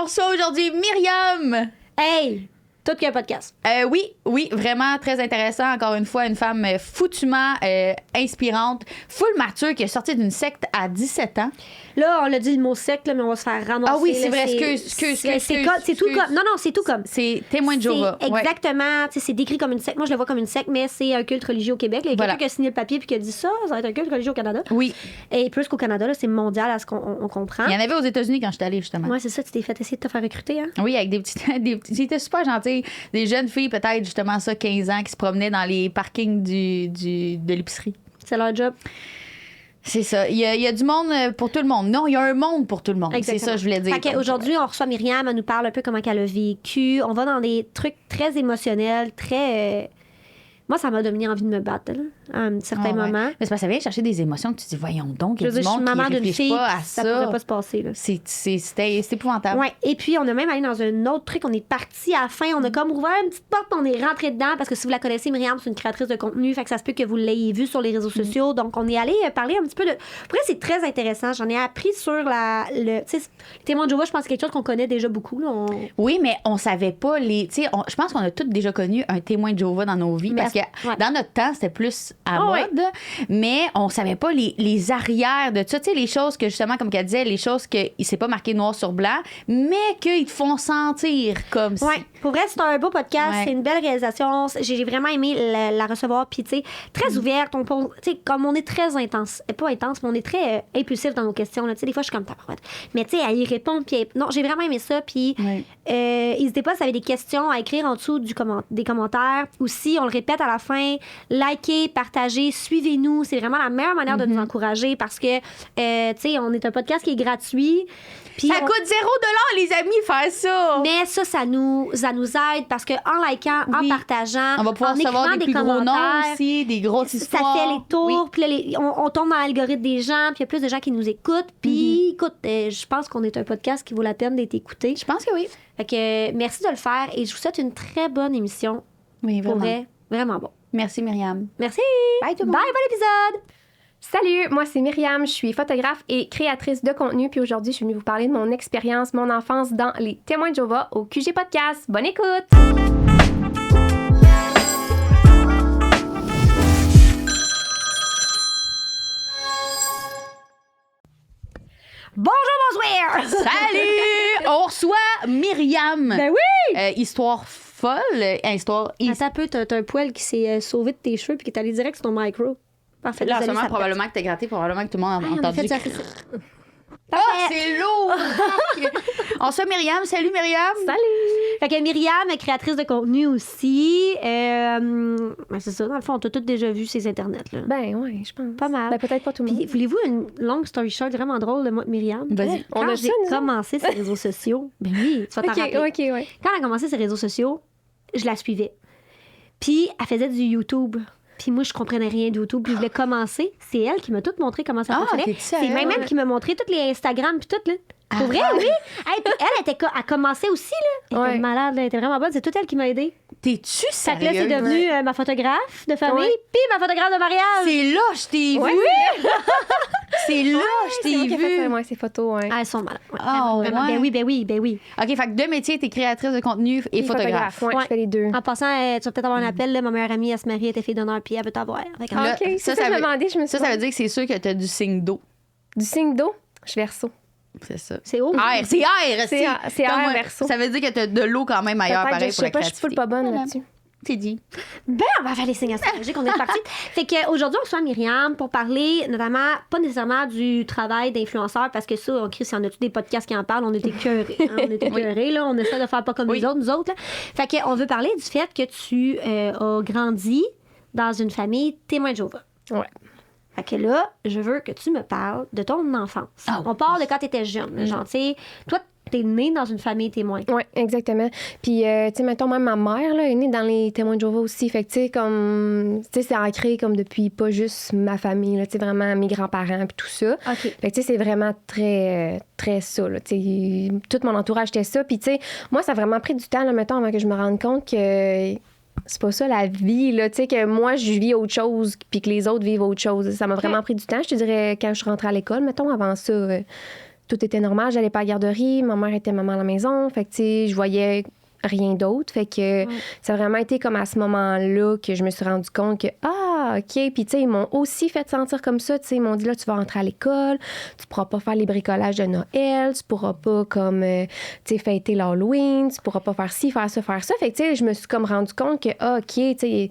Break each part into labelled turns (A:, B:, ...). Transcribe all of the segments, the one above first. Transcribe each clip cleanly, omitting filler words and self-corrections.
A: on reçoit aujourd'hui Myriam.
B: Hey! Tout qu'un podcast.
A: Oui, vraiment très intéressant. Encore une fois, une femme foutument inspirante, full mature, qui est sortie d'une secte à 17 ans.
B: Là, on l'a dit le mot secte, mais on va se faire ramasser.
A: Ah oui, c'est
B: là,
A: vrai, excuse.
B: C'est tout comme. Non, c'est tout comme.
A: C'est témoin de Jéhovah.
B: Exactement. C'est décrit comme une secte. Moi, je le vois comme une secte, mais c'est un culte religieux au Québec. Il y a quelqu'un qui a signé le papier puis qui a dit ça va être un culte religieux au Canada.
A: Oui.
B: Et plus qu'au Canada, là, c'est mondial à ce qu'on comprend.
A: Il y en avait aux États-Unis quand je suis allée, justement.
B: Oui, c'est ça. Tu t'es fait essayer de te faire recruter, hein?
A: Oui, avec des petites. C'était super gentil. Des jeunes filles, peut-être, justement, 15 ans, qui se promenaient dans les parkings de l'épicerie.
B: C'est leur job.
A: C'est ça. Il y a du monde pour tout le monde. Non, il y a un monde pour tout le monde.
B: Exactement.
A: C'est ça, je voulais dire.
B: Aujourd'hui, on reçoit Myriam, elle nous parle un peu comment elle a vécu. On va dans des trucs très émotionnels, très... Moi, ça m'a donné envie de me battre, là, à un certain moment.
A: Mais c'est parce que ça vient chercher des émotions que tu te dis, voyons donc, il y a du
B: je suis
A: monde
B: maman
A: qui
B: d'une
A: réfléchit
B: fille,
A: pas à
B: ça
A: ça.
B: pourrait pas se passer. Là.
A: C'est épouvantable.
B: Ouais. Et puis, on a même allé dans un autre truc. On est parti à la fin. On a comme ouvert une petite porte. On est rentré dedans. Parce que si vous la connaissez, Myriam, c'est une créatrice de contenu. Fait que ça se peut que vous l'ayez vue sur les réseaux sociaux. Donc, on est allé parler un petit peu de. Après, c'est très intéressant. J'en ai appris sur le. Tu sais, les témoins de Jéhovah, je pense que c'est quelque chose qu'on connaît déjà beaucoup. Là.
A: Oui, mais on savait pas les. Tu sais, je pense qu'on a tous déjà connu un témoin de Jéhovah dans nos vies. Parce que dans notre temps, c'était plus à mode. Mais on savait pas les arrières de ça. Tu sais, les choses que, justement, comme qu'elle disait, les choses qu'il ne s'est pas marqué noir sur blanc, mais qu'ils te font sentir comme ça.
B: Oui, pour vrai, c'est un beau podcast.
A: Ouais.
B: C'est une belle réalisation. J'ai vraiment aimé la recevoir. Puis, tu sais, très ouverte. Tu sais, comme on est très intense. Pas intense, mais on est très impulsif dans nos questions. Tu sais, des fois, je suis comme tabarouette. Mais, tu sais, à y répondre. Puis, non, j'ai vraiment aimé ça. Puis, n'hésitez pas, si vous avez des questions, à écrire en dessous des commentaires. Aussi, on le répète à la fin, likez, partagez, suivez-nous. C'est vraiment la meilleure manière de nous encourager parce que, tu sais, on est un podcast qui est gratuit. Puis
A: Ça coûte $0, les amis, faire ça.
B: mais ça nous aide parce qu'en likant, en partageant,
A: on va pouvoir
B: en
A: savoir
B: écrivant
A: des plus gros noms
B: commentaires,
A: aussi, des grosses histoires.
B: ça fait les tours. Puis là, on tombe dans l'algorithme des gens, puis il y a plus de gens qui nous écoutent. Puis, écoute, je pense qu'on est un podcast qui vaut la peine d'être écouté.
A: Je pense que oui.
B: Fait que merci de le faire et je vous souhaite une très bonne émission.
A: Oui,
B: Pour
A: vraiment.
B: vrai, vraiment bon.
A: Merci, Myriam.
B: Merci.
A: Bye, tout le monde.
B: Bye, bon épisode.
C: Salut, moi c'est Myriam, je suis photographe et créatrice de contenu, puis aujourd'hui je suis venue vous parler de mon expérience, mon enfance dans les témoins de Jéhovah au QG Podcast. Bonne écoute!
B: Bonjour, bonsoir.
A: Salut! On reçoit Myriam.
B: Ben oui.
A: Histoire folle. Histoire.
B: Attends un peu, t'as un poil qui s'est sauvé de tes cheveux puis qui est allé direct sur ton micro. Parfait.
A: Là, en ce
B: désolée,
A: moment,
B: ça
A: probablement que t'as gratté, probablement que tout le monde a
B: on a
A: entendu.
B: fait ça.
A: Ah, c'est lourd! On reçoit Myriam. Salut, Myriam.
C: Salut!
B: Fait que Myriam est créatrice de contenu aussi. Ben c'est ça, dans le fond, on t'a toutes déjà vu ces internets là.
C: Ben ouais, je pense.
B: Pas mal.
C: Ben peut-être pas tout le monde.
B: Puis, voulez-vous une longue story short vraiment drôle de moi de Myriam?
A: Vas-y.
B: Quand
C: On a
B: j'ai
C: ça, nous
B: commencé ces réseaux sociaux, ben oui, tu vas t'en rappeler.
C: OK, ouais.
B: Quand elle a commencé ses réseaux sociaux, je la suivais. Puis elle faisait du YouTube. Puis moi, je comprenais rien de YouTube. Puis je voulais commencer. C'est elle qui m'a tout montré comment ça fonctionnait.
A: t'es-tu
B: C'est
A: sérieuse?
B: même elle qui m'a montré toutes les Instagram puis tout, là. Pour vrai, oui. Hey, puis elle a commencé aussi, là. Elle était
C: Ouais.
B: malade, là. Elle était vraiment bonne. C'est toute elle qui m'a aidée.
A: T'es-tu
B: Fait que là,
A: sérieuse?
B: c'est devenu ma photographe de famille
C: Ouais.
B: puis ma photographe de mariage.
A: C'est là, je t'ai
C: Ouais,
A: vu. C'est là, je
C: c'est moi
A: t'ai
C: qui ai fait ça,
A: vu.
C: moi, ces photos, ouais.
B: Ah, elles sont malades. Ouais,
A: Ah,
B: vraiment.
A: ouais.
B: Ben oui.
A: OK, fait que deux métiers, t'es créatrice de contenu et photographe.
C: Ouais,
B: Ouais.
C: je fais les deux.
B: En passant, tu vas peut-être avoir un appel. Là, ma meilleure amie, elle se marie, elle était fille d'honneur, puis elle veut t'avoir. Fait que,
A: Là,
C: OK, c'est ça,
A: ça
C: je me
A: veut-
C: demandais, je me suis
A: Ça veut dire que c'est sûr que t'as du signe d'eau.
C: Du signe d'eau, je suis verso.
A: C'est ça.
B: c'est haut.
A: Air, c'est air,
C: C'est air,
A: Comme,
C: verso.
A: Ça veut dire que t'as de l'eau quand même ailleurs,
C: Peut-être,
A: pareil,
C: je
A: pour la
C: sais pas, je suis full
A: créativité.
C: pas bonne
A: Voilà.
C: là-dessus.
A: C'est dit.
B: Ben, on va faire les signes astrologiques, on est parti. Fait qu'aujourd'hui, on reçoit Myriam pour parler, notamment, pas nécessairement du travail d'influenceur, parce que ça, on crie, si on a-tu des podcasts qui en parlent, on était écœurés. Hein, on était écœurés, là. On essaie de faire pas comme
A: Oui.
B: nous autres, là. Fait qu'on veut parler du fait que tu as grandi dans une famille témoin de Jéhovah.
C: Ouais.
B: Fait que là, je veux que tu me parles de ton enfance.
A: Ah
B: On parle de quand t'étais jeune. Genre, tu sais, toi, t'es née dans une famille témoin.
C: Oui, exactement. Puis, tu sais, mettons, même ma mère, là, est née dans les témoins de Jéhovah aussi. Fait que, tu sais, comme, tu sais, c'est ancré comme depuis pas juste ma famille, là, tu sais, vraiment mes grands-parents puis tout ça.
B: OK.
C: Fait que, tu sais, c'est vraiment très, très ça, là. Tu sais, tout mon entourage était ça. Puis, tu sais, moi, ça a vraiment pris du temps, là, mettons, avant que je me rende compte que c'est pas ça la vie, là. Tu sais, que moi, je vis autre chose puis que les autres vivent autre chose. Ça m'a vraiment pris du temps, je te dirais, quand je suis rentrée à l'école, mettons, avant ça. tout était normal. J'allais pas à la garderie, ma mère était maman à la maison. Fait que, tu sais, je voyais rien d'autre. Fait que ça a vraiment été comme à ce moment-là que je me suis rendu compte que, OK. Puis, tu sais, ils m'ont aussi fait sentir comme ça. Tu sais, ils m'ont dit, là, tu vas rentrer à l'école, tu pourras pas faire les bricolages de Noël, tu pourras pas, comme, tu sais, fêter l'Halloween, tu pourras pas faire ci, faire ça, faire ça. Fait que, tu sais, je me suis comme rendu compte que, OK, tu sais,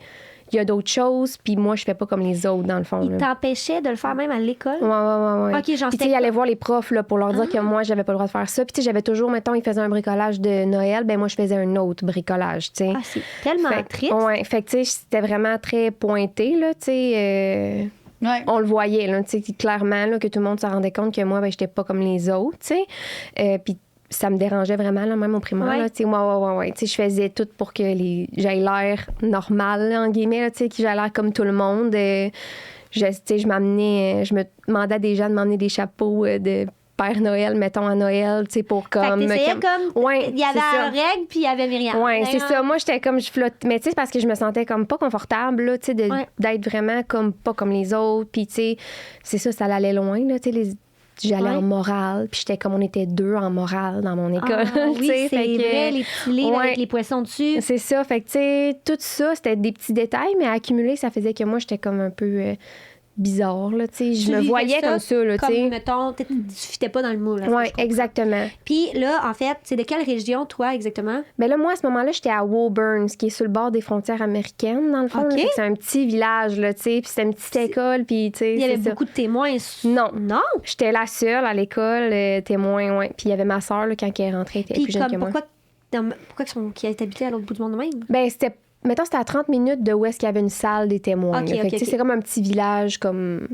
C: il y a d'autres choses, puis moi, je fais pas comme les autres, dans le fond.
B: Ils t'empêchaient de le faire même à l'école?
C: Ouais.
B: OK, j'en sais.
C: Puis, tu sais, ils allaient voir les profs là, pour leur dire que moi, j'avais pas le droit de faire ça. Puis, tu sais, j'avais toujours, mettons, ils faisaient un bricolage de Noël, ben moi, je faisais un autre bricolage, tu sais.
B: Ah, c'est tellement triste.
C: Ouais, fait que, tu sais, c'était vraiment très pointé, là, tu sais. On le voyait, là, tu sais, clairement, là, que tout le monde se rendait compte que moi, ben, j'étais pas comme les autres, tu sais. Puis, ça me dérangeait vraiment, là, même au primaire. Là, ouais. Tu sais, je faisais tout pour que j'aille l'air normal, là, en guillemets, là, tu sais, que j'aille l'air comme tout le monde. Je me demandais à des gens de m'emmener des chapeaux de Père Noël, mettons, à Noël, tu sais, pour comme...
B: Fait que comme...
C: Ouais,
B: il y avait un règle, puis il y avait Myriam.
C: Oui, c'est ça. Moi, j'étais comme... Je flotte. Mais tu sais, parce que je me sentais comme pas confortable, là, tu sais, d'être vraiment comme pas comme les autres. Puis, tu sais, c'est ça allait loin, là, tu sais, j'allais en morale, puis j'étais comme on était 2 en morale dans mon école.
B: Oui, c'est vrai, les petits livres avec les poissons dessus.
C: C'est ça, fait que tu sais, tout ça, c'était des petits détails, mais accumulé, ça faisait que moi, j'étais comme un peu bizarre, là, tu sais. Je me voyais comme ça, là, tu sais.
B: Comme, mettons, tu fitais pas dans le moule.
C: Oui, exactement.
B: Puis là, en fait, c'est de quelle région, toi, exactement?
C: Ben là, moi, à ce moment-là, j'étais à Woburn, qui est sur le bord des frontières américaines, dans le fond.
B: Okay.
C: C'est un petit village, là, tu sais, puis c'était une petite école, puis, tu sais,
B: il y avait beaucoup de témoins.
C: Non.
B: Non?
C: J'étais la seule à l'école, témoin, oui. Puis il y avait ma soeur, là, quand elle est rentrée, elle était plus jeune que moi.
B: Pourquoi qui est habité à l'autre bout du monde de même?
C: Ben, c'était à 30 minutes de où est-ce qu'il y avait une salle des témoins. C'est comme un petit village, comme...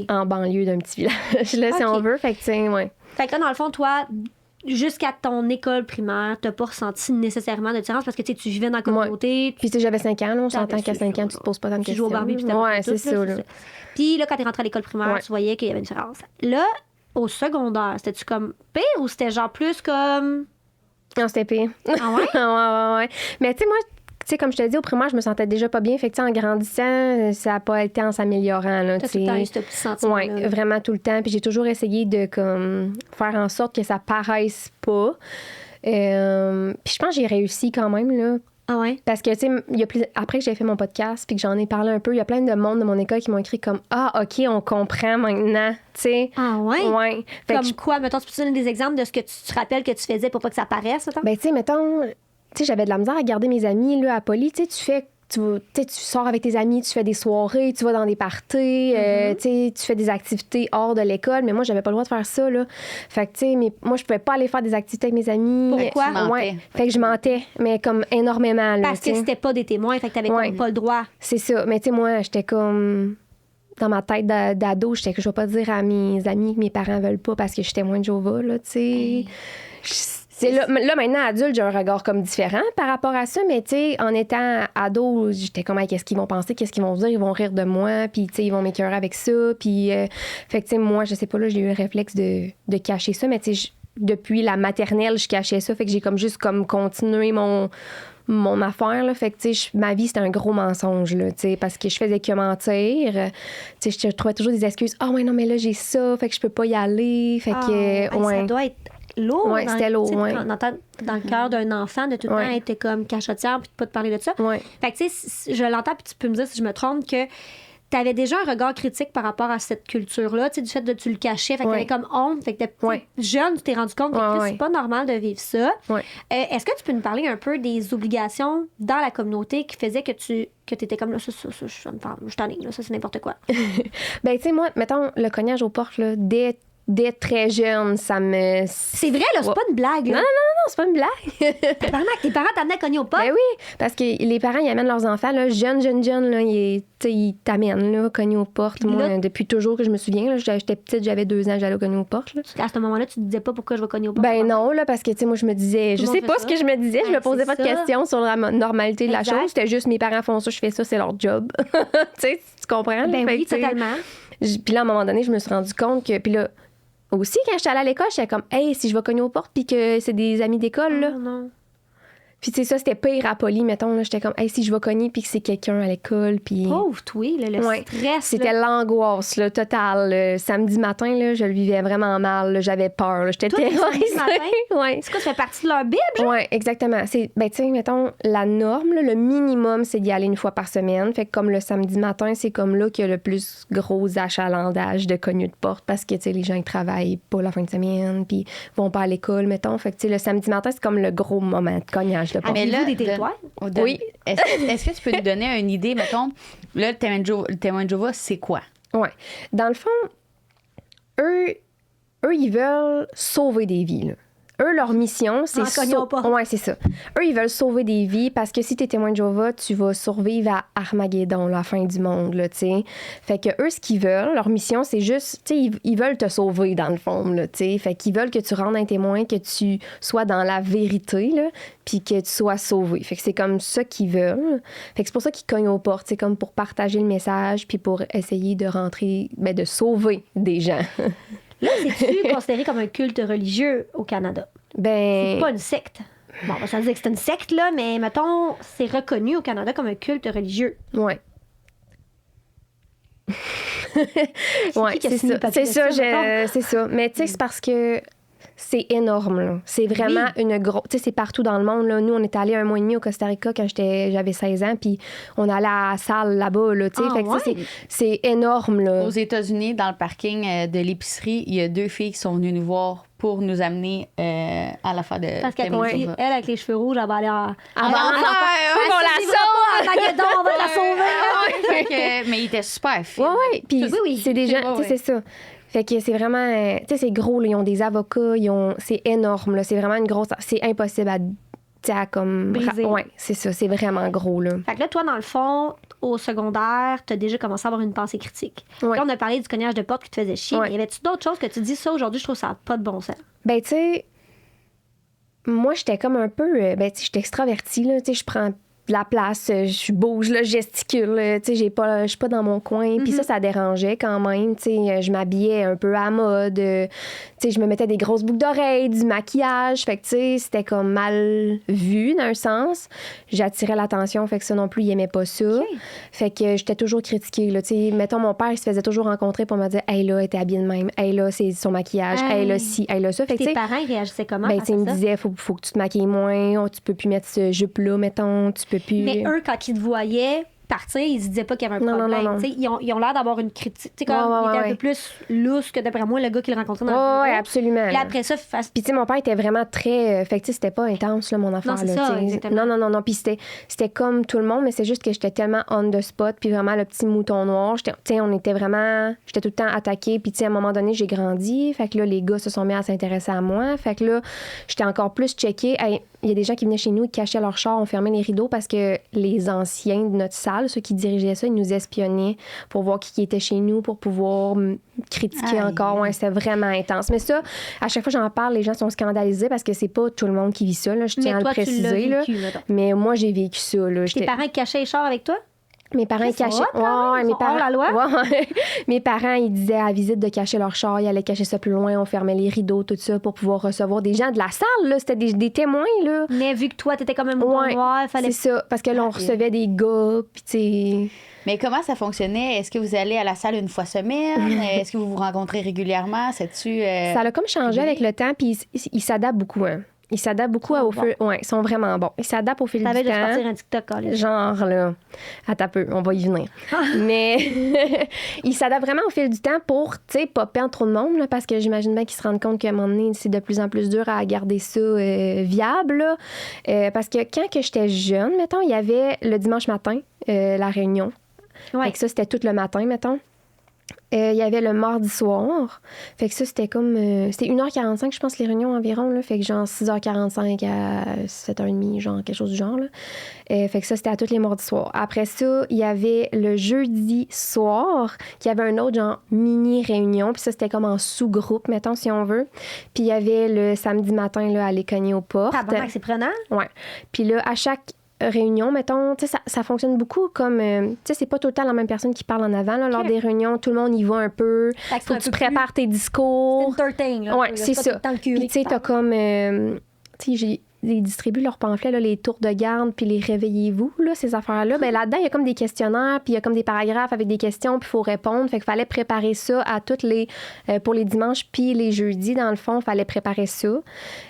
C: En banlieue d'un petit village, là, si on veut. Fait que, ouais.
B: Fait que là, dans le fond, toi, jusqu'à ton école primaire, t'as pas ressenti nécessairement de différence parce que tu vivais dans la communauté.
C: Ouais. Puis, tu sais, j'avais 5 ans, là, on s'entend qu'à 5 ans, tu te poses pas tant de questions.
B: Tu joues au Barbie, puis
C: ouais, c'est ça, là.
B: Puis là, quand t'es rentrée à l'école primaire, tu voyais qu'il y avait une différence. Là, au secondaire, c'était-tu comme pire ou c'était genre plus comme...
C: Non, c'était pire.
B: Ah ouais?
C: ouais. Mais, tu sais, moi, tu sais, comme je te dis, au primaire, je me sentais déjà pas bien. Fait que, en grandissant, ça n'a pas été en s'améliorant. Là,
B: tout le temps eu ce petit sentiment.
C: Oui, vraiment tout le temps. Puis j'ai toujours essayé de comme, faire en sorte que ça paraisse pas. Puis je pense que j'ai réussi quand même, là.
B: Ah ouais?
C: Parce que, tu sais, après que j'ai fait mon podcast puis que j'en ai parlé un peu, il y a plein de monde de mon école qui m'ont écrit comme « Ah, OK, on comprend maintenant. » Tu sais?
B: Ah ouais?
C: Ouais.
B: Comme quoi? Mettons, tu peux te donner des exemples de ce que tu te rappelles que tu faisais pour pas que ça paraisse?
C: Ben, tu sais, mettons... Tu sais, j'avais de la misère à garder mes amis, là, à Poly. Tu sais, tu sors avec tes amis, tu fais des soirées, tu vas dans des parties, tu sais, tu fais des activités hors de l'école, mais moi, j'avais pas le droit de faire ça, là. Fait que, tu sais, moi, je pouvais pas aller faire des activités avec mes amis.
B: Pourquoi?
C: Ouais. Fait que je mentais, mais comme énormément, là.
B: Parce que c'était pas des témoins, fait que t'avais comme pas le droit.
C: C'est ça. Mais, tu sais, moi, j'étais comme... Dans ma tête d'ado, j'étais que je vais pas dire à mes amis que mes parents veulent pas parce que je suis témoin de Jéhovah, là, tu sais. Là, maintenant, adulte, j'ai un regard comme différent par rapport à ça, mais tu sais, en étant ado, j'étais comme, qu'est-ce qu'ils vont penser, qu'est-ce qu'ils vont dire, ils vont rire de moi, puis tu sais, ils vont m'écœurer avec ça, puis fait que tu sais, moi, je sais pas, là, j'ai eu le réflexe de cacher ça, mais tu sais, depuis la maternelle, je cachais ça, fait que j'ai comme juste comme continué mon affaire, là, fait que tu sais, ma vie, c'était un gros mensonge, là, tu sais, parce que je faisais que mentir, tu sais, je trouvais toujours des excuses, ouais, non, mais là, j'ai ça, fait que je peux pas y aller, fait que, ouais.
B: Ça doit être lourd.
C: Oui, c'était lourd, oui.
B: Dans le cœur d'un enfant, de tout le temps être comme cachotière puis de pas te parler de ça.
C: Ouais.
B: Fait que, tu sais, je l'entends puis tu peux me dire si je me trompe que tu avais déjà un regard critique par rapport à cette culture-là, tu sais, du fait de tu le cachais, fait que t'avais comme honte, fait que jeune, tu t'es rendu compte que c'est pas normal de vivre ça. Est-ce que tu peux nous parler un peu des obligations dans la communauté qui faisaient que tu étais comme là, ça, je t'en ai, là, ça, c'est n'importe quoi?
C: Ben, tu sais, moi, mettons, le cognage aux portes, là, dès très jeune, ça me...
B: C'est vrai, là, c'est pas une blague. Là.
C: Non, c'est pas une blague.
B: Tes parents t'amenaient à cogner aux portes?
C: Ben oui, parce que les parents, ils amènent leurs enfants, là, jeunes, là, ils t'amènent, là, cogner aux portes. Puis moi, depuis toujours que je me souviens, là, j'étais petite, j'avais 2 ans, j'allais cogner aux portes. Là.
B: À ce moment-là, tu te disais pas pourquoi je vais cogner aux portes?
C: Ben non, là, parce que, tu sais, moi, je me disais... Je sais pas ce que je me disais, je me posais pas de questions sur la normalité de la chose. C'était juste, mes parents font ça, je fais ça, c'est leur job. Tu sais, tu comprends?
B: Ben oui, totalement.
C: Puis là, à un moment donné, je me suis rendu compte que... Puis là, aussi, quand j'étais allée à l'école, j'étais comme, hey, si je vais cogner aux portes puis que c'est des amis d'école, là.
B: Non.
C: Puis, tu sais, ça, c'était pire à Poly, mettons. Là, j'étais comme, hey, si je vais cogner, puis que c'est quelqu'un à l'école. Puis.
B: Pauvre, toi, le stress.
C: C'était l'angoisse, là, totale. Samedi matin, là, je le vivais vraiment mal. Là, j'avais peur. Là, j'étais terrorisée. Ouais.
B: C'est quoi, ça fait partie de leur Bible?
C: Oui, exactement. Ben, tu sais, mettons, la norme, là, le minimum, c'est d'y aller une fois par semaine. Fait que comme le samedi matin, c'est comme là qu'il y a le plus gros achalandage de cognus de porte parce que, tu sais, les gens, ils travaillent pas la fin de semaine, puis vont pas à l'école, mettons. Fait que, tu sais, le samedi matin, c'est comme le gros moment de cognage.
B: Mais là, des territoires?
A: Oui. Est-ce que tu peux nous donner une idée, mettons, là, le témoin de Jéhovah, c'est quoi?
C: Oui. Dans le fond, eux, ils veulent sauver des vies, là. Eux, leur mission, c'est... Ouais, c'est ça. Eux, ils veulent sauver des vies parce que si t'es témoin de Jéhovah, tu vas survivre à Armageddon, la fin du monde, là, tu sais. Fait que eux, ce qu'ils veulent, leur mission, c'est juste... Tu sais, ils veulent te sauver, dans le fond, là, tu sais. Fait qu'ils veulent que tu rendes un témoin, que tu sois dans la vérité, là, puis que tu sois sauvé. Fait que c'est comme ça qu'ils veulent. Fait que c'est pour ça qu'ils cognent aux portes, c'est comme pour partager le message, puis pour essayer de rentrer... Ben, de sauver des gens.
B: Là, c'est-tu considéré comme un culte religieux au Canada?
C: Ben...
B: C'est pas une secte. Bon, ça veut dire que c'est une secte, là, mais mettons, c'est reconnu au Canada comme un culte religieux.
C: Ouais. Ouais, c'est ça. C'est ça. Mais tu sais, c'est parce que c'est énorme, là. C'est vraiment une grosse... Tu sais, c'est partout dans le monde, là. Nous, on est allés 1 mois et demi au Costa Rica quand j'avais 16 ans, puis on allait à la salle là-bas, là, tu sais. Fait que c'est énorme, là.
A: Aux États-Unis, dans le parking de l'épicerie, il y a 2 filles qui sont venues nous voir pour nous amener à l'affaire de...
B: Parce qu'elle avec les cheveux rouges, elle va aller en...
C: On la
B: sauve! On va te la sauver!
A: Mais il était super fin.
C: Oui. Puis c'est des gens... Tu sais, c'est ça. Fait que c'est vraiment... Tu sais, c'est gros, là. Ils ont des avocats, c'est énorme, là. C'est vraiment une grosse... C'est impossible à comme...
B: briser.
C: Ouais, c'est ça. C'est vraiment gros, là.
B: Fait que là, toi, dans le fond, au secondaire, t'as déjà commencé à avoir une pensée critique.
C: Ouais.
B: Là, on a parlé du cognage de porte qui te faisait chier.
C: Ouais.
B: Y avait-tu d'autres choses que tu dis, ça, aujourd'hui, je trouve ça n'a pas de bon sens?
C: Ben, tu sais... Moi, j'étais comme un peu... ben, tu sais, j'étais extravertie, là. Tu sais, je prends de la place, je bouge, là, je gesticule, tu sais, je suis pas dans mon coin. Puis ça dérangeait quand même, tu sais, je m'habillais un peu à mode, tu sais, je me mettais des grosses boucles d'oreilles, du maquillage, fait que, tu sais, c'était comme mal vu, d'un sens. J'attirais l'attention, fait que ça non plus, il aimait pas ça. Okay. Fait que j'étais toujours critiquée, là, tu sais, mettons, mon père, il se faisait toujours rencontrer pour me dire, « Hey, là, elle était habillée de même. Hey, là, c'est son maquillage. Hey, là, ci. Hey, là, ça. » Fait que,
B: tes parents, ils réagissaient comment?
C: Ben, tu me disaient, faut que tu te maquilles moins, tu peux plus mettre ce jupe-là, mettons, tu peux plus...
B: Mais eux, quand ils te voyaient partir, ils se disaient pas qu'il y avait un problème.
C: Non.
B: Ils ont l'air d'avoir une critique. Ils étaient un peu plus lousse que d'après moi, le gars qu'il rencontrait dans le bureau.
C: Oui, absolument.
B: Puis après ça,
C: puis tu sais, mon père était vraiment très... Fait que c'était pas intense, là, mon affaire.
B: Non, c'est
C: là,
B: ça, exactement.
C: Non. Puis c'était comme tout le monde, mais c'est juste que j'étais tellement on the spot, puis vraiment le petit mouton noir. Tu sais, on était vraiment... J'étais tout le temps attaquée. Puis tu sais, à un moment donné, j'ai grandi. Fait que là, les gars se sont mis à s'intéresser à moi. Fait que là, j'étais encore plus checkée. Il y a des gens qui venaient chez nous, ils cachaient leur char, on fermait les rideaux parce que les anciens de notre salle, ceux qui dirigeaient ça, ils nous espionnaient pour voir qui était chez nous, pour pouvoir critiquer encore. Ouais, c'était vraiment intense. Mais ça, à chaque fois que j'en parle, les gens sont scandalisés parce que c'est pas tout le monde qui vit ça. Là, je tiens à le préciser.
B: Tu l'as vécu,
C: mais moi, j'ai vécu ça. Là.
B: Tes parents cachaient les chars avec toi?
C: Mes parents cachaient.
B: Mes parents, la loi?
C: Mes parents, ils disaient à la visite de cacher leur char, ils allaient cacher ça plus loin, on fermait les rideaux, tout ça, pour pouvoir recevoir des gens de la salle, là. C'était des témoins, là.
B: Mais vu que toi, t'étais quand même noir, il fallait.
C: C'est ça, parce que là, on recevait des gars, puis tu sais.
A: Mais comment ça fonctionnait? Est-ce que vous allez à la salle une fois semaine? Est-ce que vous vous rencontrez régulièrement? C'est-tu,
C: Ça a comme changé avec le temps, puis ils s'adaptent beaucoup, hein. Ils s'adaptent beaucoup au fil. Ouais, ils sont vraiment bons. Ils s'adaptent au fil du temps.
B: T'avais de sortir un TikTok,
C: genre, là. Attends un peu, on va y venir. Mais ils s'adaptent vraiment au fil du temps pour, tu sais, pas perdre trop de monde, là, parce que j'imagine bien qu'ils se rendent compte qu'à un moment donné, c'est de plus en plus dur à garder ça viable, là. Parce que quand que j'étais jeune, mettons, il y avait le dimanche matin, la réunion. Ouais. Fait que ça, c'était tout le matin, mettons. Il y avait le mardi soir. Fait que ça, c'était comme... c'était 1h45, je pense, les réunions environ. Là. Fait que genre 6h45 à 7h30, genre quelque chose du genre. Là. Fait que ça, c'était à tous les mardis soirs. Après ça, il y avait le jeudi soir, qui avait un autre genre mini-réunion. Puis ça, c'était comme en sous-groupe, mettons, si on veut. Puis il y avait le samedi matin, là, à aller cogner aux portes.
B: Ah, ben, c'est prenant.
C: Ouais. Puis là, à chaque réunion, mettons, tu sais, ça fonctionne beaucoup comme... tu sais, c'est pas tout le temps la même personne qui parle en avant. Là, lors des réunions, tout le monde y va un peu. Faut que tu prépares tes discours.
B: C'est entertain, là.
C: Ouais, c'est ça. Puis, tu sais, t'as comme... tu sais, ils distribuent leurs pamphlets, là, les tours de garde, puis les réveillez-vous, là, ces affaires-là. Ben là-dedans, il y a comme des questionnaires, puis il y a comme des paragraphes avec des questions, puis il faut répondre. Fait qu'il fallait préparer ça à toutes les... pour les dimanches, puis les jeudis, dans le fond, il fallait préparer ça.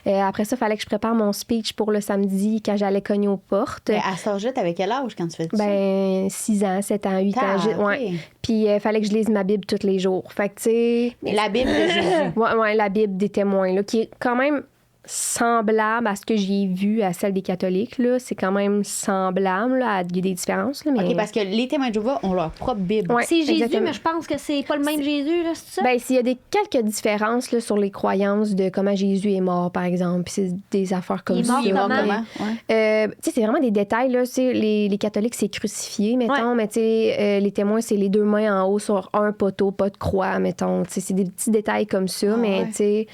C: Après ça, il fallait que je prépare mon speech pour le samedi quand j'allais cogner aux portes.
A: Mais à cet âge-là, t'avais quel âge quand tu faisais ça?
C: Ben, 6 ans, 7 ans, 8 ans. Ouais. Puis il fallait que je lise ma Bible tous les jours. Fait que, tu sais...
A: La Bible de Jésus.
C: Ouais, la Bible des témoins, là, qui est quand même semblable à ce que j'ai vu à celle des catholiques. Là. C'est quand même semblable. Là. Il y a des différences. Là, mais...
A: OK, parce que les témoins de Jéhovah ont leur propre Bible.
C: Ouais,
B: c'est Jésus,
C: exactement.
B: mais je pense que c'est pas le même Jésus, là, c'est ça?
C: Ben, s'il y a quelques différences là, sur les croyances de comment Jésus est mort, par exemple, puis c'est des affaires comme ça.
B: Il est mort comment?
C: Tu sais, c'est vraiment des détails. Là. Les catholiques, c'est crucifié, mettons, mais tu sais, les témoins, c'est les 2 mains en haut sur un poteau, pas de croix, mettons. Tu sais, c'est des petits détails comme ça, mais tu sais...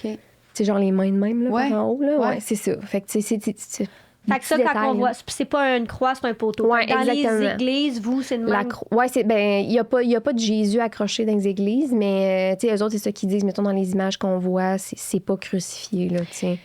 A: OK.
C: C'est genre les mains de même, là, par en haut, là. Ouais, c'est ça. Fait que, c'est
B: Fait que ça, quand on voit, c'est pas une croix, c'est un poteau.
C: Ouais,
B: dans
C: exactement.
B: les églises, vous, c'est une même...
C: Ouais, c'est... Ben, il y a pas de Jésus accroché dans les églises, mais, tu sais, eux autres, c'est ça qu'ils disent, mettons, dans les images qu'on voit, c'est pas crucifié, là, tu sais.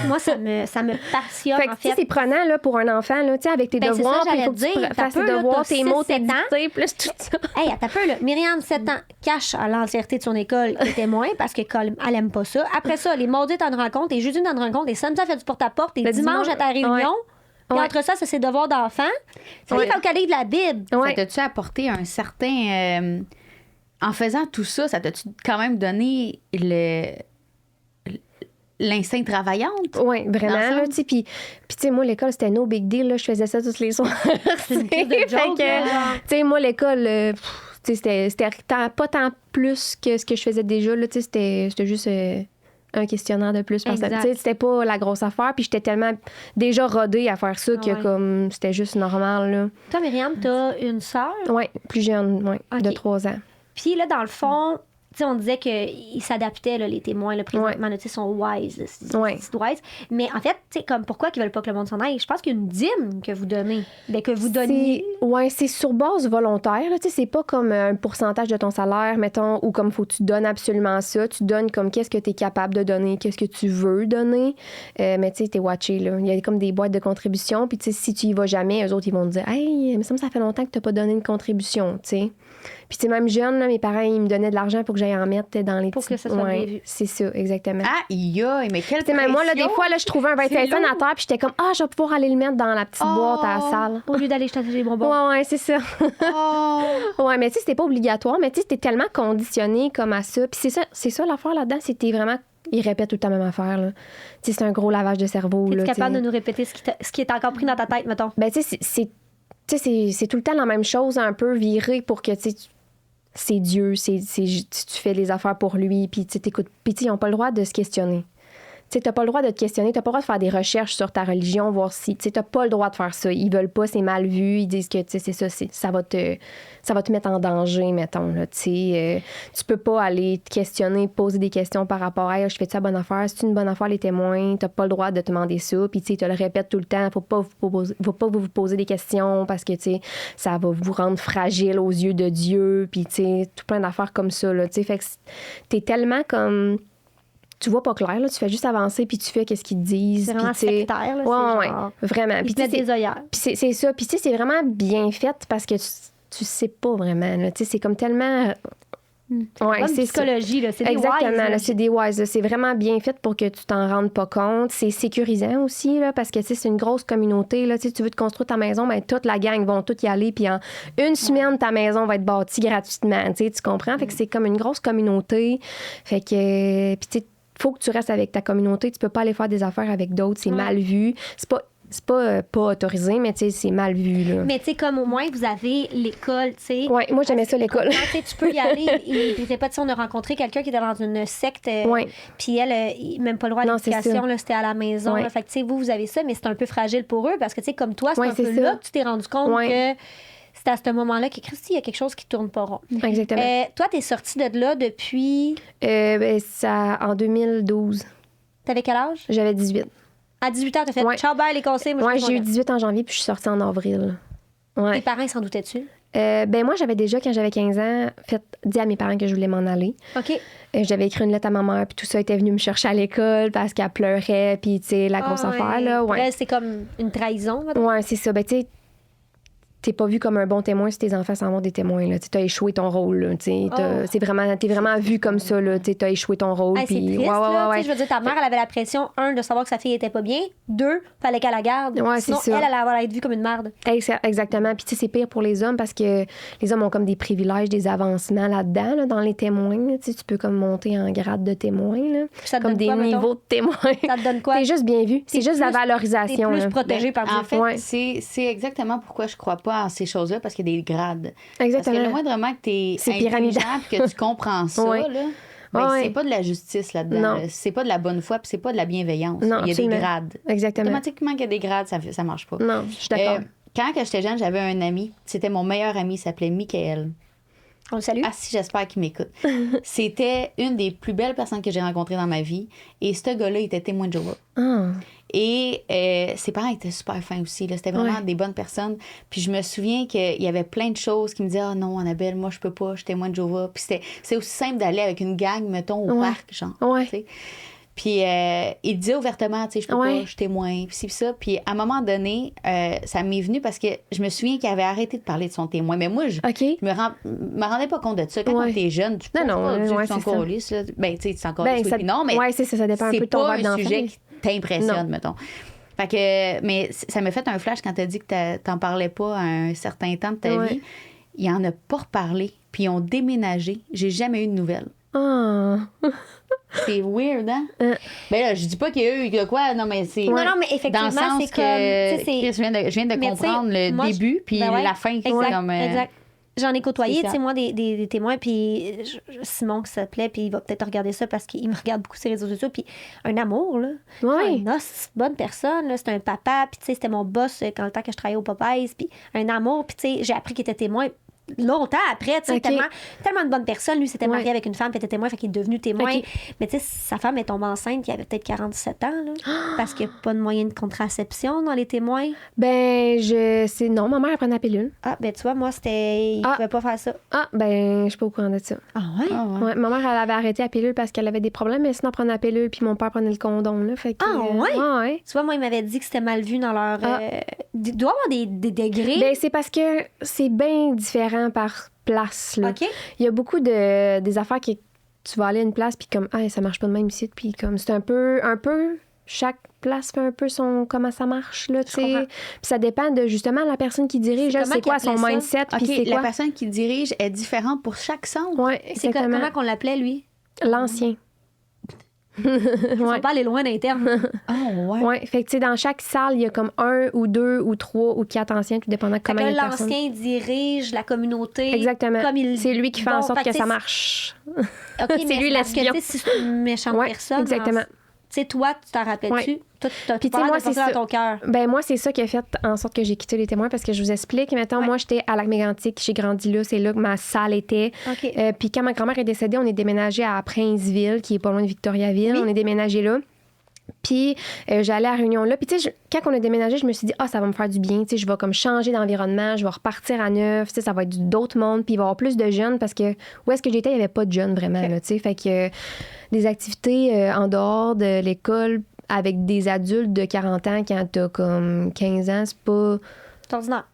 B: Moi, ça me passionne,
C: Fait que,
B: en
C: tu sais,
B: fait.
C: c'est prenant, là, pour un enfant, là, tu sais, avec tes
B: Ben,
C: devoirs,
B: c'est ça,
C: puis il faut que
B: j'allais
C: tu
B: dire.
C: fasses tes
B: T'as peu, là,
C: devoirs,
B: t'as
C: tes mots,
B: 6,
C: tes
B: 7 ans.
C: dictées, plus tout ça.
B: Hey, attends un peu, là. Myriam, 7 ans, cache à l'entièreté de son école les témoins parce qu'elle aime pas ça. Après ça, les mardis, t'as une rencontre, les jeudis, t'as une rencontre, les samedis, elle fait du porte-à-porte, les
C: Le
B: dimanches,
C: dimanche,
B: à ta réunion.
C: ouais.
B: Puis
C: Ouais.
B: entre ça, c'est ses devoirs d'enfant. Ça
C: Ouais.
B: il faut qu'elle ait de la Bible.
C: Ouais.
A: Ça t'a-tu apporté un certain... en faisant tout ça, ça t'a-tu quand même donné l'instinct travaillante?
C: Oui, vraiment,
A: Dans le
C: là,
A: sens?
C: tu sais. Puis, tu sais, moi, l'école, c'était no big deal, là. Je faisais ça tous les soirs.
B: C'est une crise de
C: Fait
B: joke,
C: que,
B: là.
C: tu sais, moi, l'école, tu sais, c'était pas tant plus que ce que je faisais déjà, là. Tu sais, c'était juste un questionnaire de plus par
B: Exact.
C: semaine. Tu sais, c'était pas la grosse affaire. Puis j'étais tellement déjà rodée à faire ça que,
B: ouais.
C: comme, c'était juste normal, là.
B: Toi, Myriam, t'as une sœur.
C: Oui, plus jeune, oui,
B: Ok.
C: de 3 ans.
B: Puis là, dans le fond, tu sais, on disait qu'ils s'adaptaient, là, les témoins, là, présentement, là, tu sais, sont wise, là, c'est wise. Mais en fait, tu sais, comme pourquoi qu'ils veulent pas que le monde s'en aille? Je pense qu'il y a une dîme que vous donnez. Ben, que vous donnez.
C: Oui, c'est sur base volontaire. Là, tu sais, c'est pas comme un pourcentage de ton salaire, mettons, ou comme faut que tu donnes absolument ça. Tu donnes comme qu'est-ce que tu es capable de donner, qu'est-ce que tu veux donner. Mais tu sais, t'es watché. Là. Il y a comme des boîtes de contribution. Puis tu sais, si tu y vas jamais, eux autres, ils vont te dire « Hey, mais ça fait longtemps que tu n'as pas donné une contribution. » tu sais. Puis, tu sais, même jeune, là, mes parents, ils me donnaient de l'argent pour que j'aille en mettre dans les
B: Pour que ça soit bien vu.
C: C'est ça, exactement.
A: Mais quelle
C: Tu sais, même moi, là, des
A: pression!
C: fois, là, je trouvais un 25 cents à terre, puis j'étais comme, je vais pouvoir aller le mettre dans la petite boîte à la salle.
B: Au lieu d'aller chercher les bonbons.
C: Ouais, c'est ça. Ouais, mais tu sais, c'était pas obligatoire, mais tu sais, c'était tellement conditionné comme à ça. Puis c'est ça l'affaire là-dedans, c'était vraiment. Ils répètent tout le temps la même affaire, là. Tu sais, c'est un gros lavage de cerveau, là.
B: Es-tu capable de nous répéter ce qui est encore pris dans ta tête, mettons?
C: Ben, tu sais, c'est tout le temps la même chose, un peu viré pour que, tu sais, c'est Dieu, tu fais les affaires pour lui, puis tu t'écoutes. Puis tu sais, ils n'ont pas le droit de se questionner. Tu sais, t'as pas le droit de te questionner, t'as pas le droit de faire des recherches sur ta religion, voir si... Tu sais, t'as pas le droit de faire ça. Ils veulent pas, c'est mal vu, ils disent que, tu sais, c'est ça, ça va te mettre en danger, mettons, là, tu sais. Tu peux pas aller te questionner, poser des questions par rapport à « Hey, je fais-tu la bonne affaire? C'est une bonne affaire, les témoins? » T'as pas le droit de te demander ça, puis tu sais, ils te le répètent tout le temps. Faut pas vous poser des questions parce que, tu sais, ça va vous rendre fragile aux yeux de Dieu, puis tu sais, tout plein d'affaires comme ça, là, tu sais. Fait que t'es tellement comme... Tu vois pas clair, là, tu fais juste avancer puis tu fais qu'est-ce qu'ils te disent.
B: C'est vraiment sectaire, là.
C: Ouais, vraiment.
B: Ils
C: Puis
B: te mettent des œillères.
C: Puis c'est ça. Puis tu sais, c'est vraiment bien fait parce que tu sais pas vraiment, là. Tu sais, c'est comme tellement...
B: Ouais, c'est psychologie, là. C'est des
C: exactement,
B: wise.
C: là, c'est des wise. Là. C'est vraiment bien fait pour que tu t'en rendes pas compte. C'est sécurisant aussi, là, parce que c'est une grosse communauté. Là. Tu veux te construire ta maison, ben, toute la gang vont tout y aller. Puis en une semaine, ta maison va être bâtie gratuitement. Tu comprends? Fait que c'est comme une grosse communauté. Fait que... Puis tu sais, faut que tu restes avec ta communauté. Tu peux pas aller faire des affaires avec d'autres. C'est mal vu. C'est pas autorisé, mais tu sais, c'est mal vu, là.
B: Mais tu sais, comme au moins, vous avez l'école, tu sais.
C: Oui, moi, j'aimais ça, l'école.
B: Tu peux y aller. Il était pas, on a rencontré quelqu'un qui était dans une secte. Puis elle, même pas le droit à l'éducation, là, c'était à la maison. Là, fait que, tu sais, vous avez ça, mais c'est un peu fragile pour eux parce que, tu sais, comme toi, c'est un peu là que tu t'es rendu compte que c'est à ce moment-là que, Christy, il y a quelque chose qui tourne pas rond.
C: Exactement.
B: Toi, t'es sortie de là depuis...
C: ça, en 2012.
B: T'avais quel âge?
C: J'avais 18.
B: À 18 ans, t'as fait ciao, bye, les conseils.
C: Oui, j'ai eu 18 en janvier, puis je suis sortie en avril.
B: Tes parents, ils s'en doutaient-tu?
C: Moi, j'avais déjà, quand j'avais 15 ans, dit à mes parents que je voulais m'en aller.
B: OK.
C: J'avais écrit une lettre à ma mère, puis tout ça, elle était venue me chercher à l'école parce qu'elle pleurait, puis, tu sais, la grosse affaire, là. Ouais.
B: Là, c'est comme une trahison, maintenant.
C: Ouais, c'est ça. Ben, tu sais, t'es pas vu comme un bon témoin si tes enfants s'en vont des témoins, là. Tu as échoué ton rôle, là. T'es vraiment vu comme ça, là. Tu as échoué ton rôle.
B: C'est triste, là. Je veux dire, ta mère, elle avait la pression, 1, de savoir que sa fille était pas bien. 2, fallait qu'elle la garde.
C: Ouais,
B: sinon,
C: c'est ça.
B: elle allait être vue comme une merde.
C: Exactement. Puis, tu sais, c'est pire pour les hommes parce que les hommes ont comme des privilèges, des avancements là-dedans, là, dans les témoins. Tu peux comme monter en grade de témoin, là.
B: Ça te
C: comme
B: donne
C: des
B: quoi,
C: niveaux
B: mettons?
C: de témoins.
B: Ça te donne quoi?
C: T'es juste bien vu. C'est juste la
B: T'es
C: valorisation.
B: plus
C: là.
B: protégé par Dieu.
A: En fait,
C: Ouais.
A: c'est exactement pourquoi je crois pas en ces choses-là, parce qu'il y a des grades.
C: Exactement.
A: Parce que le moindrement que tu es
C: C'est
A: intelligent
C: pyramidal.
A: et que tu comprends ça,
C: Ouais.
A: là, ben,
C: Ouais.
A: c'est pas de la justice là-dedans.
C: Non.
A: Là. C'est pas de la bonne foi puis c'est pas de la bienveillance.
C: Non,
A: Il y a
C: absolument.
A: des grades.
C: Exactement.
A: Automatiquement qu'il y a des grades, ça marche pas.
C: Non, je suis d'accord.
A: Quand que j'étais jeune, j'avais un ami. C'était mon meilleur ami. Il s'appelait Michael.
B: On le salue.
A: Ah si, j'espère qu'il m'écoute. C'était une des plus belles personnes que j'ai rencontrées dans ma vie. Et ce gars-là, il était témoin de Jéhovah.
C: Ah.
A: Et ses parents étaient super fins aussi. Là. C'était vraiment des bonnes personnes. Puis je me souviens qu'il y avait plein de choses qui me disaient « Ah non, Annabelle, moi, je peux pas, je suis témoin de Jéhovah. » Puis c'est aussi simple d'aller avec une gang, mettons, au parc, genre.
C: Ouais.
A: T'sais. Puis il disait ouvertement, tu sais, je peux pas, je suis témoin, puis ci, puis ça. Puis à un moment donné, ça m'est venu parce que je me souviens qu'il avait arrêté de parler de son témoin. Mais moi, je me rendais pas compte de ça. Quand t'es jeune, tu peux pas son colis, là. Ben, tu sais, c'est encore non, mais
C: ouais, ça dépend un peu de ton
A: c'est pas un sujet qui t'impressionne, mettons. Fait que, mais ça m'a fait un flash quand t'as dit que t'en parlais pas à un certain temps de ta vie. Il en a pas reparlé, puis ils ont déménagé. J'ai jamais eu de nouvelles.
C: Ah.
A: C'est weird, hein? Ben là, je dis pas qu'il y a eu de quoi, non, mais c'est.
B: Non, mais effectivement,
A: dans le sens
B: c'est
A: que
B: comme.
A: Chris, je viens de comprendre le début, puis la fin.
B: Exact. J'en ai côtoyé, tu sais, moi, des témoins, puis Simon qui s'appelait, puis il va peut-être regarder ça parce qu'il me regarde beaucoup sur les réseaux sociaux, puis un amour, là.
C: Oui.
B: Une bonne personne, là. C'était un papa, puis tu sais, c'était mon boss quand le temps que je travaillais au Popeyes, puis un amour, puis tu sais, j'ai appris qu'il était témoin longtemps après, tu sais, tellement de bonnes personnes. Lui, s'était marié avec une femme, puis était témoin, fait qu'il est devenu témoin. Mais tu sais, sa femme est tombée enceinte, il avait peut-être 47 ans, là, parce qu'il n'y a pas de moyen de contraception dans les témoins.
C: Ben, non, ma mère, elle prenait la pilule.
B: Ah, ben tu vois, moi, il ne pouvait pas faire ça.
C: Ah, ben, je suis pas au courant de ça.
B: Ah ouais?
C: Ouais, ma mère, elle avait arrêté la pilule parce qu'elle avait des problèmes, mais sinon, elle prenait la pilule, puis mon père prenait le condom, là. Fait que,
B: ouais? Tu vois, moi, il m'avait dit que c'était mal vu dans leur... il doit y avoir des degrés.
C: Ben, c'est parce que c'est bien différent par place, là.
B: OK.
C: Il y a beaucoup des affaires que tu vas aller à une place, puis comme, ça marche pas de même ici, puis comme, c'est un peu, chaque place fait un peu comment ça marche, là, tu sais. Puis ça dépend de, justement, la personne qui dirige, c'est quoi son mindset, puis c'est quoi.
A: La personne qui dirige est différente pour chaque centre.
C: Oui,
B: c'est comment qu'on l'appelait, lui?
C: L'ancien.
B: Ils sont pas allés loin d'interne.
C: Ouais. Fait que, tu sais, dans chaque salle, il y a comme 1 ou 2 ou 3 ou 4 anciens, tout dépendant de comment il y a de personnes.
B: L'ancien dirige la communauté.
C: Exactement. C'est lui qui fait en sorte que ça marche.
B: C'est
C: lui l'espion.
B: Si c'est une méchante personne.
C: Exactement.
B: Tu sais, toi, tu t'en rappelles-tu? Toi, tu as pas
C: moi,
B: c'est ça dans ton cœur.
C: Ben moi, c'est ça qui a fait en sorte que j'ai quitté les témoins parce que je vous explique. Mettons, moi, j'étais à Lac-Mégantic, j'ai grandi là, c'est là que ma salle était. Puis quand ma grand-mère est décédée, on est déménagé à Princeville, qui est pas loin de Victoriaville. On est déménagé là. Puis j'allais à Réunion là. Puis tu sais, quand on a déménagé, je me suis dit, ça va me faire du bien. Tu sais, je vais comme changer d'environnement, je vais repartir à neuf. Tu sais, ça va être d'autres mondes. Puis il va y avoir plus de jeunes parce que où est-ce que j'étais, il n'y avait pas de jeunes vraiment. Là, tu sais, fait que des activités en dehors de l'école avec des adultes de 40 ans quand t'as comme 15 ans, c'est pas...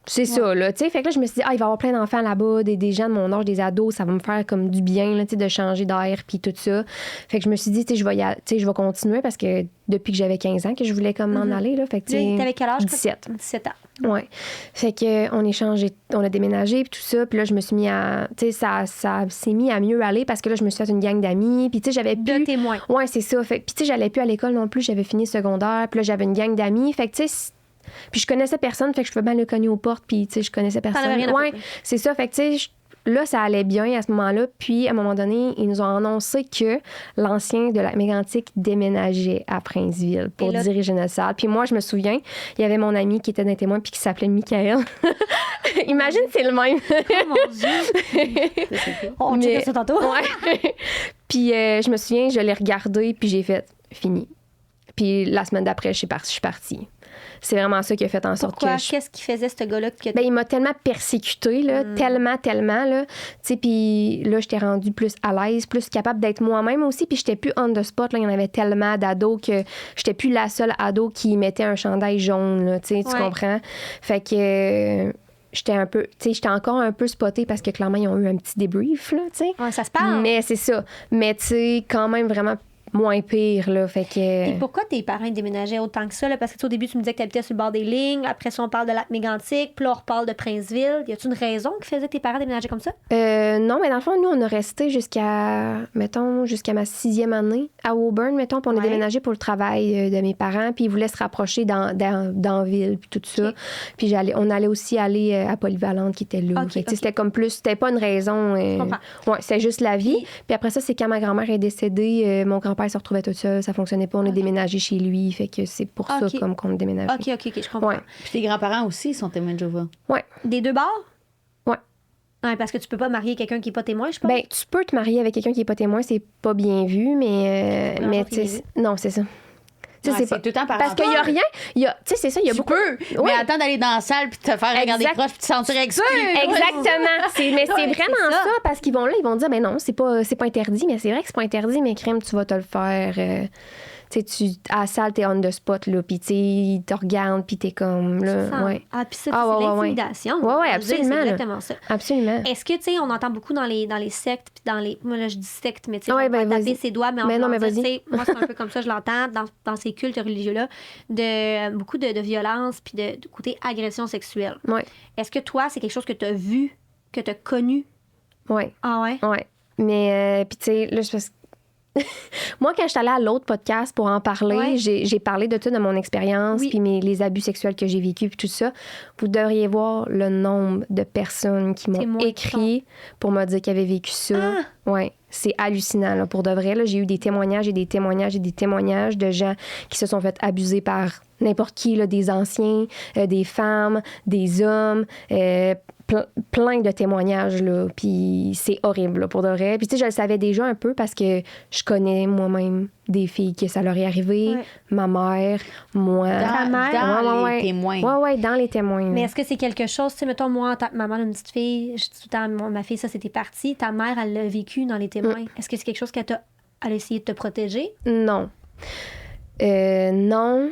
C: C'est ça, là, tu sais. Fait que là, je me suis dit, il va y avoir plein d'enfants là-bas, des gens de mon âge, des ados, ça va me faire comme du bien, là, tu sais, de changer d'air, puis tout ça. Fait que je me suis dit, tu sais, je vais continuer parce que depuis que j'avais 15 ans, que je voulais comme m'en aller, là. Fait que, tu sais.
B: T'avais quel âge?
C: 17.
B: 17 ans.
C: Ouais. Fait que on a déménagé, puis tout ça. Puis là, je me suis mis à... Tu sais, ça s'est mis à mieux aller parce que là, je me suis fait une gang d'amis. Puis tu sais, j'avais plus...
B: De témoins.
C: Ouais, c'est ça. Fait puis tu sais, j'allais plus à l'école non plus. J'avais fini secondaire. Puis là, j'avais une gang d'amis. Fait que tu sais... Puis je connaissais personne, fait que je pouvais bien le cogner aux portes, puis tu sais, je connaissais personne. Ouais, c'est ça. Fait que tu sais, là, ça allait bien à ce moment-là. Puis à un moment donné, ils nous ont annoncé que l'ancien de Lac-Mégantic déménageait à Princeville pour diriger notre salle. Puis moi, je me souviens, il y avait mon ami qui était d'un témoin puis qui s'appelait Michael. Imagine, c'est le même.
B: Oh mon Dieu! On checkait ça tantôt.
C: Ouais. Puis je me souviens, je l'ai regardé, puis j'ai fait fini. Puis la semaine d'après, je suis partie. c'est vraiment ça qui a fait en sorte
B: Pourquoi?
C: que...
B: Qu'est-ce qu'il faisait, ce gars-là? Que...
C: Ben, il m'a tellement persécutée, là, tellement, là. Tu sais, puis là, j'étais rendue plus à l'aise, plus capable d'être moi-même aussi, puis j'étais plus on the spot, là. Il y en avait tellement d'ados que j'étais plus la seule ado qui mettait un chandail jaune, là, tu sais, tu comprends? Fait que... j'étais encore un peu spotée parce que clairement, ils ont eu un petit débrief, là, tu sais.
B: Ouais, ça se parle.
C: Mais c'est ça. Mais tu sais, quand même vraiment moins pire, là, fait que...
B: Et pourquoi tes parents déménageaient autant que ça, là? Parce que au début, tu me disais que tu habitais sur le bord des lignes, après ça, on parle de Lac-Mégantic, puis là, on reparle de Princeville. Y a-tu une raison qui faisait que tes parents déménageaient comme ça?
C: Non, mais dans le fond, nous, on a resté jusqu'à ma 6e année à Auburn, mettons, puis on a déménagé pour le travail de mes parents, puis ils voulaient se rapprocher dans la ville, puis tout ça. Puis on allait aussi aller à Polyvalente, qui était là. C'était comme plus... C'était pas une raison... ouais, c'est juste la vie. Puis après ça, c'est quand ma grand-mère est décédée, mon grand-père se retrouvait tout seul, ça fonctionnait pas, on a déménagé chez lui, fait que c'est pour ça comme qu'on a déménagé.
B: OK, je comprends.
C: Ouais.
A: Puis tes grands-parents aussi sont témoins de Jéhovah.
C: Ouais.
B: Des deux bords?
C: Ouais.
B: Ouais, parce que tu peux pas marier quelqu'un qui est pas témoin, je pense.
C: Ben, tu peux te marier avec quelqu'un qui est pas témoin, c'est pas bien vu, mais non, c'est ça.
A: C'est tout le temps par
C: parce qu'il y a rien. Tu sais, c'est ça, il y a beaucoup.
A: Mais attends d'aller dans la salle puis te faire regarder proche puis te sentir exclu.
C: Exactement. Mais c'est vraiment ça, parce qu'ils vont là, ils vont dire, mais non, c'est pas interdit, mais c'est vrai que c'est pas interdit, mais crème, tu vas te le faire. À la salle, t'es on the spot, là, puis ils te regardent, puis t'es comme, là, ouais.
B: Ah, puis ça, c'est l'intimidation.
C: Ouais, absolument.
B: C'est exactement ça.
C: Absolument.
B: Est-ce que, tu sais, on entend beaucoup dans les sectes, puis dans les... Moi, là, je dis secte, mais tu sais, on
C: va
B: taper ses doigts, mais on
C: non, mais
B: va dire,
C: vas-y.
B: moi, c'est un peu comme ça, je l'entends, dans ces cultes religieux-là, de beaucoup de violence, puis de côté agression sexuelle.
C: Ouais.
B: Est-ce que toi, c'est quelque chose que t'as vu, que t'as connu?
C: Ouais.
B: Ah ouais?
C: Ouais. Mais, puis tu sais, là, je pense... Moi, quand je suis allée à l'autre podcast pour en parler, j'ai parlé de tout, de mon expérience, puis les abus sexuels que j'ai vécus, puis tout ça. Vous devriez voir le nombre de personnes qui m'ont écrit pour me dire qu'ils avaient vécu ça. Ah! Ouais, c'est hallucinant, là, pour de vrai. Là, j'ai eu des témoignages et des témoignages et des témoignages de gens qui se sont fait abuser par n'importe qui, là, des anciens, des femmes, des hommes, plein de témoignages, là, puis c'est horrible, là, pour de vrai. Puis tu sais, je le savais déjà un peu parce que je connais moi-même des filles que ça leur est arrivé, ma mère, moi.
A: Dans les témoins.
C: Ouais, dans les témoins.
B: Mais est-ce que c'est quelque chose, tu sais, mettons, moi, en tant que maman d'une petite fille, je dis tout le temps, ma fille, ça, c'était parti. Ta mère, elle l'a vécu dans les témoins. Est-ce que c'est quelque chose qu'elle a essayé de te protéger?
C: Non. Non.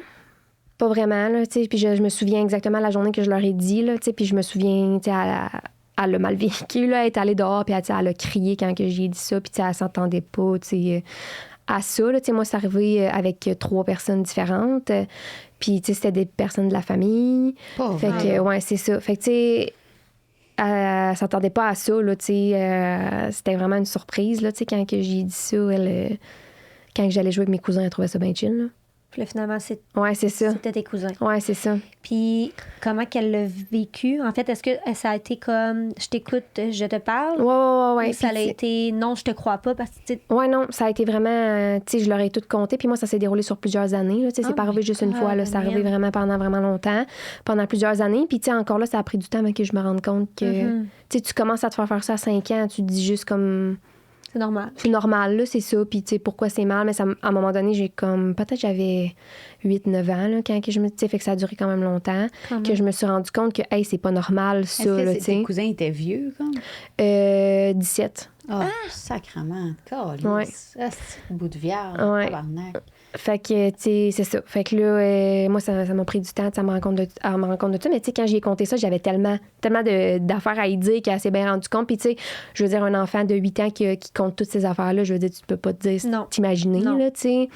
C: Pas vraiment, là, tu sais. Puis je me souviens exactement la journée que je leur ai dit, là, tu sais. Puis je me souviens, tu sais, elle a mal vécu, là. Elle est allée dehors, puis elle a crié quand que j'ai dit ça. Puis, tu sais, elle s'entendait pas, tu sais, à ça, là. Tu sais, moi, c'est arrivé avec 3 personnes différentes. Puis, tu sais, c'était des personnes de la famille. Fait que, ouais, c'est ça. Fait que, tu sais, elle s'attendait pas à ça, là, tu sais. C'était vraiment une surprise, là, tu sais, quand que j'ai dit ça. Quand j'allais jouer avec mes cousins, elle trouvait ça bien chill, là.
B: Puis là, finalement,
C: c'est ça.
B: C'était tes cousins.
C: Ouais, c'est ça.
B: Puis comment qu'elle l'a vécu? En fait, est-ce que ça a été comme je t'écoute, je te parle?
C: Ouais.
B: Ou ça a été non, je te crois pas parce que
C: ouais, non, ça a été vraiment, tu sais, je leur ai tout compté. Puis moi, ça s'est déroulé sur plusieurs années. Tu sais, c'est pas arrivé juste une fois. Là, c'est arrivé vraiment pendant vraiment longtemps, pendant plusieurs années. Puis tu sais, encore là, ça a pris du temps avant que je me rende compte que, tu sais, tu commences à te faire ça à 5 ans, tu te dis juste comme.
B: C'est normal.
C: C'est normal, là, c'est ça. Puis, tu sais, pourquoi c'est mal? Mais ça, à un moment donné, j'ai comme... Peut-être j'avais 8-9 ans, là, quand que je me... Tu sais, fait que ça a duré quand même longtemps. Que je me suis rendu compte que, hey, c'est pas normal, ça, là, tu sais.
A: Tes cousins étaient vieux, comme?
C: 17.
A: Sacrement.
C: Ouais.
A: C'est un bout de viande.
C: Ouais.
A: Tabarnak.
C: Fait que, tu sais, c'est ça. Fait que là, moi, ça m'a pris du temps à me rendre compte de ça. Mais tu sais, quand j'y ai compté ça, j'avais tellement d'affaires à y dire qu'elle s'est bien rendu compte. Puis, tu sais, je veux dire, un enfant de 8 ans qui compte toutes ces affaires-là, je veux dire, tu peux pas te dire, t'imaginer, là, tu sais.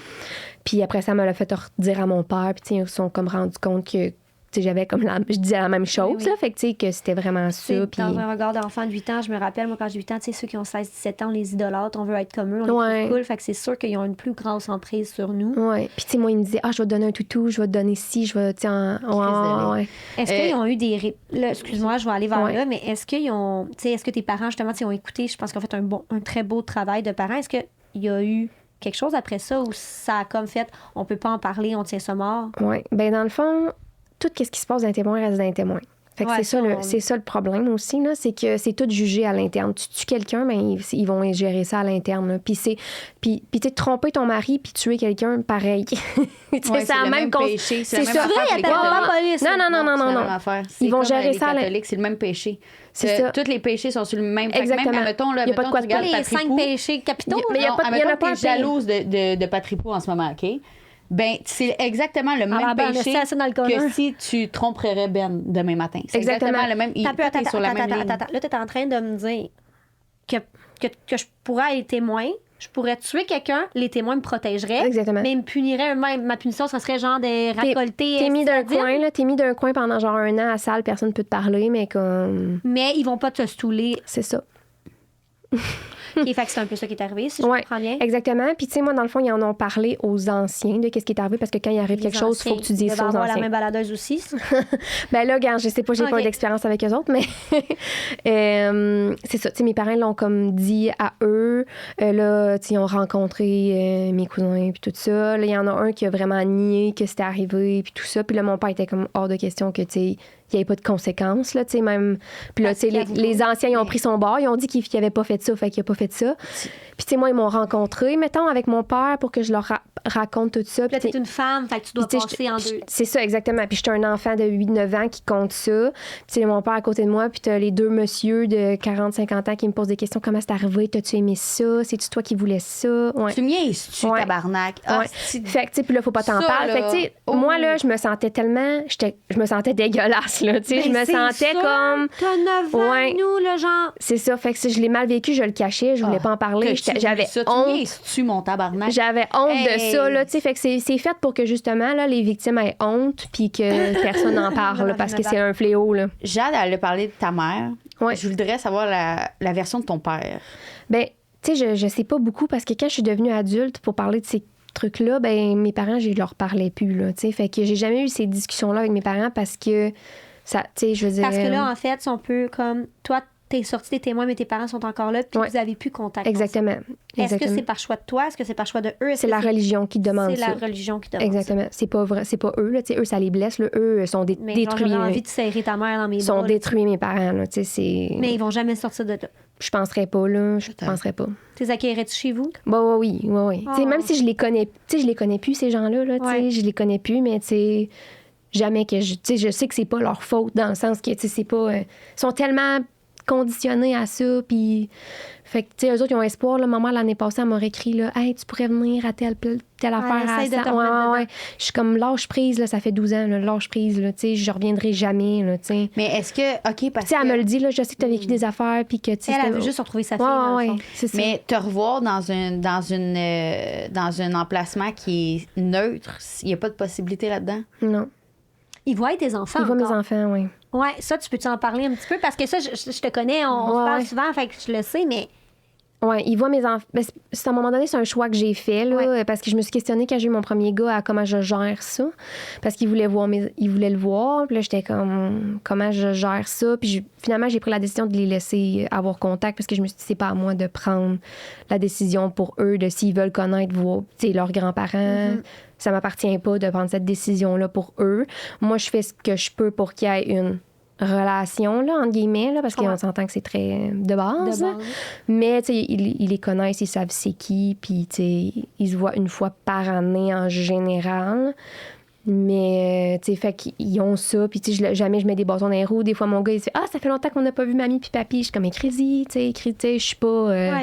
C: Puis après, ça me l'a fait redire à mon père. Puis, tu sais, ils se sont comme rendu compte que, tu sais, j'avais comme je disais la même chose, là. Fait que, tu sais, que c'était vraiment ça. Puis...
B: Dans un regard d'enfant de 8 ans, je me rappelle, moi, quand j'ai 8 ans, tu sais, ceux qui ont 16-17 ans, on les idolâtre, on veut être comme eux, on est plus cool. Fait que c'est sûr qu'ils ont une plus grosse emprise sur nous.
C: Ouais. Puis, tu sais, moi, ils me disaient, je vais te donner un toutou, je vais te donner ci, je vais, tu sais, ouais.
B: Est-ce qu'ils ont eu des. Là, excuse-moi, je vais aller vers là, mais est-ce qu'ils ont. Tu sais, est-ce que tes parents, justement, ont écouté, je pense qu'ils ont fait un très beau travail de parents. Est-ce qu'il y a eu quelque chose après ça où ça a comme fait, on peut pas en parler, on tient ça mort?
C: Oui. Ben dans le fond, tout ce qui se passe dans les témoins reste dans les témoins. Fait que c'est ça le problème aussi, là, c'est que c'est tout jugé à l'interne. Tu tues quelqu'un, ben, ils vont gérer ça à l'interne. Là. Puis tu tromper ton mari puis tuer quelqu'un, pareil.
A: C'est la même péché. C'est la même affaire.
B: Ils appellent pas la police.
C: Non. Ils vont gérer ça à l'interne.
A: C'est le même péché.
C: C'est ça.
A: Tous les péchés sont sur le même.
C: Exactement.
A: Même, mettons, là,
C: il y a pas de quoi
A: tu
C: de
A: regardes
B: les 5 péchés capitaux.
C: Mais il y en a pas
A: t'es jalouse de Patrick en ce moment, OK? Ben, c'est exactement le même péché que si tu tromperais Ben demain matin. C'est exactement le même.
B: Attends. Là, tu es en train de me dire que je pourrais être témoin. Je pourrais tuer quelqu'un, les témoins me protégeraient.
C: Exactement.
B: Mais ils me puniraient eux-mêmes. Ma punition, ça serait genre de récolter.
C: T'es mis d'un coin pendant genre 1 an à la salle, personne ne peut te parler, mais comme.
B: Mais ils vont pas te stouler.
C: C'est ça.
B: Fait que c'est un peu ça qui est arrivé, si je comprends bien.
C: Exactement. Puis, tu sais, moi, dans le fond, ils en ont parlé aux anciens de qu'est-ce qui est arrivé parce que quand il arrive quelque chose, il faut que tu dises ça aux anciens.
B: La même baladeuse aussi.
C: Ben là, regarde, je sais pas, j'ai pas eu d'expérience avec eux autres, mais c'est ça. Tu sais, mes parents l'ont comme dit à eux. Là, tu sais, ils ont rencontré mes cousins puis tout ça. Là, il y en a un qui a vraiment nié que c'était arrivé puis tout ça. Puis là, mon père était comme hors de question que, tu sais, il n'y avait pas de conséquences, là, tu sais, même. Puis là, tu sais, les anciens, ils ont pris son bord, ils ont dit qu'il n'avait pas fait ça, fait qu'il n'a pas fait ça. Puis, tu sais, moi, ils m'ont rencontré, mettons, avec mon père pour que je leur raconte tout ça.
B: Puis là, t'es une femme, fait que tu dois passer en deux.
C: C'est ça, exactement. Puis j'étais un enfant de 8-9 ans qui compte ça. Puis, tu sais, mon père à côté de moi, puis t'as les deux messieurs de 40-50 ans qui me posent des questions. Comment c'est arrivé? T'as-tu aimé ça? C'est-tu toi qui voulais ça? Ouais.
A: Tu niaises-tu, tabarnak?
C: Ouais. Fait que, tu sais, puis là, faut pas t'en parler. Fait que, tu sais, moi, là, je me sentais tellement... Je me sentais dégueulasse, là, tu sais. Je me sentais comme...
B: T'as 9 ans, nous, le genre...
C: C'est ça. Fait que si je l'ai mal vécu, je le cachais. Je voulais pas en parler. J'avais honte.
A: Tu mon tabarnak.
C: J'avais honte de ça, là, tu sais. Fait que c'est fait pour que, justement, là, les victimes aient honte puis que personne n'en parle, là, parce que c'est un fléau, là.
A: Jade, elle a parlé de ta mère. Ouais. Je voudrais savoir la version de ton père.
C: Ben, tu sais, je sais pas beaucoup parce que quand je suis devenue adulte pour parler de ces trucs-là, ben mes parents, je leur parlais plus, là, tu sais. Fait que j'ai jamais eu ces discussions-là avec mes parents parce que ça, tu sais, je veux dire...
B: Parce que là, en fait, c'est un peu comme... Toi, t'es sorti des témoins, mais tes parents sont encore là, puis vous avez plus contact.
C: Exactement.
B: Est-ce que c'est par choix de toi? Est-ce que c'est par choix de eux?
C: C'est la religion qui demande ça.
B: C'est la religion qui demande
C: Exactement. Ça. C'est pas vrai, c'est pas eux, là. Tu sais, eux, ça les blesse, là. Eux sont détruits.
B: J'aurais envie de serrer ta mère dans mes bras.
C: Ils sont détruits, mes parents, là. Tu sais, c'est...
B: Mais ils vont jamais sortir de là.
C: Je penserais pas, là. Je penserais pas.
B: T'es accueillerais-tu chez vous?
C: Bah oui. Oh. Tu sais, même si je les connais... Tu sais, je les connais plus, ces gens-là, là. Tu sais, je les connais plus, mais tu sais... Jamais que je... Tu sais, je sais que c'est pas leur faute, dans le sens que, tu sais, c'est pas... Ils sont tellement conditionnés à ça, puis... Fait que, tu sais, eux autres, ils ont espoir, là. Maman, l'année passée, elle m'aurait écrit, là, « Hey, tu pourrais venir à telle affaire à ça. » Ouais. Je suis comme, lâche prise, là, ça fait 12 ans, là, lâche prise, là, tu sais, je reviendrai jamais, là, tu sais.
A: Mais est-ce que, OK, parce que...
C: Tu sais, elle me le dit, là, je sais que t'as vécu des affaires, puis que, tu sais...
B: Elle veut juste retrouver sa fille,
C: ouais, c'est ça.
A: Mais te revoir dans un emplacement qui est neutre, il n'y a pas de possibilité là-dedans?
C: Non.
B: Ils voient tes enfants.
C: Ils voient mes enfants, oui.
B: Ouais, ça, tu peux-tu en parler un petit peu? Parce que ça, je te connais, on se parle souvent, fait que je le sais, mais...
C: Oui, ils voient mes enfants. À un moment donné, c'est un choix que j'ai fait, là, parce que je me suis questionnée quand j'ai eu mon premier gars à comment je gère ça. Parce qu'il voulait le voir. Puis là, j'étais comme, comment je gère ça. Puis finalement, j'ai pris la décision de les laisser avoir contact parce que je me suis dit, c'est pas à moi de prendre la décision pour eux de s'ils veulent connaître leurs grands-parents. Mm-hmm. Ça m'appartient pas de prendre cette décision-là pour eux. Moi, je fais ce que je peux pour qu'il y ait une relation, là, entre guillemets, là, parce qu'on s'entend que c'est très de base. Mais, tu sais, ils les connaissent, ils savent c'est qui, puis, tu sais, ils se voient une fois par année en général. Mais, tu sais, fait qu'ils ont ça, puis, tu sais, jamais je mets des bâtons dans les roues. Des fois, mon gars, il dit « Ah, ça fait longtemps qu'on n'a pas vu mamie puis papy. » Je suis comme « Écris-y, tu sais, je suis pas...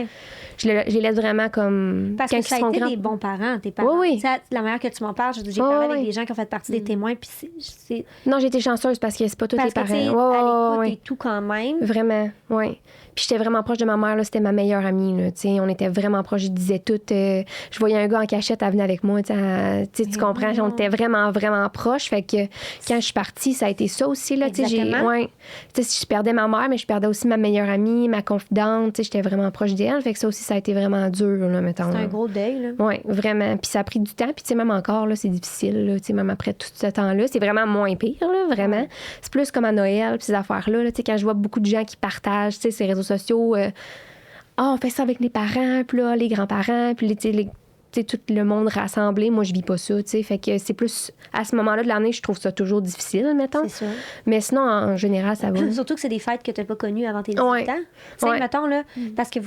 C: Je les laisse vraiment comme...
B: Parce que ça a été des bons parents, tes parents.
C: Oui.
B: La manière que tu m'en parles, j'ai parlé avec des gens qui ont fait partie des témoins, puis c'est...
C: Non, j'ai été chanceuse parce que c'est pas tous les parents.
B: À l'écoute et tout quand même.
C: Vraiment, oui. Puis j'étais vraiment proche de ma mère, là, c'était ma meilleure amie, là, tu sais, on était vraiment proches, je disais tout. Je voyais un gars en cachette, elle venait avec moi, tu comprends, on était vraiment, vraiment proches. Fait que quand je suis partie, ça a été ça aussi, là, tu sais, je perdais ma mère, mais je perdais aussi ma meilleure amie, ma confidente, tu sais, j'étais vraiment proche d'elle. Fait que ça aussi, ça a été vraiment dur, là, mettons.
B: C'est un gros deuil, là.
C: Oui, vraiment. Puis ça a pris du temps, puis tu sais, même encore, là, c'est difficile, là, tu sais, même après tout ce temps-là, c'est vraiment moins pire, là, vraiment. C'est plus comme à Noël, puis ces affaires-là, tu sais, quand je vois beaucoup de gens qui partagent, tu sais, ces réseaux sociaux, on fait ça avec les parents, puis là, les grands-parents, puis tout le monde rassemblé. Moi, je vis pas ça, tu sais. Fait que c'est plus... À ce moment-là de l'année, je trouve ça toujours difficile, mettons.
B: C'est ça.
C: Mais sinon, en général, ça va.
B: Surtout que c'est des fêtes que tu n'as pas connues avant tes 18 ans. Tu sais, mettons, là, parce que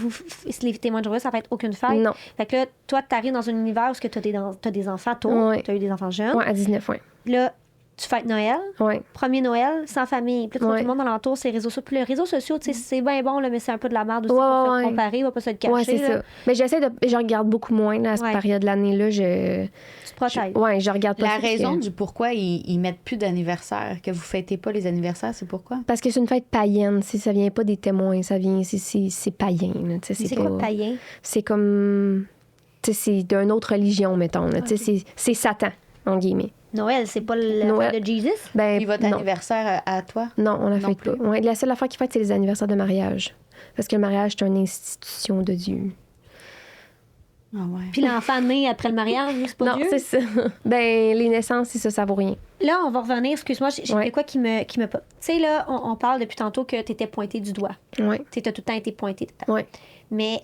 B: les témoins de Jéhovah, ça fait aucune fête.
C: Non.
B: Fait que là, toi, tu arrives dans un univers où tu as des enfants tôt, tu as eu des enfants jeunes.
C: Ouais, à 19, ouais.
B: Là, tu fêtes Noël.
C: Ouais.
B: Premier Noël, sans famille. Puis là, tu vois tout le monde alentour, c'est les réseaux sociaux. Puis les réseaux sociaux, tu sais, c'est bien bon, là, mais c'est un peu de la merde aussi pour se comparer, on va pas se le cacher.
C: Ouais, c'est
B: là.
C: ça. Mais je regarde beaucoup moins, là, à cette période de l'année-là.
B: Tu te protèges.
C: Ouais, je regarde pas
A: La
C: ça,
A: raison du pourquoi ils mettent plus d'anniversaire, que vous fêtez pas les anniversaires, c'est pourquoi?
C: Parce que c'est une fête païenne. Ça vient pas des témoins, ça vient... C'est païen, là.
B: C'est quoi païen?
C: C'est comme... Tu sais, c'est d'une autre religion, mettons, là. Tu sais, c'est Satan, en guillemets.
B: Noël, c'est pas la fête de Jesus?
C: Ben,
A: Puis votre
C: non.
A: anniversaire à toi?
C: Non, on la
A: Non
C: fête pas.
A: plus.
C: Ouais, la seule affaire qu'ils fêtent, c'est les anniversaires de mariage. Parce que le mariage, c'est une institution de Dieu.
A: Ah ouais.
B: Puis l'enfant né après le mariage, c'est pas
C: Non,
B: Dieu?
C: c'est ça. Ben, les naissances, c'est ça vaut rien.
B: Là, on va revenir, excuse-moi, j'ai
C: Ouais.
B: quoi qui me pop. Tu sais, là, on parle depuis tantôt que tu étais pointé du doigt.
C: Ouais.
B: Tu as tout le temps été pointé.
C: Ouais.
B: Mais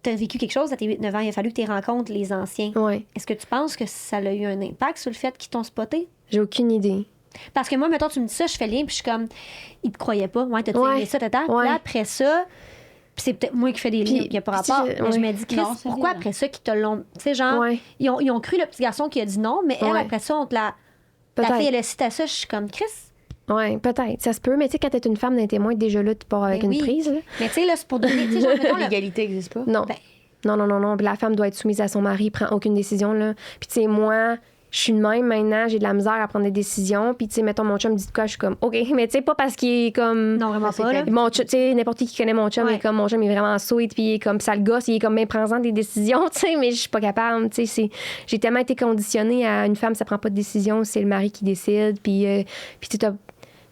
B: tu as vécu quelque chose à tes 8-9 ans. Il a fallu que tu rencontres les anciens.
C: Ouais.
B: Est-ce que tu penses que ça a eu un impact sur le fait qu'ils t'ont spoté?
C: J'ai aucune idée.
B: Parce que moi, mettons, tu me dis ça, je fais lien, puis je suis comme, ils te croyaient pas. Ouais, t'as
C: Ouais.
B: aimé ça, t'as
C: Ouais.
B: Puis là, après ça, puis c'est peut-être moi qui fais des liens,
C: Puis-
B: qui a pas
C: puis
B: rapport.
C: si je-
B: Mais je
C: ouais.
B: me dis, Chris,
A: Non, c'est
B: pourquoi
A: évident.
B: après ça qu'ils te l'ont. Tu sais, genre,
C: Ouais.
B: ils ont cru le petit garçon qui a dit non, mais elle,
C: Ouais.
B: après ça, on te la. Ta
C: Peut-être.
B: fille, elle a cité à ça, je suis comme, Chris.
C: Ouais, peut-être. Ça se peut. Mais tu sais, quand t'es une femme d'un témoin, déjà là, tu pars avec
B: Ben
C: une
B: oui.
C: prise, là.
B: Mais tu sais, là, c'est pour donner. Tu sais, genre, mettons, là,
A: L'égalité n'existe pas?
C: Non.
B: Ben-
C: Non, non, non, non. Puis la femme doit être soumise à son mari, prend aucune décision, là. Puis tu sais, moi, je suis de même maintenant, j'ai de la misère à prendre des décisions. Puis tu sais, mettons, mon chum me dit de quoi, je suis comme, OK. Mais tu sais, pas parce qu'il est comme.
B: non, vraiment
A: c'est
B: pas, là.
C: Mon chum, tu sais, n'importe qui connaît mon chum,
B: Ouais.
C: il est comme, mon chum il est vraiment sweet, puis il est comme, ça le gosse, il est comme bien présent des décisions, tu sais, mais je suis pas capable, tu sais. J'ai tellement été conditionnée à une femme, ça prend pas de décision, c'est le mari qui décide, puis tu sais,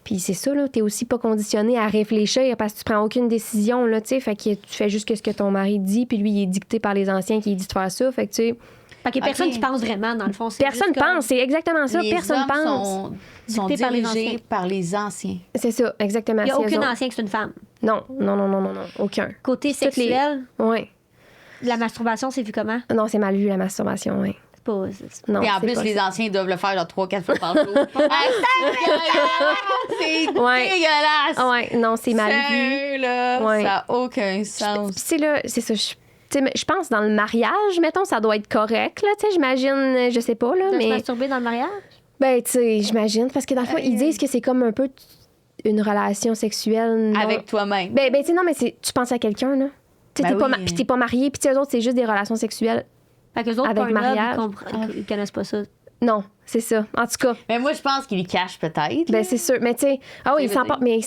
C: puis c'est ça, là, t'es aussi pas conditionné à réfléchir parce que tu prends aucune décision, là, tu sais, fait que tu fais juste ce que ton mari dit, puis lui, il est dicté par les anciens qui dit de faire ça, fait que, tu sais,
B: Fait qu'il y a personne
A: Ok.
B: qui pense vraiment, dans le fond. C'est
C: personne
B: juste comme-
C: pense, c'est exactement ça,
A: Les
C: personne
A: hommes
C: pense.
A: sont
B: Dictés par les
A: dirigés
B: anciens.
A: par les anciens.
C: C'est ça, exactement.
B: Il n'y a
C: c'est eux
B: aucun
C: autres.
B: ancien que c'est une femme.
C: Non, non, non, non, non, non, aucun.
B: Côté
C: Toutes les-
B: sexuel,
C: Ouais.
B: la masturbation, c'est vu comment?
C: Non, c'est mal vu, la masturbation, ouais.
B: C'est pas.
C: Non,
A: Et en
C: c'est
A: plus,
C: pas
A: les
C: ça.
A: anciens doivent le faire genre 3-4 fois par jour. C'est
C: Ouais.
A: dégueulasse!
C: Ah ouais, non, c'est mal vu.
A: Sérieux, là,
C: Ouais.
A: ça n'a aucun sens.
C: Puis c'est là, c'est ça. Je pense dans le mariage, mettons, ça doit être correct, là, tu sais, j'imagine, je sais pas, là,
B: De se
C: mais...
B: masturber dans le mariage?
C: Ben, tu sais, j'imagine, parce que dans le fond, ils disent que c'est comme un peu une relation sexuelle... non-
A: Avec toi-même.
C: Ben, tu sais, non, mais tu penses à quelqu'un, là. Tu sais,
A: Ben
C: t'es pas
A: oui.
C: puis t'es pas marié, puis tu sais, eux autres, c'est juste des relations sexuelles.
B: Fait que les autres,
C: Avec
B: Pornhub,
C: mariage.
B: ils connaissent pas ça.
C: Non, c'est ça. En tout cas,
A: Mais moi, je pense qu'il les cache peut-être.
C: ben c'est sûr. Mais tu sais, ah oui,
A: Je
C: ils
A: veux
C: s'en
A: dire.
C: portent, mais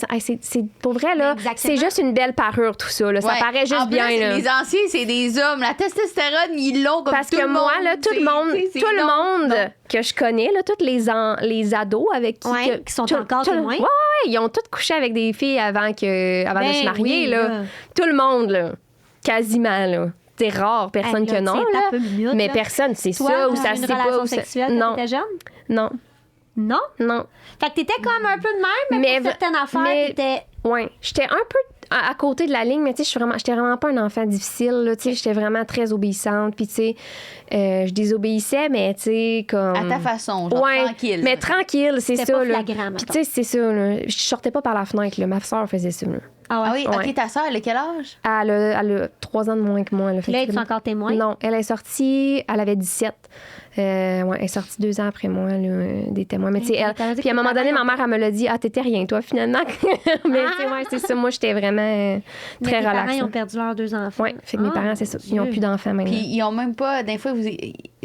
C: c'est pour vrai, là,
B: Mais exactement.
C: c'est juste une belle parure, tout ça, là. Ça
A: Ouais.
C: paraît juste
A: En plus,
C: bien, là.
A: Les anciens, c'est des hommes. La testostérone, ils l'ont comme
C: Parce
A: tout
C: que
A: le
C: moi,
A: monde.
C: là, tout le monde que je connais, là, tous les ados avec qui...
B: Ouais, qui sont encore témoins.
C: Ouais, ils ont tous couché avec des filles avant de
B: Ben
C: se marier,
B: oui,
C: là.
B: là.
C: Tout le monde, là. Quasiment, là. C'est rare, personne
B: Hey,
C: que
B: là,
C: non,
B: tu sais,
C: là.
B: tape une minute,
C: Mais
B: là.
C: personne, c'est
B: Toi,
C: ça, ou
B: t'as
C: ça
B: eu
C: se
B: une
C: sait pas.
B: relation
C: Ou ça...
B: sexuelle quand
C: Non,
B: t'étais jeune?
C: non,
B: Non?
C: non.
B: Fait que t'étais comme un peu de même, mais pour certaines affaires,
C: mais-
B: t'étais...
C: Ouais, j'étais un peu à côté de la ligne, mais tu sais, j'étais vraiment pas un enfant difficile, là, tu sais, j'étais vraiment très obéissante, puis tu sais, je désobéissais, mais tu sais, comme...
A: À ta façon, genre
C: Ouais,
A: tranquille.
C: mais tranquille, c'est
B: C'était
C: ça,
B: pas
C: là.
B: flagrant,
C: Puis
B: mettons.
C: tu sais, c'est ça, là. Je sortais pas par la fenêtre, là. Ma soeur faisait ça, là.
B: Ah
A: Ah
B: ouais.
A: oui,
C: Ouais.
A: OK, ta soeur, elle a quel âge?
C: Elle a 3 ans de moins que moi, là.
B: Puis là, es-tu encore témoin?
C: Non, elle est sortie, elle avait 17. Ouais, elle est sortie 2 ans après moi, là, des témoins. Mais tu sais,
B: t'avais dit
C: puis à un
B: que
C: moment
B: tes
C: donné,
B: parents,
C: ma mère, elle me l'a dit, ah, t'étais rien, toi, finalement. Mais tu sais, ouais, c'est ça. Moi, j'étais vraiment
B: Mais
C: très
B: tes parents,
C: relaxe.
B: ils ont perdu leurs 2 enfants.
C: Oui, fait que mes
B: Ah,
C: parents, c'est ça. Ils n'ont
B: Dieu.
C: plus d'enfants maintenant.
A: Puis ils ont même pas... Des fois, vous... Tu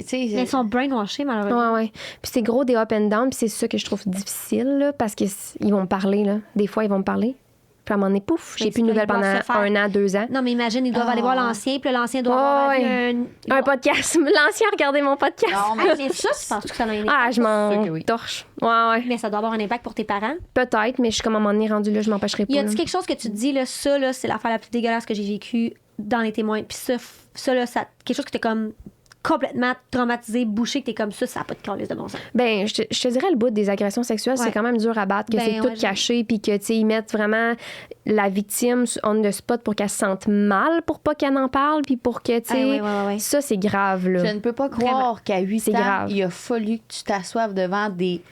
A: sais...
B: Mais ils sont brainwashés, malheureusement.
C: Ouais, ouais. Puis c'est gros des up and down, puis c'est ça que je trouve difficile, là, parce qu'ils vont me parler, là. Des fois, ils vont me parler. Puis à un moment donné, pouf, j'ai
B: Mais
C: plus de
B: tu
C: nouvelles
B: dois
C: pendant
B: se faire-
C: 1 an, 2 ans.
B: Non, mais imagine, ils doivent aller voir l'ancien, puis l'ancien doit
C: Ouais,
B: avoir
C: ouais. Un podcast. L'ancien a regardé mon podcast.
A: Non,
B: Ah, mais ça, tu penses que ça a un impact?
C: Ah, je
A: sûr
C: m'en
A: que oui.
C: torche. Ouais, ouais.
B: Mais ça doit avoir un impact pour tes parents.
C: Peut-être, mais je suis comme à un moment donné rendu là, je m'empêcherai pas.
B: Y
C: là.
B: a-t-il quelque chose que tu te dis, là, ça, là, c'est l'affaire la plus dégueulasse que j'ai vécue dans les témoins? Puis ça, là, ça, quelque chose que t'es comme. complètement traumatisé, bouché, que t'es comme ça n'a pas de calice de bon sens.
C: Ben, je te dirais, le bout des agressions sexuelles, c'est quand même dur à battre, que c'est tout caché, puis que, tu sais, ils mettent vraiment la victime on the spot pour qu'elle se sente mal, pour pas qu'elle en parle, puis pour que, tu sais, ça, c'est grave, là.
A: Je ne peux pas croire qu'à 8 ans, grave. Il a fallu que tu t'assoives devant des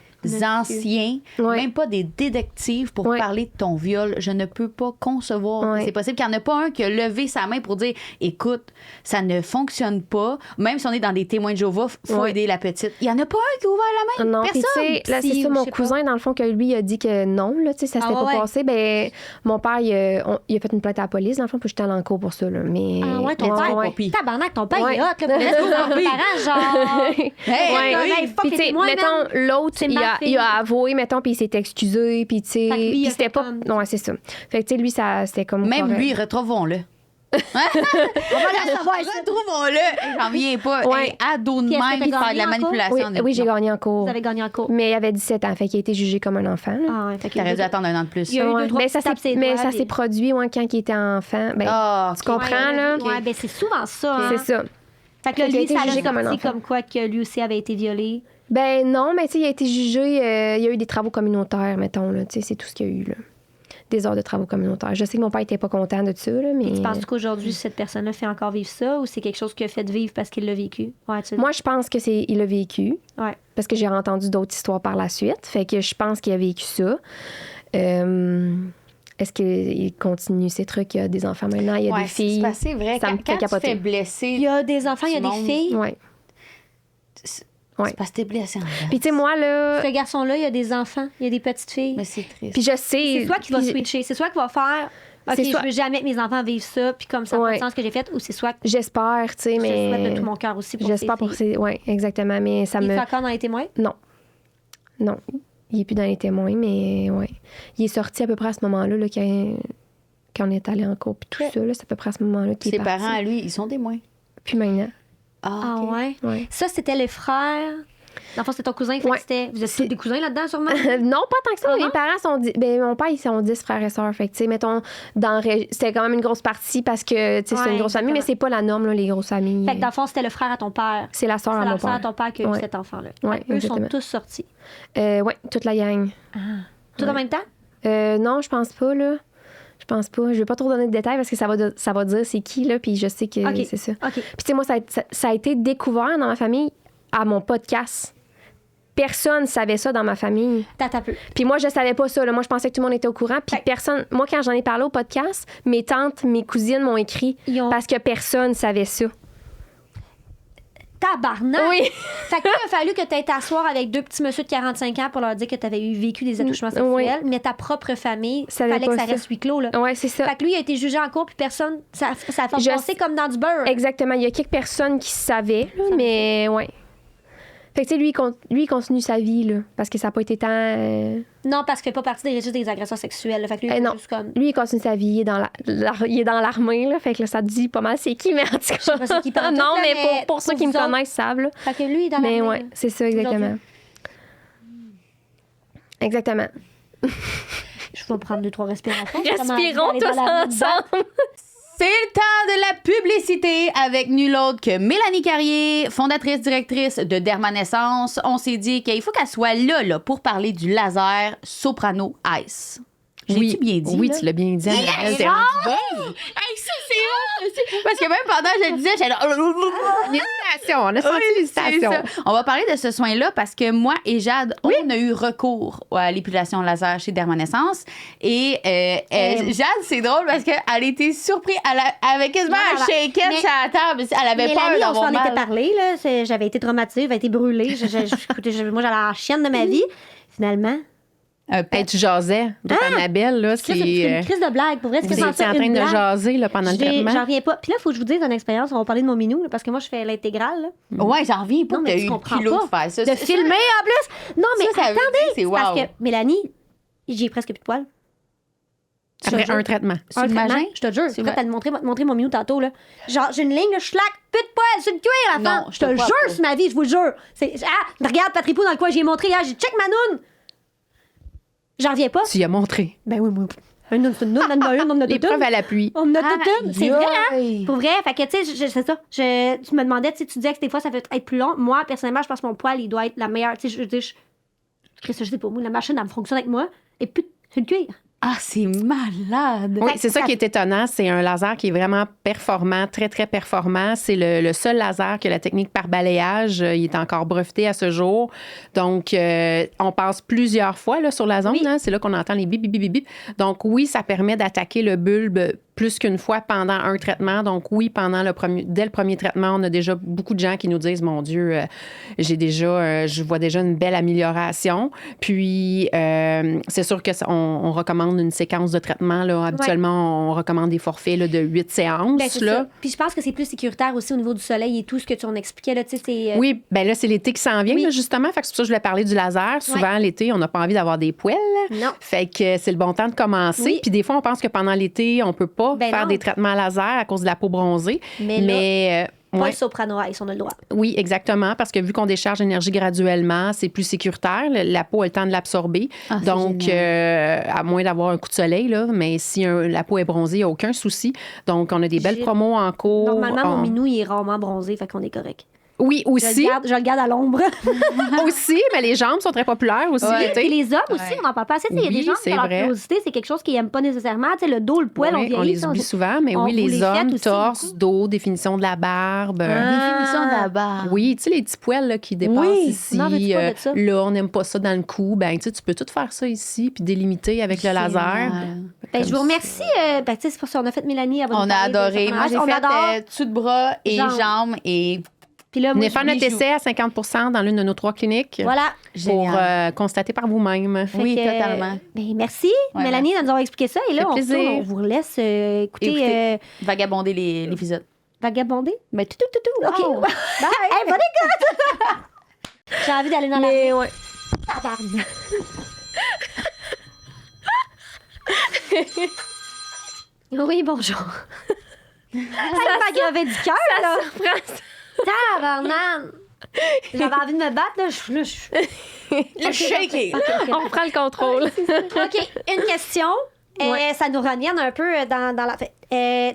A: anciens, même pas des détectives pour parler de ton viol. Je ne peux pas concevoir que c'est possible qu'il n'y en a pas un qui a levé sa main pour dire écoute, ça ne fonctionne pas. Même si on est dans des témoins de Jéhovah, il faut aider la petite. Il n'y en a pas un qui a ouvert la main.
C: Non,
A: personne.
C: Là, c'est ça, mon cousin, dans le fond, que lui a dit que non, là, ça s'était pas passé. Ben, mon père, il a fait une plainte à la police, dans le fond, puis j'étais allée en cours pour ça. Là. Mais,
B: ton père, tabarnak, ton père, il est hot, là, pour les parents, genre.
C: Puis, tu sais, mettons, l'autre, il a avoué, mettons, puis il s'est excusé, puis tu sais, puis c'était pas... Non, c'est ça. Fait que, tu sais, lui, c'était comme...
A: Même correct. Lui, retrouvons-le. On va la savoir. Retrouvons-le. J'en viens pas. Ado de même, qui fait de la manipulation.
C: Oui, j'ai gagné en cours.
B: Vous avez gagné en cours.
C: Mais il avait 17 ans, fait qu'il a été jugé comme un enfant.
B: Ah, fait
A: qu'il aurait dû attendre un an de plus.
C: Mais ça s'est produit quand il était enfant. Ben, tu comprends, là?
B: Oui, ben c'est souvent ça.
C: C'est ça.
B: Fait que lui, ça l'a sorti comme quoi que lui aussi avait été violé.
C: Ben non, mais tu sais, il a été jugé, il y a eu des travaux communautaires, mettons, là, tu sais, c'est tout ce qu'il y a eu, là. Des heures de travaux communautaires. Je sais que mon père était pas content de ça, là, mais...
B: Et tu penses qu'aujourd'hui, cette personne-là fait encore vivre ça, ou c'est quelque chose qu'il a fait vivre parce qu'il l'a vécu?
C: Moi, je pense que il l'a vécu.
B: Ouais.
C: Parce que j'ai entendu d'autres histoires par la suite, fait que je pense qu'il a vécu ça. Est-ce qu'il continue ces trucs? Il y a des enfants maintenant, il y a des filles.
A: C'est vrai, ça me fait capoter. Tu fais blesser.
B: Il y a des enfants, il y a des filles.
C: Oui.
A: C'est parce que t'es blessé en bas.
C: Puis, tu sais, moi, là.
B: Ce garçon-là, il y a des enfants, il y a des petites filles.
A: Mais c'est triste.
C: Puis, je sais.
B: C'est toi qui vas switcher. C'est toi qui va faire. OK, je veux jamais que mes enfants vivent ça, puis comme ça, pas de sens que j'ai fait, ou c'est soit.
C: J'espère, tu sais, mais.
B: Je souhaite de tout mon cœur aussi pour
C: j'espère pour ces. Oui, exactement. Mais ça
B: il est encore dans les témoins?
C: Non. Non. Il est plus dans les témoins, mais ouais. Il est sorti à peu près à ce moment-là, là, quand on est allé en cours, puis tout ça, là, c'est à peu près à ce moment-là qu'il est parti.
A: Ses parents, à lui, ils sont témoins.
C: Puis maintenant.
B: Ah, okay. Ouais. Ça, c'était les frères. Dans le fond, c'était ton cousin. Fait que c'était... Vous êtes tous des cousins là-dedans, sûrement?
C: Non, pas tant que ça. Mes parents sont... mon père, ils sont 10 frères et sœurs. Fait que, tu sais, mettons, c'était quand même une grosse partie parce que, tu sais, c'est une grosse famille, mais c'est pas la norme, là, les grosses familles.
B: Fait que dans le fond, c'était le frère à ton père.
C: C'est la sœur à mon père.
B: C'est la sœur à ton père qui a eu cet enfant-là.
C: Ouais,
B: eux sont tous sortis.
C: Oui, toute la gang.
B: Tout en même temps?
C: Non, je pense pas, là. Je pense pas. Je vais pas trop donner de détails parce que ça va dire c'est qui, là, puis je sais que c'est ça. Puis, tu sais, moi, ça a été découvert dans ma famille à mon podcast. Personne savait ça dans ma famille.
B: T'as peu.
C: Puis moi, je savais pas ça. Là. Moi, je pensais que tout le monde était au courant. Puis personne... Moi, quand j'en ai parlé au podcast, mes tantes, mes cousines m'ont écrit parce que personne savait ça.
B: Tabarnak!
C: Oui.
B: Fait que là, il a fallu que tu aies t'asseoir avec deux petits messieurs de 45 ans pour leur dire que tu avais vécu des attouchements sexuels, mais ta propre famille, il fallait que ça reste huis clos. Là.
C: Oui, c'est ça.
B: Fait que lui, il a été jugé en cours, puis personne... Ça a fait passer comme dans du beurre.
C: Exactement. Il y a quelques personnes qui savaient, là, mais ouais. Fait que, tu sais, lui, il continue sa vie, là, parce que ça n'a pas été tant...
B: Non, parce qu'il fait pas partie des registres des agresseurs sexuels. Là. Fait que lui,
C: non.
B: Juste comme...
C: Lui, il continue sa vie. Il est dans l'armée, là. Fait que là, ça te dit pas mal c'est qui, mais en tout cas...
B: Je sais pas c'est qui parle
C: non,
B: tout,
C: mais pour ceux qui me connaissent savent, là.
B: Fait que lui, il est dans l'armée.
C: Mais ouais, c'est ça, exactement. Exactement.
B: Je vais prendre 2-3 respirations.
C: Respirons tous ensemble.
A: C'est le temps de la publicité avec nul autre que Mélanie Carrier, fondatrice, directrice de Dermanescence. On s'est dit qu'il faut qu'elle soit là pour parler du laser Soprano Ice. J'ai-tu bien dit?
D: Oui,
A: là?
D: tu l'as bien dit.
A: Hey, ça, c'est hot! Parce que même pendant que je le disais, j'étais là...
D: L'hésitation, on a senti l'hésitation.
A: On va parler de ce soin-là parce que moi et Jade, on a eu recours à l'épilation laser chez Dermanescence. Et Jade, c'est drôle parce qu'elle était surprise. Elle avait quasiment un shaken sur la table. Elle avait peur d'avoir mal.
B: On s'en était parlé. Là. J'avais été traumatisée, j'avais été brûlée. Moi, j'avais la chienne de ma vie. Finalement...
D: tu jasais de Annabelle, là.
B: C'est une crise de blague. Pour vrai,
D: vous étiez en train de jaser là, pendant le traitement.
B: J'en reviens pas. Puis là, il faut que je vous dise une expérience. On va parler de mon minou, là, parce que moi, je fais l'intégrale.
A: Ouais, j'en reviens pas.
B: Non, mais
A: tu as eu kilo de faire ça.
B: De filmer en plus. Non, mais
A: ça
B: attendez.
A: C'est wow.
B: Parce que Mélanie, j'ai presque plus de poils.
D: Après un traitement.
B: Un traitement, je te jure. Je suis prête à te montrer mon minou tantôt. Là. Genre, j'ai une ligne, je schlac, plus de poils, sur le cuir à la fin. Je te le jure, c'est ma vie, je vous le jure. Regarde Patripo dans le coin, j'ai montré hier, j'ai check ma noune. J'en reviens pas.
D: Tu y as montré.
B: Ben oui, moi. On a
D: L'épreuve à l'appui.
B: On a tout. C'est vrai, hein?
A: Aïe.
B: Pour vrai, fait que, tu sais, c'est ça. Tu me demandais, tu disais que des fois, ça peut être plus long. Moi, personnellement, je pense que mon poil, il doit être la meilleure. Tu sais, je sais pas, moi, la machine, elle me fonctionne avec moi. Et puis, c'est le cuir.
A: Ah, c'est malade.
D: Oui, c'est ça qui est étonnant. C'est un laser qui est vraiment performant, très, très performant. C'est le seul laser que la technique par balayage, il est encore breveté à ce jour. Donc, on passe plusieurs fois là, sur la zone.
B: Oui.
D: Hein. C'est là qu'on entend les bip, bip, bip, bip, bip. Donc, oui, ça permet d'attaquer le bulbe plus qu'une fois pendant un traitement. Donc, oui, dès le premier traitement, on a déjà beaucoup de gens qui nous disent, mon Dieu, je vois déjà une belle amélioration. Puis, c'est sûr qu'on recommande une séquence de traitement. Là. Habituellement, on recommande des forfaits là, de 8 séances.
B: Ben, c'est
D: là.
B: ça. Puis je pense que c'est plus sécuritaire aussi au niveau du soleil et tout ce que tu en expliquais. Là, tu sais, c'est,
D: Oui, bien là, c'est l'été qui s'en vient,
B: Oui.
D: là, justement. Fait que c'est pour ça que je voulais parler du laser. Souvent, l'été, on n'a pas envie d'avoir des poils.
B: Non.
D: Fait que c'est le bon temps de commencer.
B: Oui.
D: Puis des fois, on pense que pendant l'été, on peut pas
B: Ben
D: faire
B: non.
D: des traitements laser à cause de la peau bronzée.
B: Mais pas
D: ouais.
B: le Soprano Ice, on a le droit.
D: Oui, exactement, parce que vu qu'on décharge l'énergie graduellement, c'est plus sécuritaire. La peau a le temps de l'absorber.
A: Ah, c'est
D: Donc, à moins d'avoir un coup de soleil, là, mais si la peau est bronzée, il n'y a aucun souci. Donc, on a des belles promos en cours.
B: Normalement, mon minou, il est rarement bronzé, fait qu'on est correct.
D: Oui, aussi.
B: Je le garde à l'ombre.
D: Aussi, mais les jambes sont très populaires aussi
A: Ouais.
D: l'été.
B: Et les hommes aussi,
A: Ouais.
B: on n'en parle pas assez. Il y a
D: Oui,
B: des gens
D: c'est
B: qui, leur
D: vrai.
B: pilosité, c'est quelque chose qu'ils n'aiment pas nécessairement. Tu sais, le dos, le poil, on
D: Oui,
B: vieillit.
D: on les
B: ça,
D: oublie souvent, mais
B: on
D: oui,
B: vous
D: les
B: les
D: hommes,
B: faites aussi
D: torse,
B: beaucoup?
D: dos, définition de la barbe.
A: Définition de la barbe.
D: Oui, tu sais, les petits poils là, qui dépassent
A: Oui.
D: ici.
B: Non, veux-tu pas de ça?
D: Là, on n'aime pas ça dans le cou. Ben, tu sais, tu peux tout faire ça ici, puis délimiter avec le laser.
B: Ben, je vous remercie. Tu sais, c'est pour ça qu'on a fait Mélanie. Elle va nous
A: On a
B: parler de
A: adoré.
B: Soprano
A: Moi,
B: Ice.
A: j'ai
B: On
A: fait
B: adore.
A: dessous de bras et jambes et
B: Puis là, moi,
D: Venez faire notre
A: bijoux.
D: essai à 50 dans l'une de nos 3 cliniques.
B: Voilà.
D: Pour
A: Génial.
D: constater par vous-même.
B: Fait
A: Oui,
B: que,
A: totalement.
B: Ben, merci,
A: Ouais,
B: Mélanie, de nous avoir expliqué ça. Et là,
D: fait
B: on
D: plaisir.
B: retourne, on vous laisse écouter
A: Écoutez. Vagabonder l'épisode.
B: Vagabonder. Ben, tout. OK.
A: Oh.
B: Bye. Hey, bonne écoute! J'ai envie d'aller dans la
C: Mais ouais.
B: tabarnak. Oui, bonjour. Ça m'a gravé du cœur, là. Tabarnak. J'avais envie de me battre, là.
A: Le shaking.
C: On reprend le contrôle.
B: OK, une question.
C: Ouais.
B: Ça nous revient un peu dans la... tu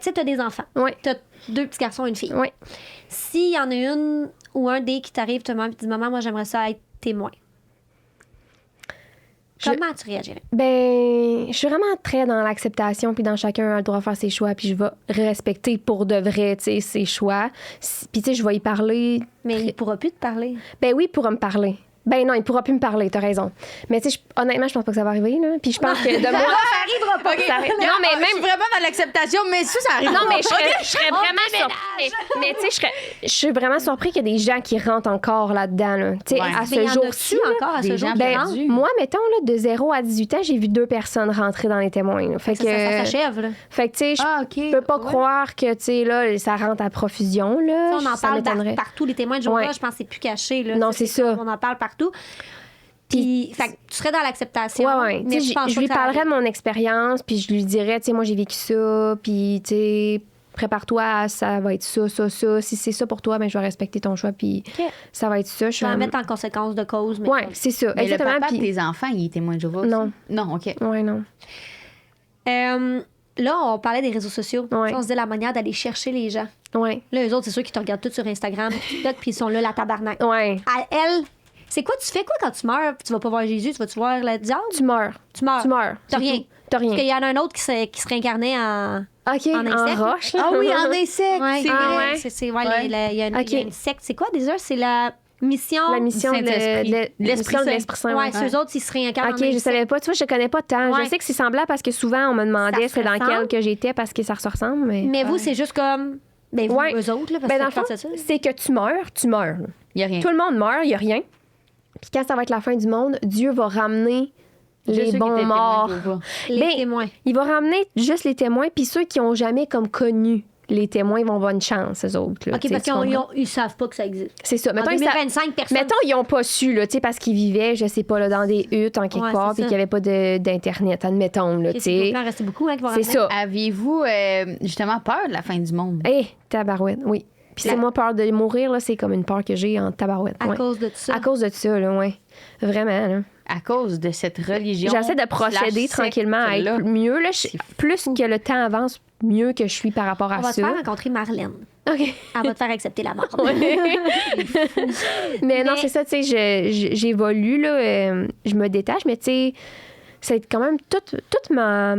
B: sais, t'as des enfants.
C: Oui.
B: T'as 2 petits garçons et une fille.
C: Oui.
B: S'il y en a une ou un des qui t'arrive, tu me dis, maman, moi, j'aimerais ça être témoin. Comment tu réagirais?
C: Ben, je suis vraiment très dans l'acceptation, puis dans chacun a le droit de faire ses choix, puis je vais respecter pour de vrai, tu sais, ses choix. Puis, tu sais, je vais y parler.
B: Mais il pourra plus te parler.
C: Ben oui, il pourra me parler. Ben non, il pourra plus me parler, t'as raison. Mais tu sais, honnêtement, je pense pas que ça va arriver, là. Puis je pense que de moi...
B: Ça arrivera pas.
C: ça arrive- Non, mais
A: Je suis
C: même...
A: vraiment dans l'acceptation, mais ça arrive.
C: Non, mais je
A: Ok.
C: serais vraiment surpris. Mais tu sais, je suis vraiment surpris qu'il y a des gens qui rentrent encore là-dedans, là. Tu sais,
A: Ouais.
C: à
B: Mais
C: ce
B: il y en
C: jour-ci.
B: a-tu encore à ce
A: des
B: jour?
A: gens
B: qui
C: Ben,
B: rentrent?
A: perdus.
C: moi, mettons, là, de 0 à 18 ans, j'ai vu 2 personnes rentrer dans les témoins. Là. Fait que,
B: Ça s'achève, là.
C: fait que, tu sais, je
A: Ah, OK.
C: peux pas
A: Ouais.
C: croire que, tu sais, là, ça rentre à profusion, là.
B: Ça, on en
C: Ça
B: parle
C: m'étonnerait.
B: partout. Les témoins de Jéhovah,
C: Ouais.
B: je pense que c'est plus caché. Là.
C: Non, c'est ça.
B: On en parle partout. Puis, fait que tu serais dans l'acceptation.
C: Ouais, ouais.
B: Mais
C: Tu sais,
B: je pense
C: je
B: pas
C: lui
B: que ça
C: parlerais
B: arrive.
C: de mon expérience, puis je lui dirais, tu sais, moi, j'ai vécu ça, puis, tu sais, prépare-toi, ça va être ça. Si c'est ça pour toi, ben, je vais respecter ton choix, puis
B: OK.
C: ça va être ça.
B: Je vais en mettre en conséquence de cause. Mais
C: Ouais, c'est ça.
A: Mais le
C: Exactement.
A: papa de
C: puis-
A: tes enfants, il est témoin de Jéhovah aussi?
C: Non.
A: Non, OK.
C: Ouais, non.
B: Là, on parlait des réseaux sociaux.
C: Ouais.
B: On se dit la manière d'aller chercher les gens.
C: Ouais.
B: Là, eux autres, c'est sûr qu'ils te regardent tous sur Instagram, TikTok, puis ils sont là, la tabarnak.
C: Ouais.
B: À elle, c'est quoi, tu fais quoi quand tu meurs? Tu vas pas voir Jésus, tu vas-tu voir le diable?
C: Tu meurs.
B: Tu meurs.
C: Tu meurs.
B: T'as
C: C'est
B: rien.
C: tout. T'as
B: Parce qu'il
C: rien.
B: y en a un autre qui se réincarnait en...
C: OK,
B: En insecte.
C: en roche. là.
A: Ah oui, en insecte,
B: Ouais.
A: c'est
C: Ah
A: vrai.
C: ouais.
B: Ouais,
A: Ouais.
B: il y a une,
C: OK.
B: il y a une secte. C'est quoi déjà? C'est la mission...
C: La mission de
A: Saint-Esprit.
C: l'Esprit
A: Saint.
C: Saint.
B: Ouais, c'est eux autres, ils se réincarnent
C: OK,
B: en
C: je
B: insecte.
C: savais pas. Tu vois, je connais pas tant.
B: Ouais.
C: Je sais que c'est semblable parce que souvent, on me demandait
B: Ça se
C: c'est dans
B: ressemble.
C: quel que j'étais parce que ça se ressemble. Mais,
B: Mais vous, c'est juste comme... Ben, vous,
C: Ouais.
B: eux autres, là, parce
C: Ben,
B: que
C: dans le
B: tu penses
C: fond,
B: à ça.
C: c'est que tu meurs. là.
A: Il n'y a rien.
C: Tout le monde meurt, il n'y a rien. Puis quand ça va être la fin du monde, Dieu va ramener
A: Juste ceux
C: les
A: qui
C: bons
A: étaient témoins
C: morts.
A: de Jéhovah.
B: Les
C: Ben,
B: témoins.
C: Il va ramener juste les témoins, puis ceux qui n'ont jamais comme connu les témoins, ils vont avoir une chance, eux autres. là,
B: OK,
C: tu sais,
B: parce
C: tu comprends?
B: qu'ils savent pas que ça existe.
C: C'est ça.
B: En
C: Mettons, ils sa-
B: 2025, personne...
C: Mettons, ils n'ont pas su, là, tu sais, parce qu'ils vivaient, je sais pas, là, dans des huttes, en quelque
B: Ouais,
C: part,
B: c'est
C: puis
B: ça.
C: qu'il n'y avait pas d'Internet, admettons, là,
B: OK,
C: tu
B: c'est
C: sais.
B: beaucoup, il en restait beaucoup, hein, qui vont
C: C'est
B: ramener.
C: ça.
A: Aviez-vous justement peur de la fin du monde?
C: Tabarouette, oui. Puis c'est moi, peur de mourir, là, c'est comme une peur que j'ai en tabarouette.
B: À
C: ouais.
B: cause de tout ça.
C: À cause de ça, là, ouais. Vraiment, là.
A: à cause de cette religion.
C: J'essaie de procéder tranquillement à être mieux. Là, plus que le temps avance, mieux que je suis par rapport à ça.
B: On va te faire rencontrer Marlène.
C: OK.
B: Elle va te faire accepter la mort.
C: mais non, c'est ça, tu sais, j'évolue, là, je me détache, mais tu sais, c'est quand même toute ma...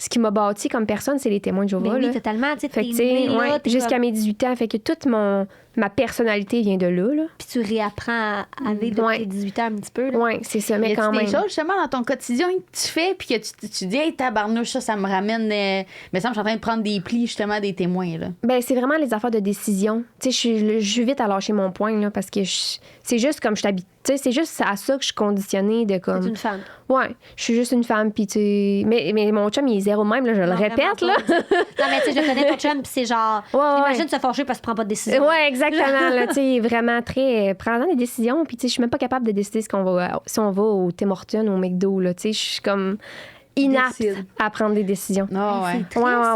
C: Ce qui m'a bâti comme personne, c'est les témoins de Jéhovah.
B: Mais oui,
C: là.
B: totalement.
C: Fait que, tu sais, jusqu'à mes 18 ans, fait que toute ma personnalité vient de là.
B: Puis tu réapprends à vivre depuis tes 18 ans un petit peu.
C: Oui, c'est ça, mais quand même.
A: des choses, justement, dans ton quotidien que tu fais, puis que tu dis, hey, tabarnouche, ça me ramène. Mais ça, je suis en train de prendre des plis, justement, des témoins, là.
C: Ben, c'est vraiment les affaires de décision. Tu sais, je suis vite à lâcher mon poing, là, parce que c'est juste comme je t'habite. Tu sais, c'est juste à ça que je suis conditionnée de comme.
B: C'est une femme.
C: Ouais, je suis juste une femme, puis tu sais. Mais mon chum, il est zéro même, là, je le répète, là.
B: Non, mais tu sais, je connais ton chum, puis c'est genre. J'imagine se fâcher parce que tu prends pas de décision.
C: Ouais, exactement, là, tu sais, vraiment très. Prenant des décisions, puis tu sais, je suis même pas capable de décider si on va au Tim Hortons ou au McDo, là, tu sais, je suis comme inapte à prendre des décisions.
A: Oh, ouais.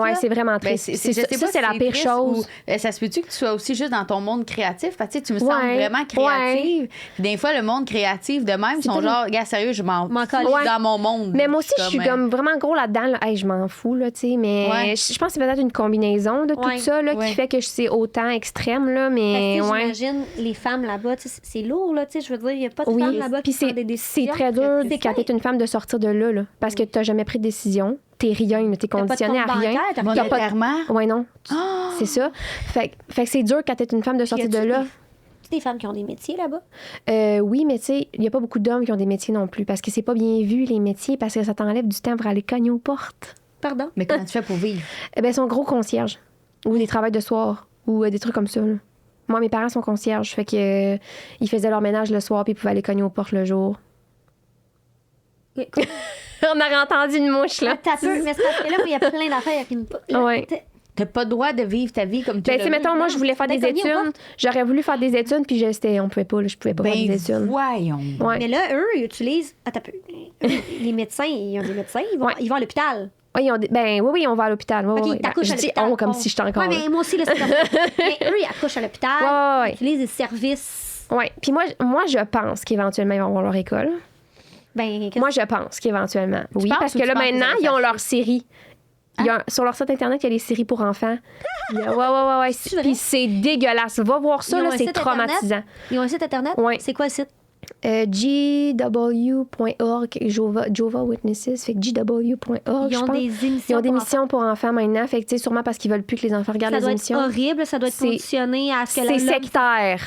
C: Ouais, c'est vraiment triste. C'est la pire chose.
A: Ça se peut-tu que tu sois aussi juste dans ton monde créatif? Parce que tu me sens vraiment créative. Puis des fois, le monde créatif de même, ils sont genre, gars, sérieux, je m'en colle dans mon monde.
C: Mais moi aussi, je suis comme vraiment gros là-dedans. Là. Hey, je m'en fous, là, tu sais. Mais je pense que c'est peut-être une combinaison de tout ça là, qui fait que c'est autant extrême, là. Mais
B: j'imagine les femmes là-bas, c'est lourd, là, tu sais. Je veux dire, il n'y a pas de femmes là-bas qui prennent des décisions.
C: C'est très dur quand t'es une femme de sortir de là, parce que t'as jamais pris de décision. T'es rien, t'es conditionné à rien.
B: T'as
C: pas
A: de...
C: Ouais, non. C'est ça. Fait que c'est dur quand t'es une femme de sortir de là.
B: Des femmes qui ont des métiers là-bas?
C: Oui, mais tu sais, il n'y a pas beaucoup d'hommes qui ont des métiers non plus parce que c'est pas bien vu, les métiers, parce que ça t'enlève du temps pour aller cogner aux portes.
B: Pardon?
A: Mais comment tu fais pour vivre?
C: Ils sont gros concierges ou des travails de soir ou des trucs comme ça. Là. Moi, mes parents sont concierges, fait que ils faisaient leur ménage le soir puis ils pouvaient aller cogner aux portes le jour. On aurait entendu une mouche, là.
B: T'as peu, mais c'est parce que là, il y a plein d'affaires qui me...
C: Ouais.
A: T'as pas le droit de vivre ta vie comme tu
C: veux. Mettons, moi, je voulais faire des études. J'aurais voulu faire des études, puis on pouvait pas, je pouvais pas faire des études.
A: Voyons.
B: Ouais. Mais là, eux, ils utilisent... Attends un peu. Les médecins, ils ont des médecins, ils vont à l'hôpital.
C: Oui, oui, on va à l'hôpital.
B: OK, t'accouches à l'hôpital.
C: Je dis comme si j'étais encore...
B: Oui, mais moi aussi, là, c'est comme ça. Mais eux, ils accouchent à l'hôpital. Ils utilisent des services.
C: Oui, puis moi, je pense qu'éventuellement, ils vont avoir leur école. Moi, je pense qu'éventuellement. Oui, parce que là, maintenant, ils ont leur série. Sur leur site Internet, il y a les séries pour enfants. Ouais. Puis c'est dégueulasse. Va voir ça, là, c'est traumatisant.
B: Ils ont un site Internet?
C: Oui.
B: C'est quoi le site?
C: GW.org, Jehovah Witnesses, fait que GW.org.
B: Ils ont des émissions.
C: Ils ont des émissions pour enfants maintenant, fait que sûrement parce qu'ils veulent plus que les enfants regardent les émissions.
B: Ça doit être horrible, ça doit être conditionné à ce que
C: c'est sectaire.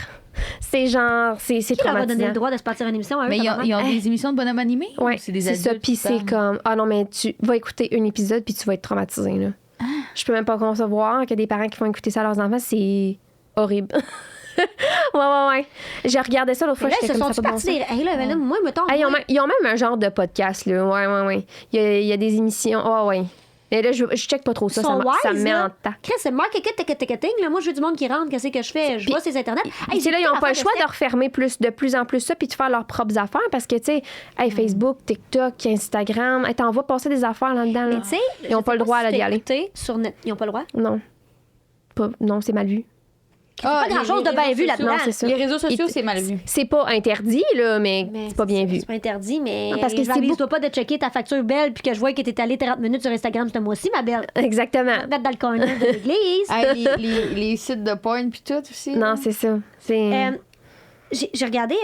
C: C'est genre, c'est traumatisant.
B: Qui leur a donné le droit de se partir une émission?
A: Mais ils ont des émissions de bonhomme animé?
C: Oui,
A: c'est des
C: adultes. C'est ça, puis c'est comme, ah non, mais tu vas écouter un épisode puis tu vas être traumatisé, là. Je peux même pas concevoir que des parents qui font écouter ça à leurs enfants, c'est horrible. Ouais. J'ai regardé ça l'autre fois.
B: Là, ils se sont partis moi, mettons.
C: Ils ont même un genre de podcast, là. Ouais. Il y a des émissions. Ouais. Et là, je check pas trop ça. Ça me met en temps.
B: Chris, c'est marketing, là. Moi, je veux du monde qui rentre. Qu'est-ce que je fais? Je vois ces Internet.
C: Puis là, ils n'ont pas le choix de refermer de plus en plus ça puis de faire leurs propres affaires parce que, tu sais, Facebook, TikTok, Instagram, t'envoies passer des affaires là-dedans. Là. Ils n'ont pas le droit d'y aller.
B: Sur net. Ils n'ont pas le droit?
C: Non. Non, c'est mal vu.
B: Pas grand-chose de bien vu là-dedans.
C: C'est ça.
A: Les réseaux sociaux, c'est mal vu.
C: C'est pas interdit, là, mais c'est pas bien vu.
B: C'est pas interdit, mais.
C: Parce que
B: n'avise-toi pas de checker ta facture belle puis que je vois que t'es allée 30 minutes sur Instagram ce mois-ci, ma belle.
C: Exactement.
B: Mettre dans le corner de l'église.
A: Les sites de porn puis tout aussi.
C: Non, c'est ça.
B: J'ai regardé.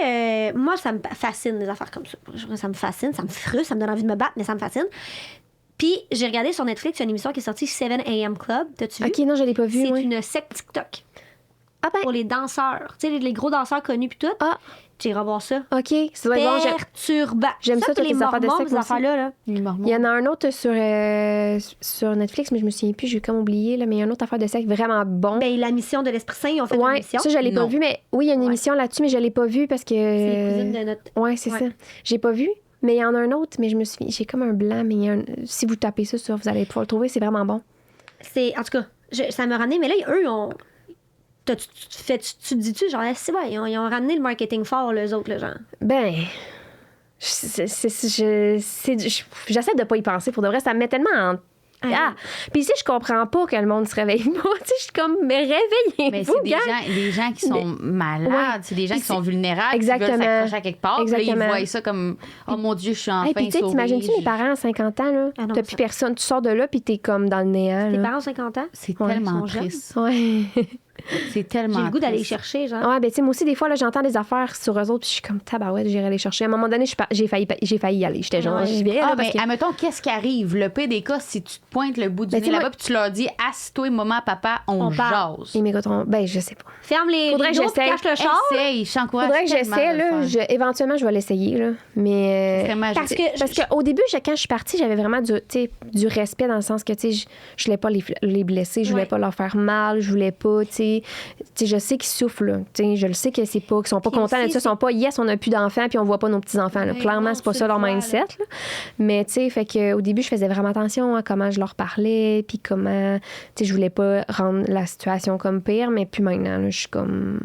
B: Moi, ça me fascine, des affaires comme ça. Ça me fascine, ça me frustre, ça me donne envie de me battre, mais ça me fascine. Puis j'ai regardé sur Netflix une émission qui est sortie 7 AM Club. T'as-tu vu?
C: OK, non, je l'ai pas vu.
B: C'est une secte TikTok. Pour les danseurs. Tu sais, les gros danseurs connus puis tout. J'irai voir ça.
C: OK. Ça doit être bon.
B: Perturbant.
C: J'aime ça, toutes les affaires de secte.
B: Ces affaires-là.
C: Il y en a un autre sur Netflix, mais je me souviens plus, j'ai comme oublié, là, mais il y a une autre affaire de secte vraiment bon.
B: La mission de l'Esprit Saint, ils ont fait une émission.
C: Ça, je l'ai pas vu, mais oui, il y a une émission là-dessus, mais je l'ai pas vue parce que.
B: C'est les cousines de notre.
C: Oui, c'est ça. J'ai pas vu. Mais il y en a un autre, mais je me suis. J'ai comme un blanc, mais si vous tapez ça sur, vous allez pouvoir le trouver, c'est vraiment bon.
B: En tout cas, ça m'a ramené, mais là, eux, tu te dis-tu, genre, c'est vrai, ils ont ramené le marketing fort, les autres, le genre.
C: J'essaie de pas y penser. Pour de vrai, ça me met tellement Puis si je comprends pas que le monde se réveille pas, tu sais, je suis comme, mais réveillez-vous,
A: mais c'est des gens qui sont malades, c'est des gens qui sont vulnérables,
C: exactement.
A: qui veulent s'accrocher à quelque part.
C: Exactement.
A: Là, ils voient ça comme, oh mon Dieu, je suis enfin
C: puis tu sais,
A: sauvée.
C: t'imagines-tu mes parents à 50 ans, là?
B: Ah non,
C: T'as plus personne, tu sors de là, puis t'es comme dans le néant.
B: Tes
C: là.
B: parents ont 50 ans?
A: C'est
C: Ouais,
A: tellement
B: ils sont
A: triste.
C: Ouais.
A: C'est tellement
B: J'ai le goût d'aller les
A: triste.
B: chercher, genre.
C: Ouais, ben tu sais, moi aussi, des fois, là, j'entends des affaires sur eux autres, puis je suis comme, tabarouette, j'irai les chercher. À un moment donné, j'ai failli y aller. J'étais genre,
B: Ouais.
C: j'y vais, là,
A: Ah,
C: parce
A: mais
C: que...
A: admettons, qu'est-ce qui arrive? Le pire des cas, si tu te pointes le bout du
C: Ben,
A: nez
C: tu sais,
A: là-bas
C: moi-
A: puis tu leur dis, assis-toi, maman, papa, on
B: parle.
A: jase.
C: Ils m'écouteront. Ben, je sais pas.
B: Ferme les
C: Faudrait que
B: rideaux, puis
C: j'essaye.
B: cache le char.
A: Essaye, je t'encourage
C: Faudrait que
A: tellement
C: j'essaie,
A: de
C: là.
A: le faire.
C: Éventuellement, je vais l'essayer, là. Mais.
A: C'est vraiment
B: Parce
A: juste-
B: que
C: Parce qu'au début, quand je suis partie, j'avais vraiment du respect dans le sens que, tu sais, je voulais pas les blesser, je voulais
B: Ouais.
C: pas leur faire mal, je voulais pas, tu sais, je sais qu'ils souffrent, là. Tu sais, je le sais que c'est pas, qu'ils sont pas
B: Puis
C: contents de
B: aussi,
C: ça, ils sont pas, yes, on a plus d'enfants, puis on voit pas nos petits-enfants, là.
B: Ouais,
C: Clairement,
B: non,
C: c'est pas
B: tu
C: ça
B: le
C: leur
B: vois,
C: mindset,
B: là.
C: là. Mais, tu sais, fait qu'au début, je faisais vraiment attention à comment je leur parlais, puis comment, tu sais, je voulais pas rendre la situation comme pire, mais plus maintenant, là, je suis comme,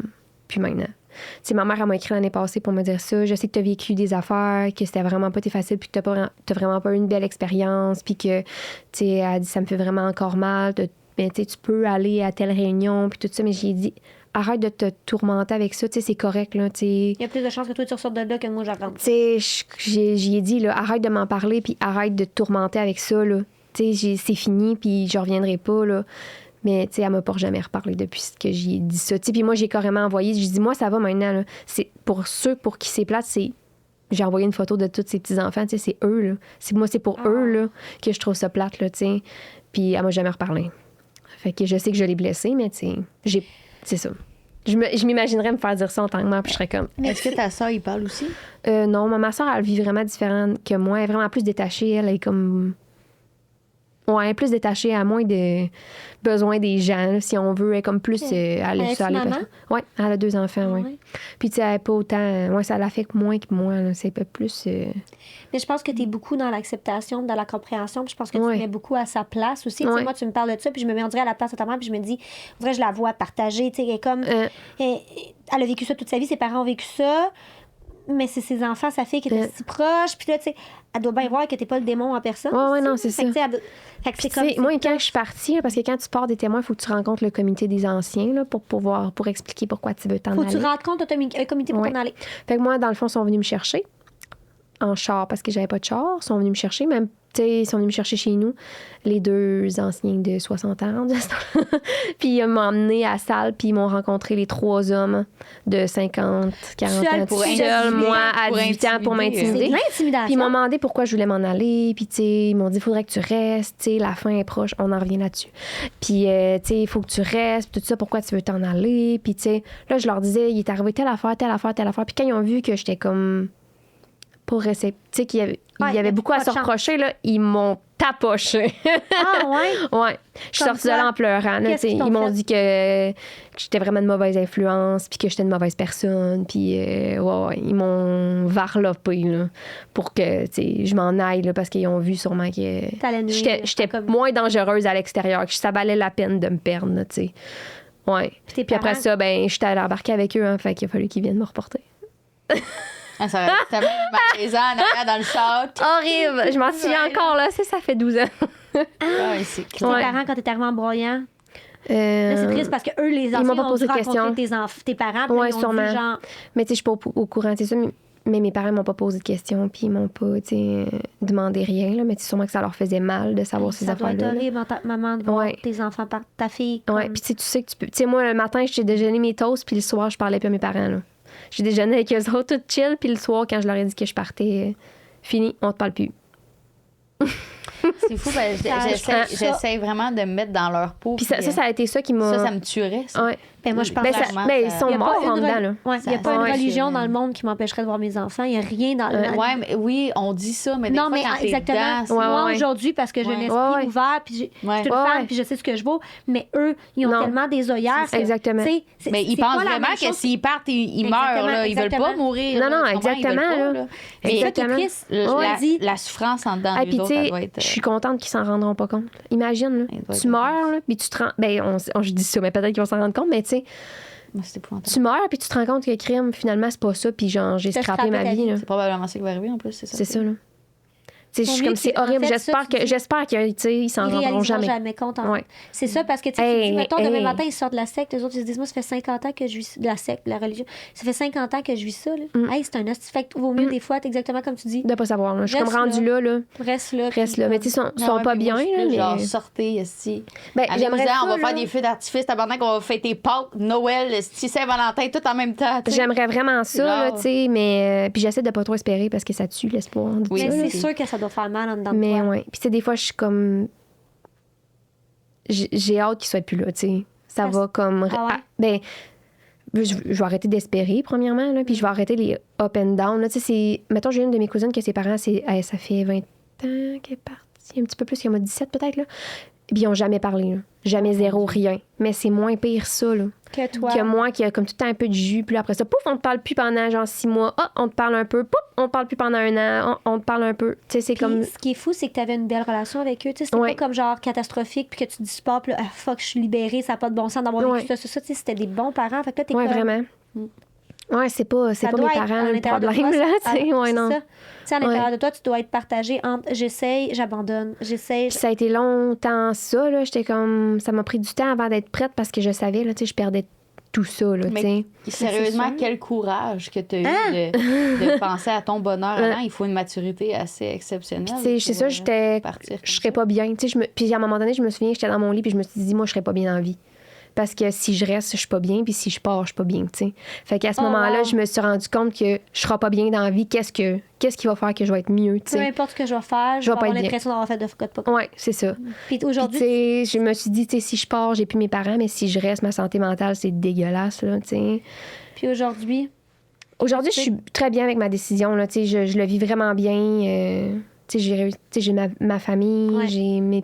C: plus maintenant. Tu sais, ma mère, elle m'a écrit l'année passée pour me dire ça. Je sais que tu as vécu des affaires, que c'était vraiment pas facile, puis que t'as vraiment pas eu une belle expérience, puis que, tu sais, elle dit, ça me fait vraiment encore mal. Mais tu sais, tu peux aller à telle réunion, puis tout ça. Mais j'ai dit, arrête de te tourmenter avec ça, tu sais, c'est correct, là, tu sais.
B: Il y a plus de chances que toi, tu ressortes de là que moi, je rentre.
C: Tu sais, j'y ai dit, là, arrête de m'en parler, puis arrête de te tourmenter avec ça, là. Tu sais, c'est fini, puis je reviendrai pas, là. Mais, tu sais, elle m'a pas jamais reparlé depuis que j'y ai dit ça. Tu sais, puis moi, j'ai carrément envoyé. J'ai dit, moi, ça va maintenant, là. C'est pour ceux pour qui c'est plate, c'est. J'ai envoyé une photo de tous ces petits-enfants, tu sais, c'est eux, là. C'est pour eux, là, que je trouve ça plate, là, tu sais. Puis elle m'a jamais reparlé. Fait que je sais que je l'ai blessée, mais, tu sais, c'est ça. Je m'imaginerais me faire dire ça en tant que mère, puis je serais comme.
A: Est-ce que ta soeur, il parle aussi?
C: Non, ma soeur, elle vit vraiment différent que moi. Elle est vraiment plus détachée. Elle est comme. Ouais, elle est plus détachée à moins de besoin des gens, là, si on veut. Elle est comme plus. Elle
B: Elle est-tu maman?
C: Oui, elle a 2 enfants, oui.
B: Ouais.
C: Puis, tu sais, elle n'est pas autant. Ouais, ça l'affecte moins que moi. Là. C'est un peu plus.
B: Mais je pense que tu es beaucoup dans l'acceptation, dans la compréhension. Puis je pense que
C: Ouais.
B: tu mets beaucoup à sa place aussi. Tu sais,
C: Ouais.
B: moi, tu me parles de ça, puis je me mets, on dirait, à la place de ta mère, puis je me dis, on dirait, je la vois partager. Tu sais, elle est comme. Elle a vécu ça toute sa vie, ses parents ont vécu ça. Mais c'est ses enfants, sa fille qui était si proche. Puis là, tu sais, elle doit bien voir que t'es pas le démon en personne.
C: Ouais, non,
B: aussi.
C: c'est
B: Fait que,
C: ça.
B: tu sais, fait que
C: Puis,
B: c'est
C: tu sais,
B: comme.
C: moi, quand je suis partie, là, parce que quand tu pars des témoins, il faut que tu rencontres le comité des anciens là, pour expliquer pourquoi tu veux t'en
B: Faut
C: aller.
B: que tu rends compte, t'as un comité pour
C: Ouais.
B: t'en aller.
C: Fait que moi, dans le fond, ils sont venus me chercher en char parce que j'avais pas de char. Ils sont venus me chercher. Même, tu sais, ils sont venus me chercher chez nous, les 2 anciens de 60 ans. Puis ils m'ont emmené à la salle, puis ils m'ont rencontré les 3 hommes de 50, 40
B: Seul
C: ans.
B: pour
C: Seul,
B: intimider,
C: moi, à
A: pour
C: 18 ans, pour
A: intimider.
B: C'est de
C: m'intimider. Puis ils
B: l'intimidation.
C: m'ont demandé pourquoi je voulais m'en aller. Puis, tu sais, ils m'ont dit, il faudrait que tu restes. Tu sais, la fin est proche. On en revient là-dessus. Puis, tu sais, il faut que tu restes. Tout ça, pourquoi tu veux t'en aller. Puis, tu sais, là, je leur disais, il est arrivé telle affaire, telle affaire, telle affaire. Puis, quand ils ont vu que j'étais comme pas réceptive, tu sais, qu'il y avait,
B: Ouais,
C: il y avait beaucoup à
B: pas
C: se
B: de chance.
C: reprocher, là, ils m'ont tapoché.
B: Ah, ouais.
C: Ouais. Je suis
B: Comme
C: sortie de
B: quoi?
C: là en pleurant. Là,
B: Qu'est-ce
C: tu sais.
B: qu'ils t'ont
C: Ils m'ont
B: fait?
C: dit que j'étais vraiment de mauvaise influence, puis que j'étais une mauvaise personne. Puis, ouais, ils m'ont varlopé là, pour que tu sais, je m'en aille, là, parce qu'ils ont vu sûrement que
B: T'allais nuire,
C: j'étais
B: comme-
C: moins dangereuse à l'extérieur, que ça valait la peine de me perdre. Là, tu sais. Ouais.
B: tes
C: Puis après
B: parents-
C: ça, ben, j'étais allée embarquer avec eux, hein, fait qu'il a fallu qu'ils viennent me reporter.
A: Ah, ça va même malaisant en arrière dans le char.
C: Horrible! Je m'en souviens encore, là. Ça fait 12 ans.
A: Ouais, c'est
B: Tes
C: Ouais.
B: parents, quand t'es arrivé en broyant, là, c'est triste parce que eux, les enfants,
C: m'ont pas
B: ont
C: posé
B: dû
C: de
B: rencontrer
C: questions.
B: tes parents, puis
C: Ouais,
B: ils ont
C: sûrement.
B: dit genre...
C: Mais tu sais, je suis pas au courant, c'est ça. Mais mes parents m'ont pas posé de questions, puis ils m'ont pas, tu sais, demandé rien, là. Mais c'est sûrement que ça leur faisait mal de savoir ces
B: Ça doit être
C: affaires-là. là.
B: horrible, maman, de voir
C: Ouais.
B: tes enfants, ta fille.
C: Ouais,
B: comme-
C: puis tu sais que tu peux. Tu sais, moi, le matin, j'ai déjeuné mes toasts, puis le soir, je parlais plus à mes parents, là. J'ai déjeuné avec eux autres, tout chill, puis le soir, quand je leur ai dit que je partais, fini, on te parle plus.
A: C'est fou, parce que j'essaie vraiment de me mettre dans leur peau.
C: Puis ça a été ça qui m'a.
A: ça me tuerait. Ça.
C: Ouais.
B: Ben, moi, je pense
C: Ben,
B: que
C: ça- ben, ils sont
B: Il y a pas
C: morts en
B: une
C: dedans, là.
B: Ouais, il n'y a
A: Ça-
B: pas une
A: ouais.
B: religion dans le monde qui m'empêcherait de voir mes enfants. Il n'y a rien dans le
A: Ouais, mais oui, on dit ça, mais des
B: non,
A: fois,
B: mais
A: quand t'es
B: exactement.
A: dedans, c'est-
C: Ouais,
B: Moi,
C: ouais.
B: aujourd'hui, parce que j'ai un
A: Ouais.
B: esprit
C: Ouais.
B: ouvert, puis je suis
A: Ouais.
B: une
C: Ouais,
B: femme,
C: ouais.
B: puis je sais ce que je vaux, mais eux, ils ont
C: Non.
B: tellement des œillères.
C: C'est ça. Exactement.
A: Mais ils pensent vraiment que s'ils partent, ils meurent. Là. Ils veulent pas
B: Exactement.
A: mourir.
C: Non,
A: là,
C: non,
A: tu comprends? Ils veulent
C: exactement,
A: pas,
C: là.
A: là.
B: C'est
A: Mais
B: ça qui est
C: Exactement.
B: triste.
A: la, la souffrance en dedans
C: Ah,
A: d'eux
C: puis tu
A: autres, ça
C: sais,
A: doit être...
C: je suis contente qu'ils s'en rendront pas compte. Imagine, là,
A: Il doit
C: tu
A: être
C: meurs, là, puis tu te rends. Ben, je dis ça, mais peut-être qu'ils vont s'en rendre compte, mais tu sais,
A: C'est épouvantable.
C: tu meurs, puis tu te rends compte que le crime, finalement, c'est pas ça, puis genre, j'ai
B: T'as
C: scrappé ma
B: scrappé ta
C: vie,
B: vie.
C: là.
A: C'est probablement ça qui va arriver, en plus, c'est ça.
C: C'est ça, là. Tu Tu sais, je suis comme, c'est horrible. J'espère que, tu sais, ils s'en rendront jamais
B: compte. C'est ça, parce que, tu sais, mettons, demain matin, ils sortent de la secte. Les autres, ils se disent, moi, ça fait 50 ans que je vis de la secte, de la religion. Ça fait 50 ans que je vis ça, là. Hey, c'est un hostie. Fait que vaut mieux, des fois, exactement comme tu dis.
C: De pas savoir, là. Je suis comme rendue là.
B: Reste là.
C: Mais, tu sais, ils sont pas bien, là.
A: Genre, sortez ici.
C: J'aimerais ça,
A: on va faire des feux d'artifice, tabarnak, on va fêter Pâques, Noël, Saint-Valentin, tout en même temps.
C: J'aimerais vraiment ça, là, tu sais, mais. Puis j'essaie de pas trop espérer parce que ça tue l'espoir.
B: Mais c'est sûr que ça doit faire mal en dedans de
C: mais
B: toi.
C: ouais. Puis tu sais, des fois, je suis comme. J'ai hâte qu'il soit plus là, tu sais. Ça va comme. Je vais arrêter d'espérer, premièrement, là, puis je vais arrêter les up and down. Tu sais, mettons, j'ai une de mes cousines que ses parents, ça fait 20 ans qu'elle est partie, un petit peu plus, il y en a 17 peut-être, là. Puis ils n'ont jamais parlé, là. Jamais, zéro, rien. Mais c'est moins pire ça, là.
B: Que toi.
C: Que moi, qui a comme tout le temps un peu de jus. Puis après ça, pouf, on te parle plus pendant genre 6 mois. Ah, on te parle un peu. Pouf, on te parle plus pendant 1 an. On te parle un peu. Tu sais, c'est comme.
B: Ce qui est fou, c'est que tu avais une belle relation avec eux. Tu sais, c'était pas comme genre catastrophique, puis que tu te dis pas, puis là, fuck, je suis libérée, ça n'a pas de bon sens d'avoir vécu ça. Tu sais, c'était des bons parents. Fait que là, t'es comme.
C: Vraiment. Ouais, c'est pas mes parents le problème, là. Tu sais, ouais, non.
B: Tu sais, à l'intérieur de toi, tu dois être partagé entre j'essaye, j'abandonne, j'essaye.
C: Ça a été longtemps ça, là. J'étais comme. Ça m'a pris du temps avant d'être prête parce que je savais, là, tu sais, je perdais tout ça, là, tu sais.
A: Sérieusement, quel courage que tu as eu de penser à ton bonheur avant. Il faut une maturité assez exceptionnelle.
C: C'est ça, je serais pas bien. Tu sais, puis à un moment donné, je me souviens, j'étais dans mon lit, puis je me suis dit, moi, je serais pas bien en vie. Parce que si je reste, je suis pas bien, puis si je pars, je suis pas bien, tu sais. Fait qu'à ce moment-là, je me suis rendu compte que je serai pas bien dans la vie. Qu'est-ce qui va faire que je vais être mieux, tu sais.
B: Peu importe ce que je vais faire, je vais avoir l'impression d'avoir fait de pas.
C: Ouais, c'est ça.
B: Puis aujourd'hui,
C: tu sais, je me suis dit, tu sais, si je pars, j'ai plus mes parents, mais si je reste, ma santé mentale, c'est dégueulasse, là, tu sais.
B: Puis aujourd'hui,
C: je suis très bien avec ma décision, là, tu sais, je le vis vraiment bien. Tu sais, j'ai ma famille, j'ai mes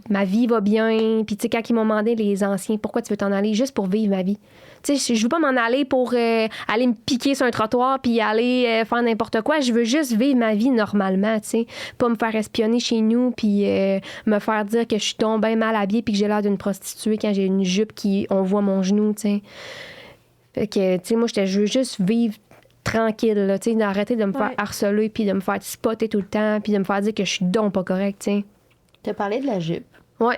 C: ma vie va bien. Puis, tu sais, quand ils m'ont demandé, les anciens, pourquoi tu veux t'en aller? Juste pour vivre ma vie. Tu sais, je veux pas m'en aller pour aller me piquer sur un trottoir puis aller faire n'importe quoi. Je veux juste vivre ma vie normalement, tu sais. Pas me faire espionner chez nous puis me faire dire que je suis tombée mal habillée puis que j'ai l'air d'une prostituée quand j'ai une jupe on voit mon genou, tu sais. Fait que, tu sais, moi, je veux juste vivre tranquille, là, tu sais, d'arrêter de me faire harceler puis de me faire spotter tout le temps puis de me faire dire que je suis donc pas correcte, tu sais.
A: Tu as parlé de la jupe.
C: Oui.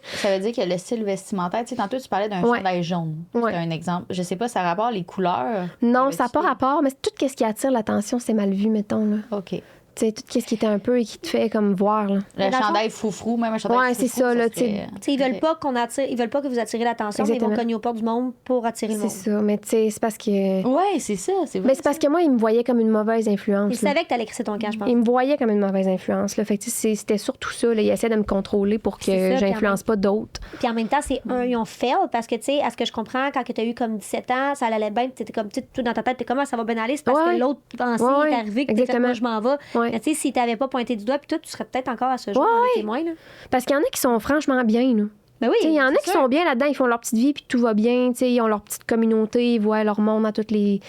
A: Ça veut dire que le style vestimentaire, tu sais, tantôt tu parlais d'un chandail jaune. C'est un exemple. Je sais pas, ça a rapport les couleurs?
C: Non, ça n'a pas rapport, mais tout ce qui attire l'attention, c'est mal vu, mettons, là.
A: OK.
C: Tu sais, tout ce qui était un peu et qui te fait comme voir, là.
A: Le chandail froufrou, même un chandail froufrou.
C: Ouais, c'est ça, là, tu sais.
B: Ils veulent pas qu'on attire, ils veulent pas que vous attirez l'attention, mais ils vont cogner aux portes du monde pour attirer le monde.
C: C'est ça, mais tu sais, c'est parce que...
A: Ouais, c'est ça, c'est vrai.
C: Mais c'est parce que moi, ils me voyaient comme une mauvaise influence.
B: Ils savaient que t'allais crisser ton camp, je pense.
C: Ils me voyaient comme une mauvaise influence, là. Fait que c'était surtout ça, là. Ils essaient de me contrôler pour que j'influence pas d'autres.
B: Puis en même temps, ils ont fail parce que, tu sais, à ce que je comprends, quand tu as eu comme 17 ans, ça allait bien, tu étais comme, tout dans ta tête, t'es comment ça va bien aller, c'est parce que l'autre pensée est arrivé, que t'es fait, moi, je m'en vais. Mais tu sais, si t'avais pas pointé du doigt, puis toi, tu serais peut-être encore à ce jour dans les témoins, là. Parce
C: qu'il y en a qui sont franchement bien, là.
B: Ben oui,
C: il y en a qui sont bien là-dedans, ils font leur petite vie, puis tout va bien. Ils ont leur petite communauté, ils voient leur monde à toutes les.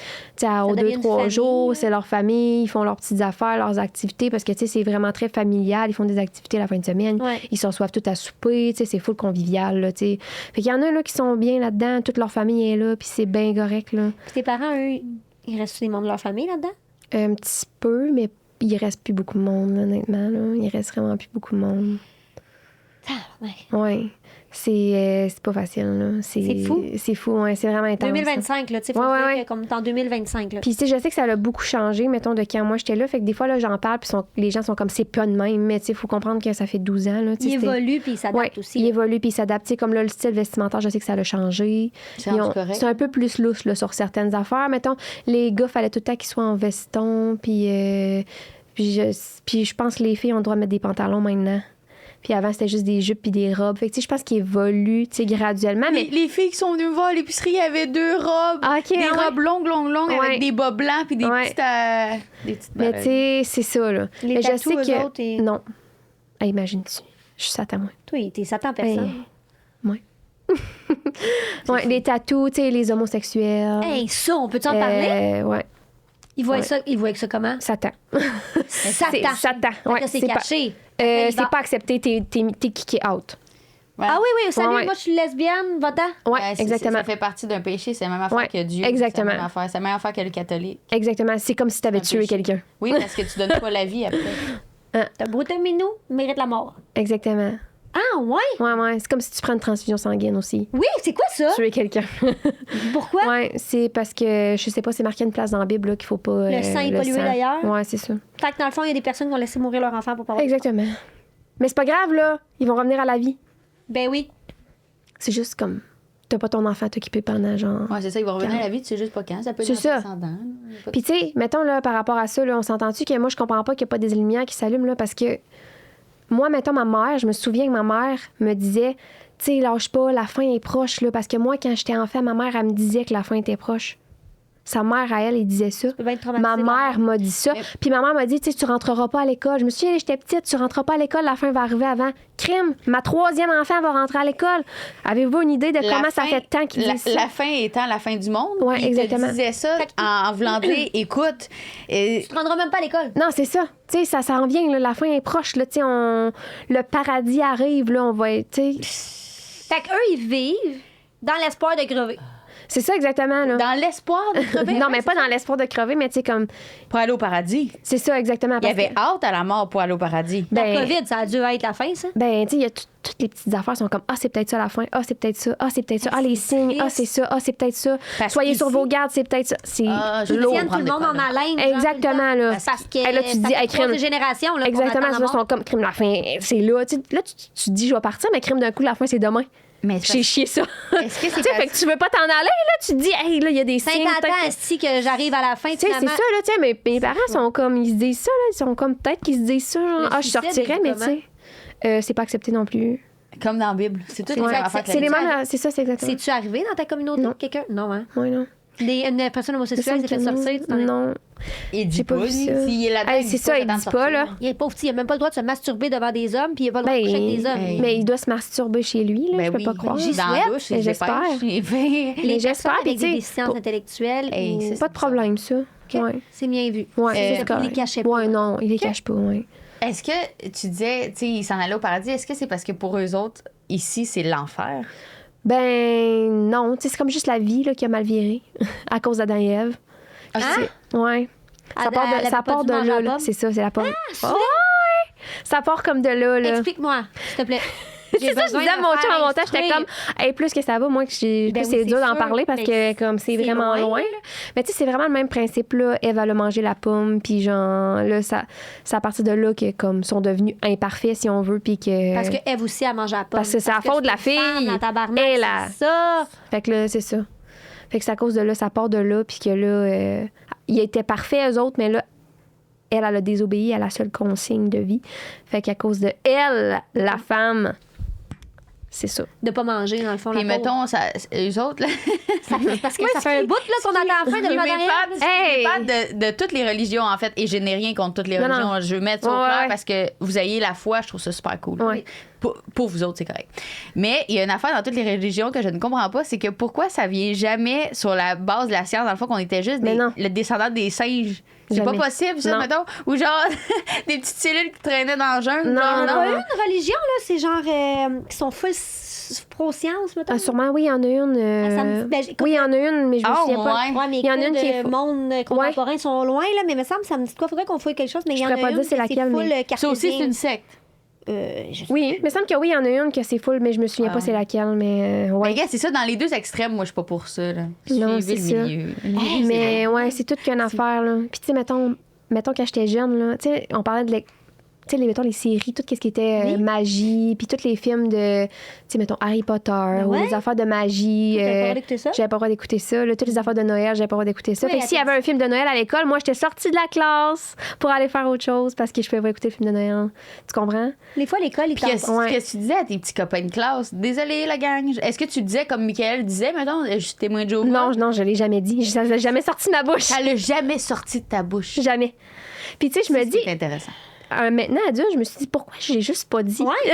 C: Aux 2-3 jours, c'est leur famille, ils font leurs petites affaires, leurs activités, parce que c'est vraiment très familial. Ils font des activités la fin de semaine. Ils se reçoivent tout à souper, c'est full convivial. Là, fait qu'il y en a là, qui sont bien là-dedans, toute leur famille est là, puis c'est bien correct. Là.
B: Puis tes parents, eux, ils restent des membres de leur famille là-dedans?
C: Un petit peu, mais il reste plus beaucoup de monde, honnêtement. Là. Il reste vraiment plus beaucoup de monde. Oui. C'est pas facile, là.
B: C'est fou.
C: C'est fou, ouais. C'est vraiment intense.
B: 2025, là. Tu sais, faut dire que comme en 2025, là.
C: Puis, tu sais, je sais que ça a beaucoup changé, mettons, de quand moi j'étais là. Fait que des fois, là, j'en parle, puis les gens sont comme, c'est pas de même. Mais, tu sais, il faut comprendre que ça fait 12 ans, là.
B: Il évolue, puis il s'adapte aussi.
C: Il évolue, puis il s'adapte. Tu sais, comme là, le style vestimentaire, je sais que ça a changé. C'est un peu plus lousse, là, sur certaines affaires. Mettons, les gars, fallait tout le temps qu'ils soient en veston, puis je pense que les filles ont le droit de mettre des pantalons maintenant. Puis avant, c'était juste des jupes puis des robes. Fait que, tu sais, je pense qu'ils évoluent, tu sais, graduellement. Mais
A: les filles qui sont venues me voir à l'épicerie, il y avait 2 robes. Robes longues, avec des bas blancs puis des petites
C: mais tu sais, c'est ça, là.
B: Les tatous, je sais que...
C: Non. Hey, imagine-tu. Je suis Satan, moi.
B: Toi, t'es Satan personne.
C: Oui. Les tatous, tu sais, les homosexuels.
B: Hey, ça, on peut-tu en parler?
C: Ouais.
B: Ils voient ça comment?
C: Satan.
B: Satan.
C: Satan.
B: Ouais, c'est caché.
C: C'est pas accepté, t'es kické out.
A: Ouais.
B: Ah oui, salut,
C: Ouais.
B: moi, je suis lesbienne, va-t'en.
C: Ouais,
A: Ouais,
C: exactement.
A: Ça fait partie d'un péché, c'est la même affaire
C: Ouais,
A: que Dieu.
C: exactement.
A: C'est la même affaire que le catholique.
C: Exactement. C'est comme si tu avais
A: Un
C: tué
A: péché.
C: quelqu'un.
A: Oui, parce que tu donnes pas la vie après.
B: T'as beau un minou, mérite la mort.
C: Exactement.
B: Ah, ouais?
C: Ouais. C'est comme si tu prends une transfusion sanguine aussi.
B: Oui, c'est quoi ça?
C: Tuer quelqu'un.
B: Pourquoi?
C: Ouais, c'est parce que, je sais pas, c'est marqué une place dans la Bible là, qu'il faut pas.
B: Le sang est pollué d'ailleurs.
C: Ouais, c'est ça.
B: Fait que dans le fond, il y a des personnes qui vont laisser mourir leur enfant pour pas avoir.
C: Exactement. Mais c'est pas grave, là. Ils vont revenir à la vie.
B: Ben oui.
C: C'est juste comme. T'as pas ton enfant à t'occuper pendant genre.
A: Ouais, c'est ça, ils vont revenir à la vie, tu sais juste pas quand. Ça peut être
C: C'est
A: dans
C: ça.
A: 60 ans.
C: Puis, tu sais, mettons, là, par rapport à ça, là, on s'entend-tu que moi, je comprends pas qu'il n'y a pas des lumières qui s'allument, là, parce que moi, mettons, ma mère, je me souviens que ma mère me disait, tu sais, lâche pas, la fin est proche, là, parce que moi, quand j'étais enfant, ma mère, elle me disait que la fin était proche. Sa mère, à elle, elle disait ça.
B: peux bien être traumatisé
C: Ma mère m'a dit ça. Puis ma mère m'a dit, tu sais, tu rentreras pas à l'école. Je me souviens, j'étais petite, tu rentreras pas à l'école, la fin va arriver avant. Crime, ma 3e enfant va rentrer à l'école. Avez-vous une idée de comment ça fait de temps qu'ils disent ça?
A: La fin étant la fin du monde.
C: Ouais,
A: Ils
C: exactement.
A: te disaient ça en voulant dire, écoute,
B: Tu te rendras même pas à l'école.
C: Non, c'est ça. Tu sais, ça s'en vient, là, la fin est proche, là, tu sais, le paradis arrive, là, on va être, tu sais.
B: Fait qu'eux, ils vivent dans l'espoir de crever.
C: C'est ça exactement, là.
A: dans l'espoir de crever.
C: non,
A: ouais,
C: mais
A: c'est
C: pas
A: ça.
C: dans l'espoir de crever, mais tu sais, comme.
A: Pour aller au paradis.
C: C'est ça exactement.
A: Il y
C: parce
A: avait
C: que-
A: hâte à la mort pour aller au paradis.
B: La
C: Ben,
B: COVID, ça a dû être la fin, ça.
C: ben, tu sais, il y a toutes les petites affaires sont comme ah, c'est peut-être ça la fin. Ah, c'est peut-être ça. Ah, c'est peut-être ça. Ah, les signes. Ah, c'est ça. Ah, c'est peut-être ça.
A: Parce
C: Soyez sur
A: qu'ici-
C: vos gardes, c'est peut-être ça. C'est
A: Ah, je
B: Ils
A: lourd.
B: tiennent tout le monde en haleine. genre,
C: Exactement,
B: tout le temps.
C: là.
B: Parce que
C: Hey, là, tu te
B: ça
C: dis,
B: fait
C: hey,
B: trois
C: crime.
B: générations, là, qu'on
C: Exactement,
B: attend
C: ça,
B: la
C: ils sont
B: mort.
C: comme crime, la fin, c'est là. Tu sais, là, tu te dis, je vais partir, mais crime d'un coup, la fin, c'est demain.
A: Mais
C: J'ai chié ça.
A: Est-ce que c'est
C: Tu sais, fait que tu veux pas t'en aller, là. Tu te dis, hey, là, il y a des signes.
B: 50
C: peut-être
B: ans,
C: que-
B: ainsi que j'arrive à la fin,
C: Tu sais, c'est ça,
B: finalement.
C: là, tu sais, mais mes parents sont comme, ils se disent ça, là, ils sont comme, peut-être qu'ils se disent ça, genre,
B: Le
C: ah, je
B: suicide,
C: sortirais, mais tu
B: comment?
C: sais, c'est pas accepté non plus.
A: Comme dans la Bible. C'est tout les
C: Ouais,
A: mêmes affaires que la
C: c'est les
A: Bible.
C: mêmes, c'est ça, c'est exactement.
B: C'est-tu arrivé dans ta communauté,
C: Non.
B: quelqu'un? Non, hein?
C: Oui, non.
B: Une personne homosexuelle s'est fait sortir. tu t'en es-
C: Non.
A: Il dit
C: J'ai pas
A: pas,
C: vu ça.
A: s'il est là-dedans.
C: Hey,
A: il
C: c'est
A: dit
C: ça, il
A: attends
C: dit
A: de
C: pas, là.
A: sortir.
B: Il est pauvre petit, il a même pas le droit de se masturber devant des hommes, puis il a pas le droit
C: Ben,
B: de coucher avec des hommes.
A: hey.
C: mais il doit se masturber chez lui, là,
A: Ben
C: je peux
A: oui,
C: pas croire.
B: j'y
A: dans la
B: souhaite,
A: douche,
C: mais
A: il
C: j'espère.
A: dépêche, il fait-
B: Les
C: Mais j'espère,
B: personnes
C: puis
B: avec
C: tu
B: des
C: sais,
B: déficiences
C: pas-
B: intellectuelles.
A: Hey,
B: ou-
A: c'est
C: Pas de problème, ça.
B: Ok,
C: Ouais.
B: c'est bien vu.
C: Ouais,
B: C'est
C: c'est
B: juste qu'ils
C: correct.
B: les cachaient pas.
C: Ouais, non, il les cache pas, ouais.
A: Est-ce que tu disais, tu sais, ils s'en allaient au paradis, est-ce que c'est parce que pour eux autres, ici, c'est l'enfer?
C: Ben, non, tu sais, c'est comme juste la vie, là, qui a mal viré à cause d'Adam et Ève.
A: Ah,
C: C'est- Ouais. Ça
B: Elle-
C: part
B: elle
C: de,
B: avait
C: ça
B: pas
C: part
B: dû
C: de
B: manger
C: là,
B: la
C: là.
B: pomme?
C: C'est ça, c'est la pomme.
B: c'est
C: Ouais! Ça part comme de là, là.
B: Explique-moi, s'il te plaît.
C: C'est ça, je disais à mon chum en montage, j'étais comme, hey, plus que ça va, moi, que
B: Ben
C: c'est
B: oui,
C: dur
B: c'est
C: d'en
B: sûr,
C: parler parce
B: mais
C: que, comme, c'est
B: c'est
C: vraiment
B: loin,
C: loin.
B: là.
C: Mais tu sais, c'est vraiment le même principe, là. Eve, elle a mangé la pomme, puis genre, là, c'est à partir de là que, comme, sont devenus imparfaits, si on veut, puis que.
B: Parce que Eve aussi, elle mange la pomme.
C: Parce que c'est la faute de la fille.
B: La tabarnak,
C: Elle a-
B: c'est ça.
C: Fait que là, c'est ça. Fait que c'est à cause de là, ça part de là, puis que là, ils étaient parfaits, eux autres, mais là, elle a désobéi à la seule consigne de vie. Fait qu'à cause de elle, la femme, c'est ça.
B: De pas manger, dans le fond.
A: Puis
B: la pauvre.
A: mettons, ça, eux autres, là.
B: Parce que ça fait un bout, là, qu'on attend la fin de
A: Je
B: la
A: m'épate
C: Hey!
A: de toutes les religions, en fait, et je n'ai rien contre toutes les
C: Non,
A: religions.
C: non.
A: Je veux mettre ça au
C: Ouais,
A: clair
C: ouais.
A: parce que vous ayez la foi, je trouve ça super cool.
C: Ouais.
A: Pour vous autres, c'est correct. Mais il y a une affaire dans toutes les religions que je ne comprends pas, c'est que pourquoi ça vient jamais sur la base de la science, dans le fond, qu'on était juste
C: Mais non.
A: le descendant des singes. C'est pas
C: Jamais.
A: possible, ça,
C: Non.
A: mettons? Ou genre, des petites cellules qui traînaient dans le jungle.
C: Non,
A: genre,
B: Il y en a
C: non.
B: pas une religion, là, c'est genre qui sont full pro-science, mettons.
C: Ah, sûrement, oui, il y en a une.
B: Ça me dit- ben, j'ai-
C: oui, il y en a une, mais je me
A: Ah,
C: souviens pas.
A: ouais.
B: Ouais, mais
C: Il y en a
B: cours
C: une qui est
B: de
C: fou-
B: monde contemporain sont loin, là, mais il me semble ça me dit quoi? Faudrait qu'on fouille quelque chose, mais il y en a
C: pourrais pas
B: une
C: dire c'est
B: que
C: laquelle,
B: full
C: mais-
A: Ça aussi, c'est une secte.
C: Oui, il me semble que oui, il y en a une que c'est full, mais je me souviens
A: Ah.
C: pas c'est laquelle, mais
A: Mais
C: ouais.
A: gars, c'est ça, dans les deux extrêmes, moi, je suis pas pour ça. Là.
C: Non,
A: Suivez
C: c'est
A: le
C: ça.
A: milieu.
C: Mais ouais, c'est toute qu'une affaire, là. Puis tu sais, mettons quand j'étais jeune, là, tu sais, on parlait de tu sais, mettons, les séries, tout ce qui était
B: Oui.
C: magie, puis tous les films de, tu sais, mettons, Harry Potter, ou
B: ouais.
C: les affaires de magie.
B: T'as pas le droit d'écouter ça?
C: J'avais pas le droit d'écouter ça. Là, toutes les affaires de Noël, j'avais pas le droit d'écouter ça.
B: Oui,
C: Fait que s'il y avait un film de Noël à l'école, moi, j'étais sortie de la classe pour aller faire autre chose parce que je pouvais pas écouter le film de Noël. Tu comprends?
B: Des fois, l'école, ils
A: Puis qu'est-ce
C: Ouais.
A: qu'est-ce que tu disais à tes petits copains de classe? Désolé, la gang. Est-ce que tu disais comme Michael disait, mettons, je suis témoin de Jéhovah?
C: Non, je l'ai jamais dit. Ça n'a jamais sorti de ma bouche.
A: Ça l'a jamais sorti de ta bouche.
C: Jamais. Puis tu sais, je me dis,
A: C'est intéressant.
C: maintenant adulte, je me suis dit pourquoi j'ai juste pas dit.
B: Ouais.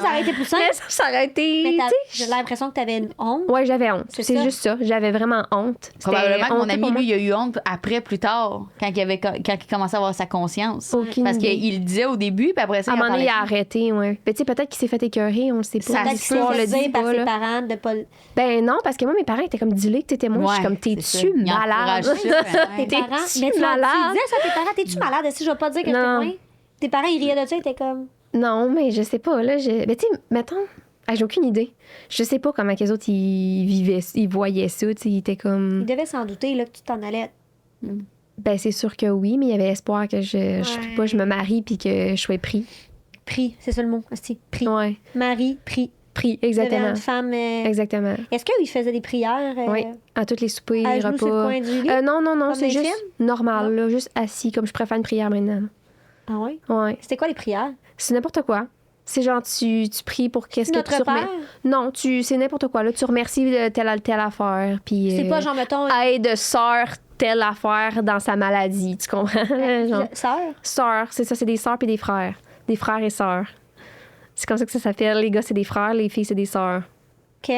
B: Ça aurait été plus simple.
C: Mais ça aurait été.
B: Mais
C: tu sais,
B: j'ai l'impression que t'avais une honte.
C: Ouais, j'avais honte.
B: C'est
C: C'est
B: ça.
C: juste ça. J'avais vraiment honte.
A: Probablement que mon
C: honteux
A: ami,
C: pour moi.
A: lui, il a eu honte après, plus tard, quand il commençait à avoir sa conscience.
C: Aucune
A: Parce
C: idée.
A: qu'il le disait au début, puis après ça,
C: À un moment donné, il a
A: parlait
C: arrêté, ouais. Mais tu sais, peut-être qu'il s'est fait écœurer, on le sait pas.
A: Ça
B: Peut-être
A: se
B: qu'il
A: peut,
B: s'est
C: le
B: fait
C: dit
B: dire par
C: pas,
B: ses
C: là.
B: parents de pas...
C: Ben non, parce que moi, mes parents étaient comme dis-le que t'étais moi. Je suis
A: Ouais,
C: comme,
A: c'est ça.
C: t'es-tu
A: Il
C: malade?
A: encourage ça, ouais.
B: Tes parents...
C: T'es-tu
B: Mais tu
C: malade?
B: disais ça à tes parents, t'es-tu malade? Si je vais pas dire que je
C: Non.
B: t'ai moins. Tes parents, ils riaient de ça, ils étaient comme...
C: Non, mais je sais pas. Là, ben, tu sais, mettons, j'ai aucune idée. Je sais pas comment les autres, ils vivaient, ils voyaient ça. Tu sais, ils étaient comme.
B: Ils devaient s'en douter là, que tu t'en allais.
C: Ben, c'est sûr que oui, mais il y avait espoir que je me marie puis que je sois pris.
B: Pris, c'est ça le mot. Aussi, pris.
C: Ouais.
B: Marie, pris.
C: Pris,
B: Tu devais
C: exactement.
B: une femme...
C: Exactement.
B: Est-ce qu'ils faisaient des prières?
C: Oui, à tous les soupers,
B: à
C: les
B: genoux sur le
C: repas.
B: coin du lit?
C: Non,
B: Comme
C: c'est
B: les
C: juste
B: films?
C: normal, là, juste assis, comme je préfère une prière maintenant.
B: Ah oui?
C: Ouais.
B: C'était quoi les prières?
C: C'est n'importe quoi. C'est genre, tu pries pour qu'est-ce que
B: Notre
C: tu
B: Père?
C: Non, c'est n'importe quoi. Là, tu remercies de telle affaire. Puis,
B: C'est pas genre, mettons...
C: aide sœur telle affaire dans sa maladie. Tu comprends? Genre,
B: Sœur?
C: sœurs, c'est ça, c'est des sœurs puis des frères. Des frères et sœurs. C'est comme ça que ça s'appelle. Les gars, c'est des frères, les filles, c'est des sœurs.
B: OK.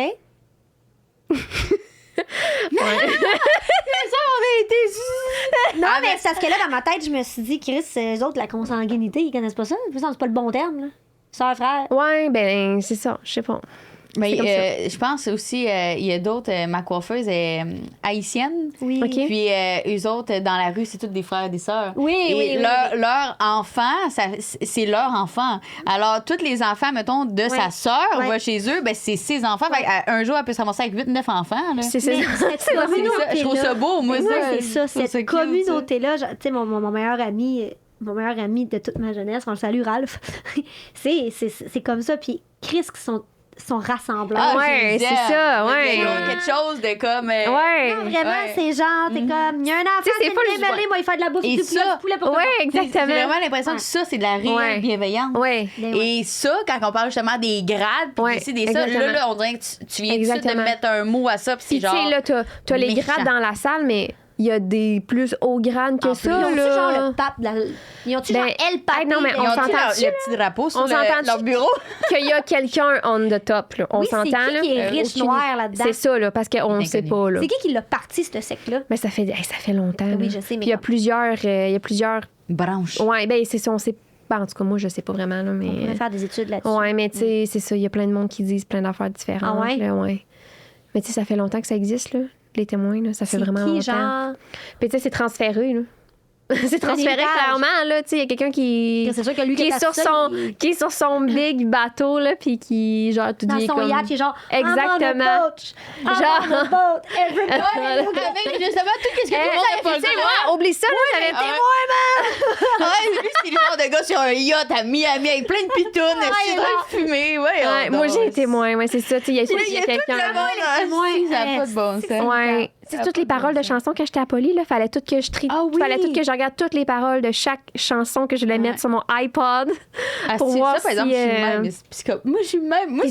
B: Non, mais c'est parce que là, dans ma tête, je me suis dit, Chris, eux autres, la consanguinité, ils connaissent pas ça. C'est pas le bon terme, là. Sœur, frère.
C: Ouais, ben, c'est ça. Je sais pas.
A: Mais
C: C'est comme ça.
A: je pense aussi, il y a d'autres, ma coiffeuse est haïtienne.
B: Oui.
C: OK.
A: Puis eux autres, dans la rue, c'est tous des frères et des sœurs.
B: Oui,
A: et
B: oui,
A: leur enfant, c'est leur enfant. Alors, tous les enfants, mettons, de sa sœur,
B: Ouais.
A: va chez eux, ben, c'est ses enfants. Fait un jour, elle peut s'avancer avec 8-9 enfants. Là.
C: C'est ça.
B: Mais cette communauté-là,
A: Je trouve ça beau, moi,
B: c'est ça,
A: Je trouve ça
B: cette
A: cute,
B: communauté-là, tu sais, mon meilleur ami de toute ma jeunesse, on le salue, Ralph, c'est comme ça, puis Chris qui sont rassembleurs.
A: Ah,
C: Ouais,
A: j'aime.
C: c'est ça, ouais.
A: Il y a quelque chose de comme.
C: Ouais.
B: Non, vraiment,
A: Ouais.
B: c'est genre, t'es comme, il y a un enfant,
C: Tu sais, c'est
B: c'est
C: pas
B: bien
C: le-
B: mêlé, moi, il fait de la bouffe,
A: Et
B: du
A: ça,
B: poulet pour tout le
C: Ouais,
B: monde.
A: J'ai
C: exactement.
A: vraiment l'impression que ça, c'est de la réelle
C: Ouais.
A: bienveillance.
C: Ouais.
B: Ben ouais.
A: Et ça, quand on parle justement des grades, puis
C: Ouais,
A: ici, des ça,
C: exactement.
A: là, on dirait que tu viens tout de suite de
C: Exactement.
A: mettre un mot à ça, puis c'est
C: Puis, tu
A: genre.
C: sais, là, t'as les
A: méchant.
C: grades dans la salle, mais il y a des plus hauts grades que
A: En
C: ça,
A: plus.
B: Ils ont-tu
C: là.
B: genre le pape, ils ont-tu
C: Ben,
B: genre elle pape?
C: hey, non, mais
A: Ils
C: on
A: ont
C: s'entend
A: le petit drapeau sur
C: On s'entend
A: leur bureau.
C: Qu'il y a quelqu'un on the top, là. On
B: Oui,
C: s'entend,
B: c'est
C: là.
B: qui est riche,
C: Aucune-
B: noir, là-dedans?
C: C'est ça, là, parce qu'on ne sait
A: Inconnu.
C: pas, là.
B: C'est qui l'a parti, ce secte-là?
C: Mais ça fait longtemps.
B: Oui,
C: là.
B: je sais, mais
C: Puis il y a plusieurs.
A: Branche.
C: Ouais, ben, c'est ça, on sait pas. En tout cas, moi, je sais pas vraiment, là,
B: On
C: mais.
B: pourrait faire des études là-dessus.
C: Ouais, mais tu sais, c'est ça. Il y a plein de monde qui disent plein d'affaires différentes.
B: Ah ouais?
C: Là, ouais. Mais tu sais, ça fait longtemps que ça existe, là. Les témoins, là. Ça fait
B: C'est
C: vraiment
B: qui,
C: longtemps.
B: genre?
C: Puis tu sais, c'est transféré, là. C'est transféré
B: héritage.
C: clairement, là. Tu sais, il y a quelqu'un qui.
B: C'est sûr que lui
C: qui est
B: a
C: sur
B: ça,
C: son
B: il-
C: qui est sur son big bateau là puis qui genre tout
B: Dans
C: dit
B: son
C: comme
B: yacht, il est genre
C: Exactement.
B: I'm on a boat. I'm
C: Genre-
B: on a boat. Everybody.
A: Avec justement tout ce que tout le monde a pas
C: tu sais moi oublie ça là j'avais
A: Ouais, lui, c'est le genre de gars sur un yacht à Miami avec plein de pitounes, c'est
B: genre-
A: de fumer. Ouais,
C: Ouais, moi j'ai été témoin ouais c'est ça tu sais il y a
A: Il y a tout
C: quelqu'un
A: le monde,
B: témoins.
A: ça n'a pas de bon sens.
C: ouais tu sais toutes les paroles de chansons quand j'étais à Poly là fallait tout que je trie
A: Ah oui.
C: fallait tout que je regarde toutes les paroles de chaque chanson que je voulais mettre sur mon iPod
A: Ah,
C: pour
A: c'est
C: voir
A: ça, par exemple,
C: si,
A: je suis même. mais c'est psycho- Moi, je suis même. Moi,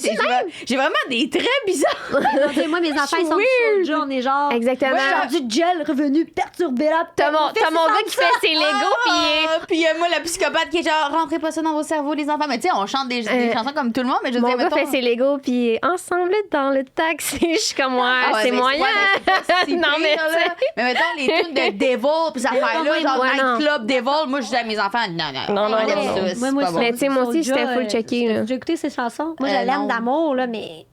A: j'ai vraiment des traits bizarres.
B: Mon Dieu, moi, mes enfants, ils sont
A: weird.
B: sur on est genre.
C: Exactement.
B: Moi, je suis genre du gel revenu perturbé là.
C: t'as mon gars qui fait ses Legos puis
A: Puis moi, la psychopathe qui est genre, rentrez pas ça dans vos cerveaux, les enfants. Mais tu sais, on chante des chansons comme tout le monde, mais je veux
C: mon
A: dire,
C: gars
A: mettons.
C: fait ses Legos puis ensemble dans le taxi je suis comme ouais
A: Ah ouais,
C: c'est
A: mais
C: moyen
A: ouais, mais c'est pas si
C: non mais
A: pire, là. Mais mettons, les tunes de Devil, puis ça affaire-là, genre
C: Ouais, non.
A: Nightclub Devil, moi, je dis à mes enfants, non,
C: Non,
A: enlève
C: non,
A: ça,
C: non.
A: c'est pas bon.
C: Mais tu sais, moi aussi, c'était full checké, là.
B: J'ai écouté ces chansons. Moi, je
A: non.
B: l'aime d'amour, là, mais.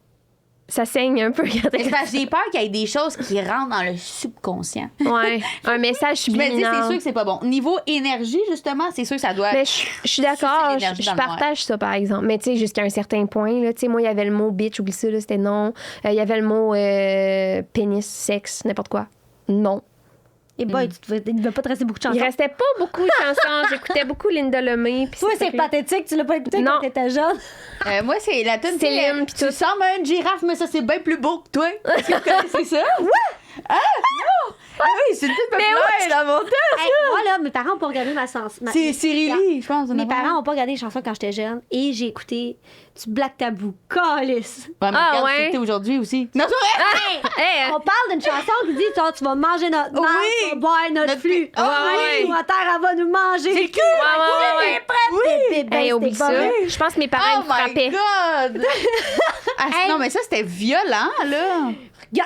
C: ça saigne un peu quand
A: Mais c'est parce que j'ai peur qu'il y ait des choses qui rentrent dans le subconscient.
C: Ouais, un message
A: Je me dis, c'est
C: subliminal.
A: sûr que c'est pas bon. Niveau énergie, justement, c'est sûr que ça doit.
C: Mais je suis
A: Ça,
C: d'accord,
A: c'est l'énergie
C: je
A: dans le
C: partage ça par exemple. Mais tu sais, jusqu'à un certain point, là, tu sais, moi, il y avait le mot bitch, oublie ça, là, c'était non. Il y avait le mot pénis, sexe, n'importe quoi. Non.
B: Et boy, il ne devait pas te rester beaucoup de chansons.
C: Il restait pas beaucoup de chansons. J'écoutais beaucoup Linda Lemay. puis
B: Toi, c'est
C: c'était-
B: pathétique, tu l'as pas écouté
C: Non.
B: quand t'étais jeune.
A: Moi, c'est la tune
C: Céline, pis
A: tu
C: tout.
A: ressembles à une girafe, mais ça, c'est bien plus beau que toi. Est-ce que vous connaissez ça? Ouais! Ah, non! Oui, c'est tout populaire dans mon temps.
B: Hey, moi, là, mes parents n'ont pas regardé ma chanson.
A: C'est Cyrilie, je pense.
B: Mes parents n'ont pas regardé les chansons quand j'étais jeune et j'ai écouté du Black Tabou. Calice!
A: Ouais, mais
C: Ah,
A: regarde,
C: ouais.
A: c'était aujourd'hui aussi. Non, c'est vrai!
C: Hey,
B: On parle d'une chanson qui dit genre, tu vas manger notre marde,
A: Oui.
B: tu vas boire notre flux.
A: Ah,
C: ouais.
B: La terre, elle va nous manger.
A: C'est le cul!
C: ouais.
B: Oui!
C: Hey, oublie ça. Je pense que mes parents
A: Oh
C: me frappaient.
A: my God! Ah, non, mais ça, c'était violent, là.
B: Yeah.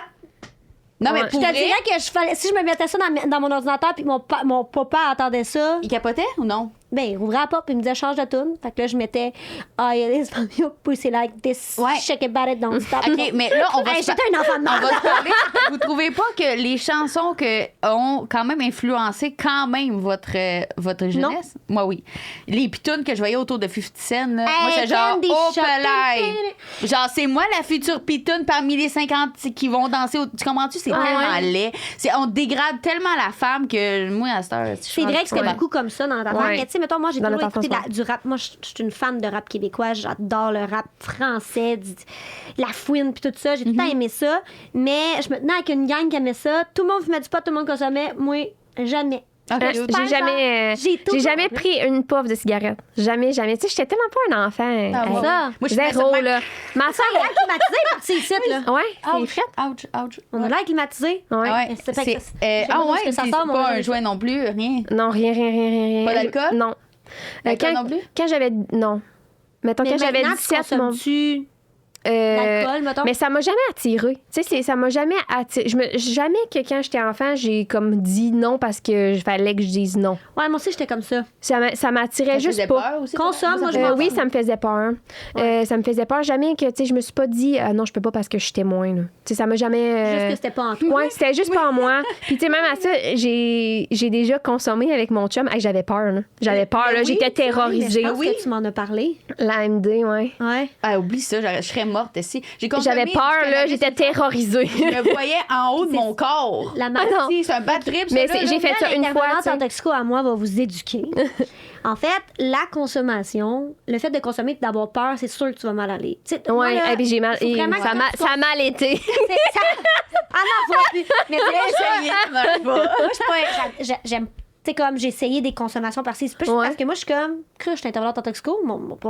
A: Non, mais
C: Ouais.
A: pour
B: Je te
A: vrai,
B: dirais que si je me mettais ça dans mon ordinateur puis que mon papa entendait ça,
A: il capotait ou non?
B: ben, il rouvrait la porte puis il me disait change de tune. Fait que là, je mettais it is from your pussy like this.
A: Ouais.
B: Shake it, bat it, don't stop.
A: OK, mais là, on va
B: Hey,
A: se
B: j'étais un enfant de
A: on va
B: merde.
A: se parler. Vous trouvez pas que les chansons ont quand même influencé quand même votre jeunesse? Moi, oui. Les pitounes que je voyais autour de 50 Cent, là, moi, c'est genre,
B: Candy
A: oh,
B: Shop.
A: palais. Genre, c'est moi la future pitoune parmi les 50 qui vont danser. Tu comprends-tu? C'est tellement laid. On dégrade tellement la femme que moi, à cette heure,
B: C'est vrai que c'était beaucoup comme ça dans ta
C: Ouais.
B: Mais tu sais, mettons, moi, j'ai
C: Dans
B: toujours
C: notre
B: écouté
C: enfance,
B: du rap. Moi, je suis une fan de rap québécois. J'adore le rap français, la fouine, puis tout ça. J'ai tout le temps aimé ça. Mais je me tenais avec une gang qui aimait ça. Tout le monde fumait du pot, tout le monde consommait. Moi, jamais. J'ai
C: Jamais pris une puff de cigarette. Jamais. Tu sais, j'étais tellement pas un enfant.
A: Ah, moi,
B: ça.
A: moi, je fais
C: Zéro,
A: ça de même.
C: là. Ma soeur,
B: L'air climatisé par ces sites, là.
C: ouais, c'est
A: Ouch,
C: fait.
A: ouch.
B: On a l'air climatisé.
C: Ouais.
A: Ouais,
B: C'est fait que
A: c'est-
B: je sais pas d'où
A: ouais,
B: est-ce que ça
A: c'est
B: sort, mais on
A: pas
B: a
A: un
B: jamais
A: jouet non plus, rien.
C: Non, rien.
A: Pas d'alcool?
C: Non.
A: D'alcool non plus?
C: Quand j'avais... Non. Mettons,
B: Mais
C: quand j'avais
B: maintenant,
C: 17,
B: tu consommes-tu l'alcool, mettons?
C: mais ça m'a jamais attiré. Tu sais, ça m'a jamais attiré. Jamais que quand j'étais enfant, j'ai comme dit non parce que fallait que je dise non.
B: Ouais, moi aussi, j'étais comme ça.
C: Ça m'attirait
A: Ça
C: juste
A: faisait
C: pas.
A: peur aussi,
B: Consomme, moi, je
A: fait
B: m'en
C: Oui,
B: fous.
C: ça me faisait peur. Ça me faisait peur. Jamais que, tu sais, je me suis pas dit, non, je peux pas parce que je suis témoin. Tu sais, ça m'a jamais.
B: Juste que c'était pas en tout.
C: Ouais, c'était juste pas en moi. Puis, tu sais, même à ça, j'ai déjà consommé avec mon chum. Hey, j'avais peur, là. J'avais peur, là.
A: oui,
C: J'étais
B: Mais
C: terrorisée.
B: je pense que tu m'en as parlé.
C: L'AMD, ouais.
B: Ouais.
A: Ah, oublie ça, je serais morte ici.
C: J'avais peur, là. J'étais terrorisée.
A: Je me voyais en haut de mon corps.
B: La
C: non.
B: maladie.
A: C'est un bad trip, ça,
C: Mais
A: là,
C: c'est-
A: là.
C: j'ai fait ça une fois, tu sais.
B: en toxico à moi va vous éduquer. En fait, la consommation, le fait de consommer et d'avoir peur, c'est sûr que tu vas mal aller. Tu sais, moi,
C: Ouais,
B: là,
C: et puis j'ai mal.
B: faut
C: et
B: vraiment
C: ça
B: que tu
C: a mal été.
B: Ah non, faut plus. Mais tu sais,
A: Essayez, ça marche pas.
B: moi, je suis pas. J'aime. Tu sais, comme j'ai essayé des consommations par-ci. C'est plus
C: Ouais.
B: parce que moi, je suis comme, je suis intervenante en toxico.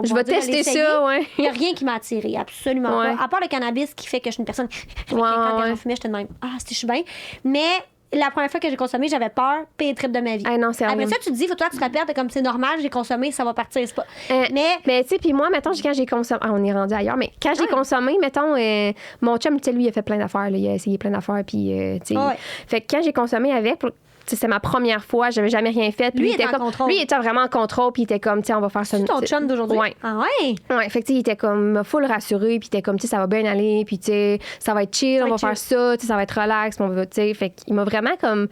C: Je vais tester ça, ouais.
B: Il n'y a rien qui m'a attiré, absolument
C: Ouais.
B: pas. À part le cannabis qui fait que je suis une personne.
C: Ouais,
B: Quand
C: ouais.
B: j'en fumais, j'étais de même. Ah, si je suis bien. Mais la première fois que j'ai consommé, j'avais peur, pire trip de ma vie.
C: Ah non, c'est
B: Après
C: horrible.
B: ça, tu te dis, faut toi, tu te rappelles, t'es comme c'est normal, j'ai consommé, ça va partir. C'est pas.
C: Mais tu sais, puis moi, mettons, quand j'ai consommé. Ah, on est rendu ailleurs, mais quand j'ai consommé, mettons, mon chum, tu sais, lui, il a fait plein d'affaires, là, il a essayé plein d'affaires, puis, tu sais.
B: Ouais.
C: Fait que quand j'ai consommé avec, tu sais, c'est ma première fois, j'avais jamais rien fait. Puis
B: Lui,
C: il
B: il était en
C: comme,
B: contrôle.
C: Lui, il était vraiment en contrôle, puis il était comme, tu sais, on va faire ça.
B: C'est ton chum d'aujourd'hui?
C: Ouais.
B: Ah ouais?
C: Ouais, fait que, tu sais, il était comme full rassuré, puis il était comme, tu sais, ça va bien aller, puis, tu sais, ça va être chill, on va faire ça, tu sais, ça va être relax, puis on va, tu sais. Fait qu'il m'a vraiment comme.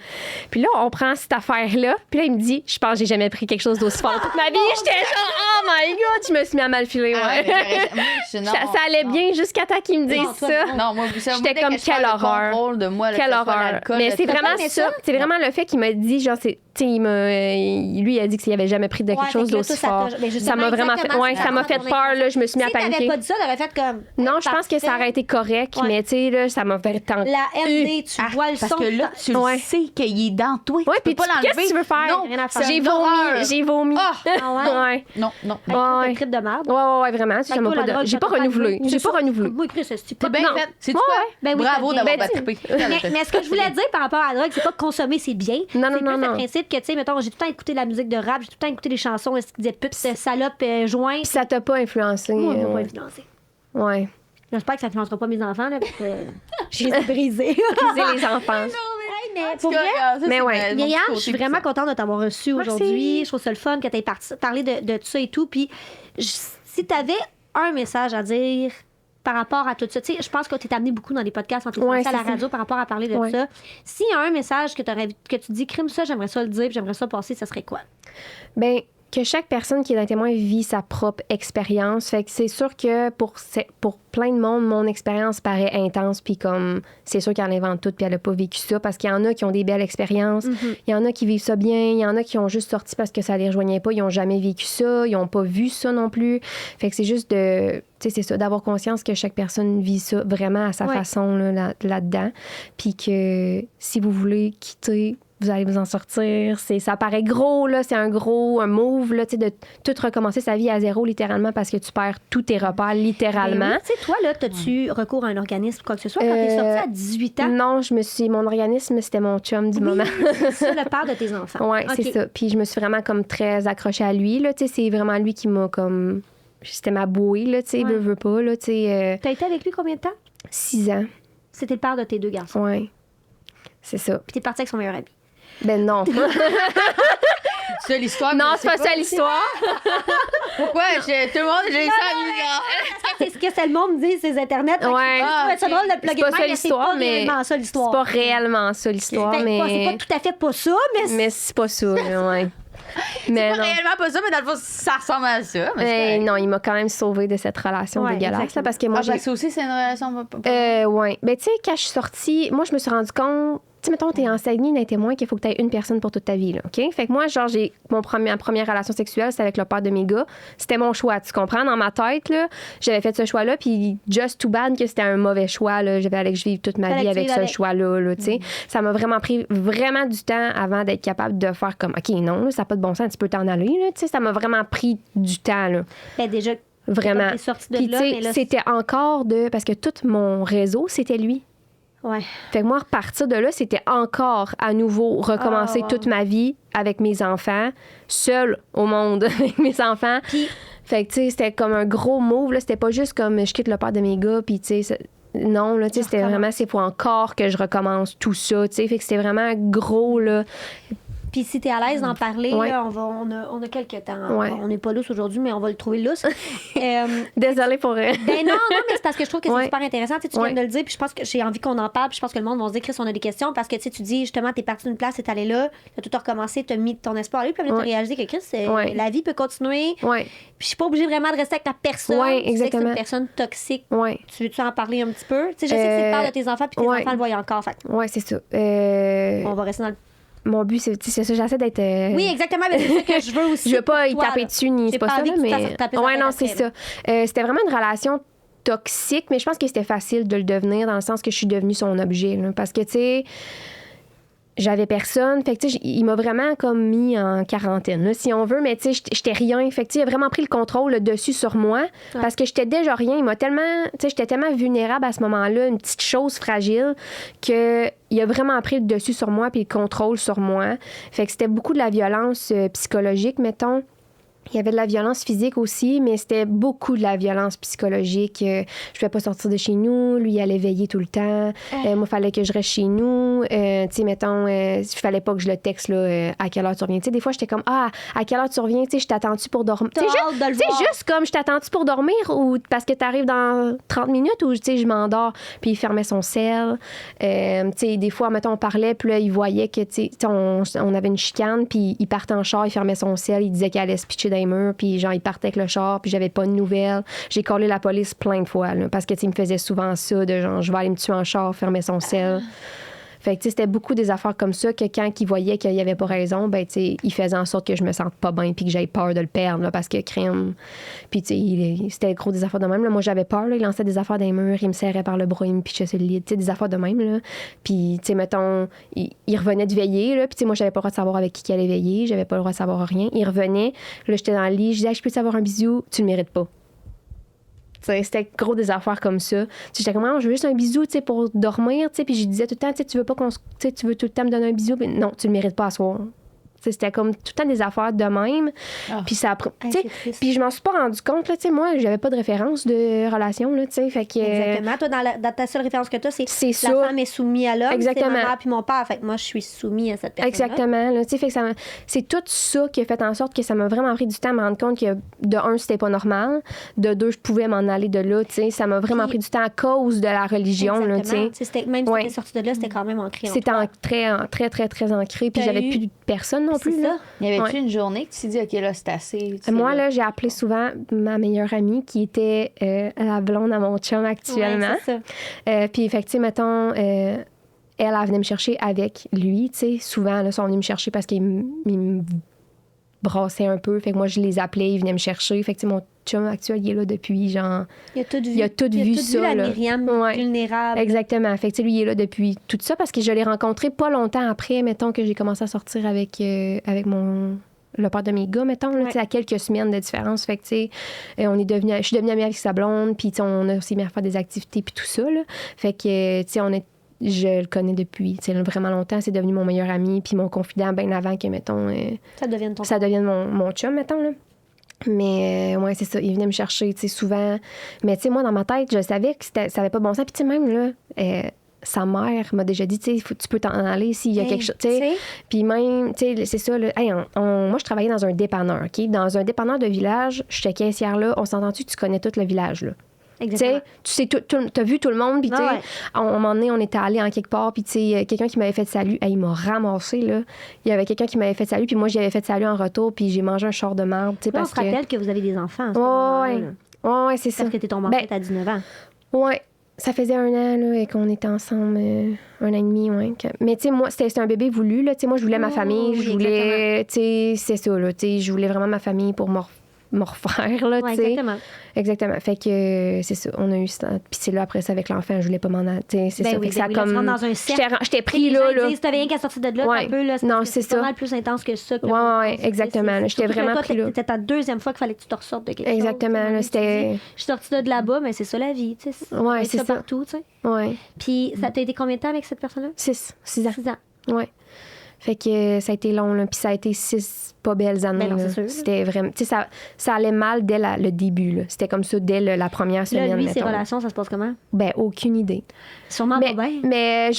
C: Puis là, on prend cette affaire-là, puis là, il me dit, je pense que j'ai jamais pris quelque chose d'aussi fort toute ma vie. J'étais genre, oh my god, je me suis mis à mal filer,
A: Ah,
C: ouais.
A: mais moi, je- non,
C: Ça allait
A: non.
C: bien jusqu'à temps qu'il me dise
B: Non, toi,
C: ça.
A: Non, moi, vous savez,
C: J'étais
A: dès
C: comme,
A: que je perds
C: quelle
A: le
C: horreur.
A: contrôle de moi, là,
C: Quelle
A: que ce soit
C: horreur.
A: l'alcool,
C: Mais
A: là,
C: c'est
A: t'as pas
C: vraiment
A: aimé
C: ça. C'est vraiment le fait qu'il m'a dit, genre, c'est. Tu sais, lui, il a dit qu'il avait jamais pris de quelque
B: Ouais,
C: chose
B: fait que là,
C: d'aussi
B: toi,
C: fort.
B: mais justement,
C: Ça m'a vraiment fait.
B: exactement,
C: Ouais,
B: c'est
C: ça m'a
B: ça,
C: fait
B: ton
C: peur, là. Je me suis mis à
B: Si t'avais
C: paniquer.
B: pas dit ça, t'aurais fait comme.
C: Non, je pense que ça aurait été correct,
B: Ouais.
C: mais tu sais, là, ça m'a fait tant.
B: La MD, tu vois le
A: Parce
B: son.
A: que là, tu
C: Ouais.
A: le sais qu'il est dans toi.
C: Ouais,
A: tu
C: puis
A: peux pas l'enlever.
C: qu'est-ce que tu veux faire?
A: Non,
B: Rien à faire.
A: c'est
C: J'ai
A: une horreur.
C: vomi.
A: Ah!
B: Ah ouais?
C: Ouais.
A: Non, non.
C: Ouais.
B: Un trip de merde.
C: Ouais, vraiment. Ça m'a pas
B: J'ai
C: J'ai pas renouvelé. J'ai pas renouvelé.
B: Moi, Chris, c'est
A: C'est
B: pas
A: bien
C: Non.
A: fait. C'est
C: Ouais,
A: quoi?
C: ouais.
B: Ben oui,
A: Bravo
B: t'as
A: d'avoir
B: bien.
A: battrippé.
B: Mais ce que je voulais dire par rapport à la drogue, c'est pas que consommer, c'est bien.
C: Non,
B: C'est
C: non,
B: plus
C: non.
B: le principe que, tu sais, mettons, j'ai tout le temps écouté la musique de rap, j'ai tout le temps écouté les chansons, est-ce qu'ils disaient pute, salope, joint.
C: Puis ça t'a pas influencé.
B: Moi, on m'a pas
C: ouais.
B: influencé.
C: Ouais.
B: J'espère que ça influencera pas mes enfants, là, parce que je les ai brisés.
C: Briser les enfants.
B: Mais pour vrai,
C: Mais ouais.
B: Myriam, je suis vraiment contente de t'avoir reçu
C: Merci.
B: aujourd'hui. Je trouve ça le fun que tu aies parlé de tout ça et tout. Puis, si tu avais un message à dire par rapport à tout ça, tu sais, je pense que tu t'es amené beaucoup dans des podcasts, en tout cas,
C: Ouais,
B: à la
C: c'est ça.
B: radio par rapport à parler de
C: Ouais.
B: ça. S'il y a un message que tu dis, crime ça, j'aimerais ça le dire, puis j'aimerais ça passer, ça serait quoi?
C: Ben, que chaque personne qui est un témoin vit sa propre expérience. Fait que c'est sûr que pour plein de monde, mon expérience paraît intense, puis comme c'est sûr qu'elle invente tout, puis elle n'a pas vécu ça, parce qu'il y en a qui ont des belles expériences, il y en a qui vivent ça bien, il y en a qui ont juste sorti parce que ça les rejoignait pas, ils ont jamais vécu ça, ils ont pas vu ça non plus. Fait que c'est juste de, tu sais, c'est ça, d'avoir conscience que chaque personne vit ça vraiment à sa façon là-dedans, puis que si vous voulez quitter, vous allez vous en sortir. Ça paraît gros, là. C'est un move, là, tu sais, de tout recommencer sa vie à zéro, littéralement, parce que tu perds tous tes repères, littéralement.
B: Tu sais, toi, là, t'as-tu recours à un organisme ou quoi que ce soit quand t'es sortie à 18 ans?
C: Non, mon organisme, c'était mon chum du moment.
B: C'est ça, le père de tes enfants.
C: Oui, c'est ça. Puis je me suis vraiment comme très accrochée à lui, là. Tu sais, c'est vraiment lui qui m'a comme... C'était ma bouée, là, tu sais, veut pas, là, tu sais.
B: T'as été avec lui combien de temps?
C: 6 ans.
B: C'était le père de tes 2 garçons.
C: Oui, c'est ça.
B: Puis t'es partie avec son meilleur ami.
C: Ben non.
A: C'est ça l'histoire?
C: Non, c'est pas ça l'histoire.
A: Pourquoi? Tout le monde, j'ai ça,
B: C'est ce que le monde dit, ces internets.
C: Ouais.
B: C'est drôle de le plugger
C: C'est pas ça l'histoire, mais
B: réellement ça l'histoire.
C: c'est pas réellement ça l'histoire, mais...
B: C'est pas tout à fait pas ça,
C: mais c'est pas ça, ouais.
A: Mais c'est pas réellement pas ça, mais dans le fond, ça ressemble à ça.
C: Mais non, il m'a quand même sauvé de cette relation dégueulasse. Là, parce que moi,
A: ça aussi, c'est une relation...
C: oui. Ben, tu sais, quand je suis sortie, moi, je me suis rendu compte... Tu sais, mettons, t'es enseigné d'un témoin qu'il faut que t'aies une personne pour toute ta vie, là, OK? Fait que moi, genre, ma première relation sexuelle, c'était avec le père de mes gars. C'était mon choix, tu comprends? Dans ma tête, là, j'avais fait ce choix-là, puis just too bad que c'était un mauvais choix, là. J'avais allé que je vive toute ma vie avec ce choix-là, tu sais. Ça m'a vraiment pris vraiment du temps avant d'être capable de faire comme, OK, non, là, ça n'a pas de bon sens, tu peux t'en aller, là, tu sais. Ça m'a vraiment pris du temps, là.
B: Ben, déjà,
C: vraiment.
B: T'es sortie de
C: puis,
B: là,
C: tu sais, c'était encore parce que tout mon réseau, c'était lui.
B: Ouais.
C: Fait que moi, repartir de là, c'était encore à nouveau recommencer toute ma vie avec mes enfants, seule au monde avec mes enfants.
B: Puis,
C: fait que, tu sais, c'était comme un gros move, là. C'était pas juste comme je quitte le père de mes gars, puis, tu sais, non, là, tu sais, c'était vraiment, c'est pour encore que je recommence tout ça, tu sais. Fait que c'était vraiment gros, là.
B: Puis si t'es à l'aise d'en parler, là, on a quelques temps. On n'est pas lousse aujourd'hui, mais on va le trouver lousse.
C: Désolée pour...
B: Ben non, mais c'est parce que je trouve que c'est super intéressant. Tu viens de le dire, puis je pense que j'ai envie qu'on en parle, puis je pense que le monde va se dire, Chris, on a des questions, parce que tu dis, justement, t'es parti d'une place, t'es allé là, t'as tout recommencé, t'as mis ton espoir à lui, puis là, t'as réalisé que, Chris, la vie peut continuer. Puis je suis pas obligée vraiment de rester avec la personne.
C: Exactement.
B: Tu sais que c'est une personne toxique. Tu veux-tu en parler un petit peu? Tu sais, je sais que c'est le père de tes enfants, puis tes enfants le voient encore.
C: Oui, c'est ça.
B: On va rester dans le...
C: Mon but, c'est ça, j'essaie d'être...
B: Oui, exactement, mais c'est ça que je veux aussi.
C: Je veux pas y taper dessus, ni c'est pas ça, là, mais...
B: Ouais,
C: non, c'est ça. C'était vraiment une relation toxique, mais je pense que c'était facile de le devenir dans le sens que je suis devenue son objet, là, parce que, tu sais... J'avais personne. Fait que, tu sais, il m'a vraiment comme mis en quarantaine, là, si on veut. Mais, tu sais, j'étais rien. Fait que, tu sais, il a vraiment pris le contrôle le dessus sur moi. Parce que j'étais déjà rien. Il m'a tellement... Tu sais, j'étais tellement vulnérable à ce moment-là, une petite chose fragile, que il a vraiment pris le dessus sur moi puis le contrôle sur moi. Fait que c'était beaucoup de la violence psychologique, mettons. Il y avait de la violence physique aussi, mais c'était beaucoup de la violence psychologique. Je ne pouvais pas sortir de chez nous. Lui, il allait veiller tout le temps. Moi, il fallait que je reste chez nous. Tu sais, mettons, il fallait pas que je le texte, là, à quelle heure tu reviens. Tu sais, des fois, j'étais comme, à quelle heure tu reviens? Tu sais, je t'attends-tu pour dormir? Tu sais, juste comme, je t'attends-tu pour dormir ou parce que tu arrives dans 30 minutes ou, tu sais, je m'endors. Puis il fermait son sel. Tu sais, des fois, mettons, on parlait, puis là, il voyait que, tu sais, on avait une chicane, puis il partait en char, il fermait son sel, il disait qu'il allait se pitcher dans les murs, puis genre, il partait avec le char, puis j'avais pas de nouvelles. J'ai collé la police plein de fois, là, parce que, tu sais, il me faisait souvent ça, de genre, je vais aller me tuer en char, fermer son sel. Fait que, tu sais, c'était beaucoup des affaires comme ça que quand il voyait qu'il y avait pas raison, ben, tu sais, il faisait en sorte que je me sente pas bien puis que j'aie peur de le perdre, là, parce que crime. Puis, tu sais, c'était gros des affaires de même, là. Moi, j'avais peur, là. Il lançait des affaires dans les murs, il me serrait par le bras, il me pitchait sur le lit, tu sais, des affaires de même, là. Puis, tu sais, mettons, il revenait de veiller, là. Puis, tu sais, moi, j'avais pas le droit de savoir avec qui il allait veiller, j'avais pas le droit de savoir rien. Il revenait, là, j'étais dans le lit, je disais, je peux te avoir un bisou, tu le mérites pas. C'était gros des affaires comme ça. J'étais comme, je veux juste un bisou, tu sais, pour dormir, tu sais. Puis je disais tout le temps, tu veux pas qu'on, tu veux tout le temps me donner un bisou, mais non, tu le mérites pas à soir. C'était comme tout le temps des affaires de même. Puis ça, puis je m'en suis pas rendu compte, là, tu sais, moi, j'avais pas de référence de relation, là, tu sais, fait que...
B: Exactement. Toi, dans ta seule référence que tu as, c'est
C: ça.
B: La femme est soumise à l'homme,
C: exactement.
B: C'est ma mère puis mon père, fait que moi, je suis soumise à cette personne-là.
C: Exactement, là, tu sais, fait que c'est tout ça qui a fait en sorte que ça m'a vraiment pris du temps à me rendre compte que, de un, c'était pas normal, de deux, je pouvais m'en aller de là, tu sais, ça m'a vraiment pris du temps à cause de la religion, là, tu sais.
B: Même si t'étais sortie de là, c'était quand même ancré en toi.
C: C'était très, très, très, très ancré, puis j'avais plus de personne non non plus. Là.
A: Y avait-tu
C: Ouais.
A: une journée que tu t'es dit, OK, là, c'est assez?
C: Moi, là, j'ai appelé souvent ma meilleure amie qui était la blonde à mon chum actuellement.
B: Ouais, c'est ça.
C: Puis, fait que, tu sais, mettons, elle venait me chercher avec lui, tu sais. Souvent, là, ils sont venus me chercher parce qu'ils me brassaient un peu. Fait que moi, je les appelais, ils venaient me chercher. Fait que, tu sais, mon chum actuel, il est là depuis, genre...
B: Il a tout vu.
C: Il a tout vu ça,
B: la
C: là.
B: Myriam
C: Ouais.
B: vulnérable.
C: Exactement. Fait que, tu sais, lui, il est là depuis tout ça parce que je l'ai rencontré pas longtemps après, mettons, que j'ai commencé à sortir avec le père de mes gars, mettons, là,
B: Ouais.
C: tu sais, à quelques semaines de différence. Fait que, tu sais, je suis devenue amie avec sa blonde, puis, tu sais, on a aussi mis à faire des activités, puis tout ça, là. Fait que, tu sais, je le connais depuis, tu sais, vraiment longtemps. C'est devenu mon meilleur ami, puis mon confident, bien avant que, mettons,
B: Ça devienne ton
C: ça devienne mon chum, mettons, là. Mais, ouais, c'est ça. Il venait me chercher, tu sais, souvent. Mais, tu sais, moi, dans ma tête, je savais que ça avait pas bon sens. Puis, tu sais, même, là, sa mère m'a déjà dit, tu sais, tu peux t'en aller s'il y a quelque chose, tu sais. Puis même, tu sais, c'est ça, là. Hey, moi, je travaillais dans un dépanneur, OK? Dans un dépanneur de village, j'étais caissière là. On s'entend-tu que tu connais tout le village, là? Tu sais, t'as vu tout le monde, puis tu sais,
B: Ah ouais.
C: à un moment donné, on était allés en quelque part, puis tu sais, quelqu'un qui m'avait fait salut, il m'a ramassé, là. Il y avait quelqu'un qui m'avait fait salut, puis moi, j'y avais fait salut en retour, puis j'ai mangé un char de merde, tu sais,
B: Là, on
C: parce
B: se rappelle que vous avez des enfants. à ce
C: Ouais,
B: moment-là,
C: ouais.
B: là.
C: Ouais, c'est ça.
B: Parce que t'es tombée
C: Ben,
B: enceinte à 19 ans.
C: Ouais, ça faisait 1 an là, et qu'on était ensemble, 1 an et demi, ouais. Mais tu sais, moi, c'était un bébé voulu, là. Tu sais, moi, je voulais ma famille,
B: oui,
C: je voulais, tu sais, c'est ça, là. Tu sais, je voulais vraiment ma famille pour me refaire, là,
B: Ouais,
C: tu sais.
B: exactement.
C: Exactement. Fait que c'est ça, on a eu ça. Puis c'est là, après ça, avec l'enfant, je voulais pas m'en aller. Tu sais, c'est
B: Ben
C: ça.
B: oui,
C: Fait que ça a
B: ben oui, là, tu
C: comme.
B: rentres dans un cercle.
C: J'étais
B: Les
C: pris
B: gens
C: là, là.
B: disent, t'avais rien qu'à sortir de là,
C: Ouais.
B: un peu, là.
C: Non,
B: parce que
C: c'est ça.
B: pas mal plus intense que ça. Que
C: Ouais, exactement, là, j'étais
B: surtout que
C: vraiment
B: toi,
C: pris là.
B: C'était ta deuxième fois qu'il fallait que tu te ressortes de quelque chose.
C: Exactement, là,
B: Tu
C: c'était.
B: dis, je suis sortie de là-bas, mais c'est ça la vie, tu sais.
C: Ouais,
B: On
C: c'est
B: ça
C: ça.
B: partout, tu sais.
C: Ouais.
B: Puis, ça t'a été combien de temps avec cette personne-là?
C: 6 ans.
B: 6 ans.
C: Ouais. Fait que ça a été long, là. Puis ça a été 6 pas belles années.
B: Ben non,
C: là.
B: c'est sûr, là.
C: C'était vraiment. Tu sais, ça allait mal dès le début, là. C'était comme ça dès la première semaine.
B: Là, lui, ses
C: mettons.
B: relations, ça se passe comment?
C: Ben, aucune idée.
B: Sûrement
C: Mais,
B: pas bien.
C: mais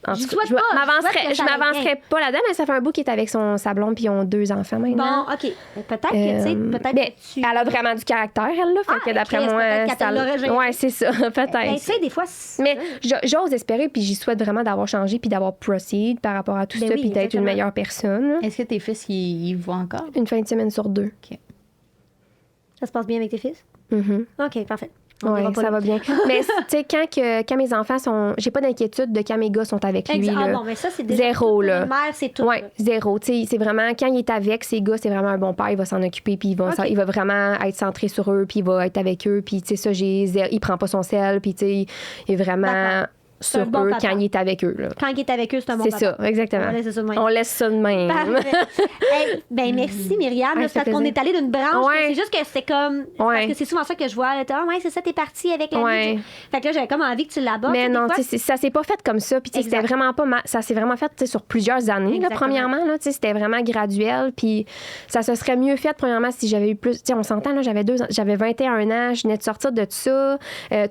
C: en
B: J'y
C: tout cas,
B: souhaite pas, je souhaite que
C: je
B: ça aille
C: m'avancerais pas là-dedans, mais ça fait un bout qu'il est avec sa blonde, puis ils ont 2 enfants maintenant.
B: Bon, OK. Mais peut-être que, tu sais, peut-être
C: Ben,
B: que tu...
C: elle a vraiment du caractère, elle, là. Fait
B: Ah,
C: que d'après
B: Chris,
C: moi,
B: peut-être qu'elle l'aurait géré.
C: ouais, c'est ça, peut-être.
B: Ben, tu sais, des fois... c'est-
C: Mais j'ose espérer, puis j'y souhaite vraiment d'avoir changé, puis d'avoir proceed par rapport à tout
B: Ben
C: ça,
B: oui,
C: puis d'être
B: exactement.
C: une meilleure personne. là.
A: Est-ce que tes fils, ils voient encore?
C: Une fin de semaine sur 2.
B: Ça se passe bien avec tes fils?
C: Mhm.
B: OK, parfait. On
C: Oui,
B: ira pas
C: ça
B: là.
C: va bien. Mais tu sais, quand mes enfants sont. J'ai pas d'inquiétude de quand mes gars sont avec lui.
B: Ah
C: là.
B: bon, mais ça, c'est déjà...
C: Zéro,
B: pour
C: là.
B: une mère, c'est tout.
C: Oui,
B: là.
C: 0. Tu sais, c'est vraiment, quand il est avec ses gars, c'est vraiment un bon père. Il va s'en occuper, puis
B: Ok.
C: il va vraiment être centré sur eux, puis il va être avec eux. Puis, tu sais, ça, il prend pas son sel, puis, tu sais, il est vraiment
B: D'accord. C'est
C: sur
B: un bon
C: eux
B: papa.
C: quand il est avec eux. Là.
B: Quand il est avec eux, c'est un bon
C: C'est
B: papa.
C: ça, exactement.
B: On va laisser ça de même.
C: On laisse ça de même.
B: Parfait. Hey, ben merci Myriam,
C: Ouais,
B: là,
C: ça
B: c'est
C: fait
B: parce qu'on
C: plaisir.
B: est allé d'une branche.
C: Ouais.
B: C'est juste que c'est comme
C: Ouais.
B: parce que c'est souvent ça que je vois. Là, ouais, c'est ça, t'es parti avec la
C: Ouais.
B: vie. Fait que là, j'avais comme envie que tu l'abordes.
C: Mais
B: tu sais, des
C: non,
B: fois,
C: tu sais, ça s'est pas fait comme ça. Puis, tu sais, c'était
B: Exact.
C: vraiment pas ça s'est vraiment fait, tu sais, sur plusieurs années, là,
B: Exactement.
C: premièrement. Là, tu sais, c'était vraiment graduel. Puis, ça se serait mieux fait, premièrement, si j'avais eu plus. Tu sais, on s'entend, là, j'avais 21 ans, je venais de sortir de ça.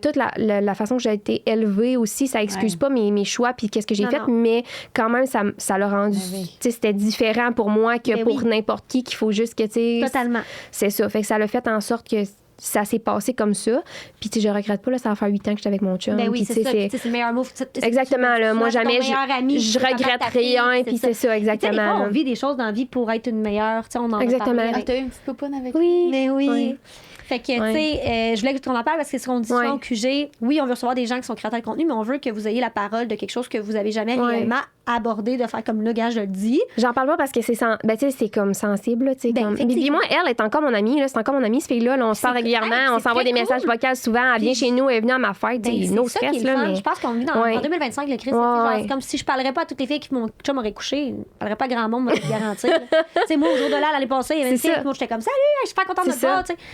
C: Toute la façon que j'ai été élevée aussi, ça excuse
A: Ouais.
C: pas mes choix, puis qu'est-ce que j'ai
B: Non,
C: fait,
B: non.
C: mais quand même, ça l'a rendu.
A: Ben oui.
C: Tu sais, c'était différent pour moi que
B: Ben
C: pour
B: oui.
C: n'importe qui, qu'il faut juste que, tu sais.
B: Totalement.
C: C'est ça. Fait que ça l'a fait en sorte que ça s'est passé comme ça. Puis, tu sais, je regrette pas, là, ça va faire 8 ans que j'étais avec mon chum.
B: Ben oui,
C: Puis,
B: c'est
C: tu sais,
B: ça. Puis, tu sais, c'est le meilleur move.
C: Exactement, là. Moi, jamais je regrette rien, puis c'est ça,
B: Des fois,
C: exactement.
B: on vit des choses dans la vie pour être une meilleure. Tu sais, on en a
C: Exactement.
B: parlé
A: Ah,
B: avec-
A: t'as eu une petite popoune avec
C: Oui.
B: Mais oui.
C: Oui.
B: Fait que,
C: Ouais.
B: tu sais, je voulais qu'on en parle parce que ce qu'on dit souvent au QG, oui, on veut recevoir des gens qui sont créateurs de contenu, mais on veut que vous ayez la parole de quelque chose que vous avez jamais
C: Ouais.
B: réellement abordé, de faire comme le gars, je le dis.
C: J'en parle pas parce que ben, tu sais, c'est comme sensible, là, tu sais.
B: Ben,
C: comme...
B: effectivement.
C: Puis moi, elle est encore mon amie, là. C'est encore mon amie, ce fille-là. Là, on se parle régulièrement,
B: hey,
C: on
B: c'est
C: s'envoie
B: très
C: des messages
B: cool.
C: vocaux souvent. Elle vient
B: Puis-
C: chez nous, elle est venue à ma fête.
B: Ben,
C: tu sais,
B: c'est
C: no
B: ça qui est
C: stress,
B: le
C: là.
B: fun.
C: Mais...
B: Je pense qu'on vit
C: Ouais.
B: en 2025, le Christ.
C: Ouais,
B: Genre,
C: ouais.
B: c'est comme si je parlerais pas à toutes les filles qui mon chum aurait couché. Je parlerais pas à grand monde, moi, je te garantis. là. Tu sais, moi, au jour de là, l'année passée, il y avait une
C: C'est
B: fille,
C: ça.
B: puis moi, j'étais comme, salut, je suis pas contente de
C: C'est
B: te voir,
C: ça.
B: tu sais.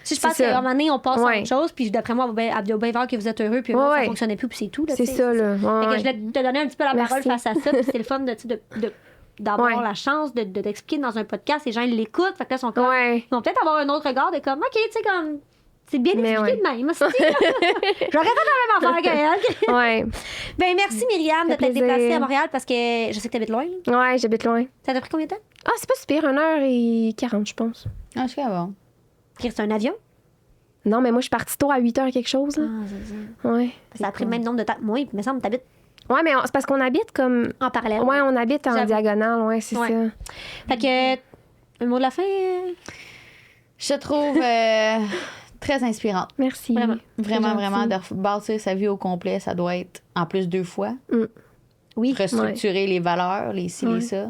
B: Si je pense
C: C'est
B: qu'à
C: ça.
B: un moment donné, on passe à
C: Ouais.
B: autre chose, puis d'après moi, elle doit bien voir que vous êtes heureux, puis
C: Ouais,
B: ça
C: ouais.
B: fonctionnait plus, puis c'est tout. Là,
C: C'est
B: tu sais,
C: ça, là.
B: Fait que
C: Ouais,
B: je voulais te donner un petit peu la parole
C: Merci.
B: face à ça, puis c'est le fun d'avoir
C: Ouais.
B: la chance d'expliquer dans un podcast. Les gens, ils l'écoutent, fait que là, ils sont comme.
C: Ouais.
B: Ils vont peut-être avoir un autre regard de comme, OK, tu sais, comme. C'est bien
C: Mais
B: expliqué
C: ouais.
B: de même. hostie. J'aurais fait la même affaire qu'elle.
C: Ouais.
B: Ben, merci Myriam de
C: Ça fait
B: t'être déplacée
C: plaisir.
B: à Montréal parce que je sais que t'habites loin. là.
C: Ouais, j'habite loin.
B: Ça t'a pris combien de temps?
C: Ah, c'est pas super, 1h40, je pense.
A: Ah, je suis bon.
B: C'est un avion?
C: Non, mais moi, je suis partie tôt à 8h quelque chose, là.
B: Ah, c'est ça.
C: Ouais.
B: Ça a pris le même nombre de temps que moi. Il me semble que t'habites.
C: Ouais, mais c'est parce qu'on habite comme.
B: En parallèle.
C: Ouais, on habite en
B: J'avoue.
C: diagonale, ouais, c'est
B: Ouais.
C: ça.
B: Fait que, un mot de la fin?
A: Je te trouve très inspirante.
C: Merci.
B: Vraiment.
A: Vraiment,
C: C'est
A: vraiment,
C: gentil.
A: de bâtir sa vie au complet, ça doit être en plus 2 fois.
B: Oui.
A: Restructurer les valeurs, les ci, les
C: Ouais.
A: ça.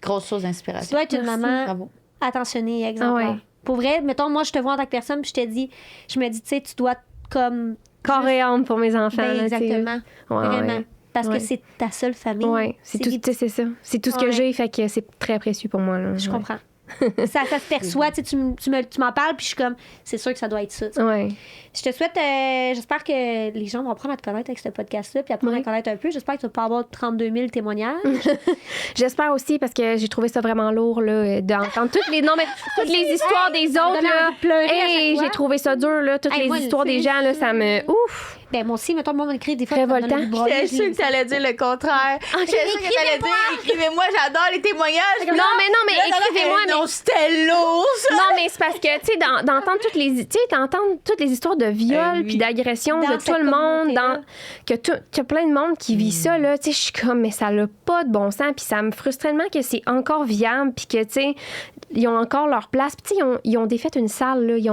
A: Grosse source
B: Tu
A: d'inspiration.
B: dois être une
C: Merci.
B: maman
A: Bravo.
B: attentionnée, exemplaire.
C: Ah ouais.
B: Pour vrai, mettons, moi, je te vois en tant que personne, puis je me dis, tu sais, tu dois comme.
C: Corps et âme pour mes enfants.
B: Ben,
C: là, tu sais.
B: exactement.
C: Ouais,
B: Vraiment.
C: ouais.
B: Parce
C: Ouais.
B: que c'est ta seule famille.
C: Ouais, c'est tout,
B: des-
C: tu sais, c'est ça. C'est tout ce que
B: Ouais.
C: j'ai, fait que c'est très précieux pour moi. Là.
B: Je
C: Ouais.
B: comprends. ça se perçoit, tu sais, tu m'en parles, puis je suis comme, c'est sûr que ça doit être ça. tu sais.
C: Ouais.
B: Je te souhaite, j'espère que les gens vont apprendre à te connaître avec ce podcast-là, puis apprendre à
C: Ouais.
B: te connaître un peu. J'espère que tu vas pas avoir 32 000 témoignages.
C: J'espère aussi parce que j'ai trouvé ça vraiment lourd là, d'entendre toutes les les histoires des autres
B: donne
C: là.
B: envie de pleurer à chaque
C: Hey,
B: fois.
C: j'ai trouvé ça dur là, toutes
B: Hey,
C: les
B: moi,
C: histoires des gens là, ça me ouf.
B: Ben, moi aussi, mettons, le monde écrit des fois.
C: Révoltant.
B: ça me donne le broyer,
A: J'étais
B: je
A: sûre
B: lis
A: que t'allais dire le contraire. J'étais sûre que t'allais dire écrivez-moi, j'adore les témoignages.
C: Non, mais écrivez-moi, mais
A: Non, c'était lourd, ça.
C: non, mais c'est parce que, tu sais, d'entendre toutes les histoires de viol
A: oui.
C: puis d'agression
B: Dans
C: de
B: cette
C: tout le monde,
B: communauté-là.
C: qu'il y a plein de monde qui vit ça, là, tu sais, je suis comme, mais ça n'a pas de bon sens, puis ça me frustre tellement que c'est encore viable, puis que, tu sais, ils ont encore leur place. Puis, tu sais, ils ont défait une salle, là, ils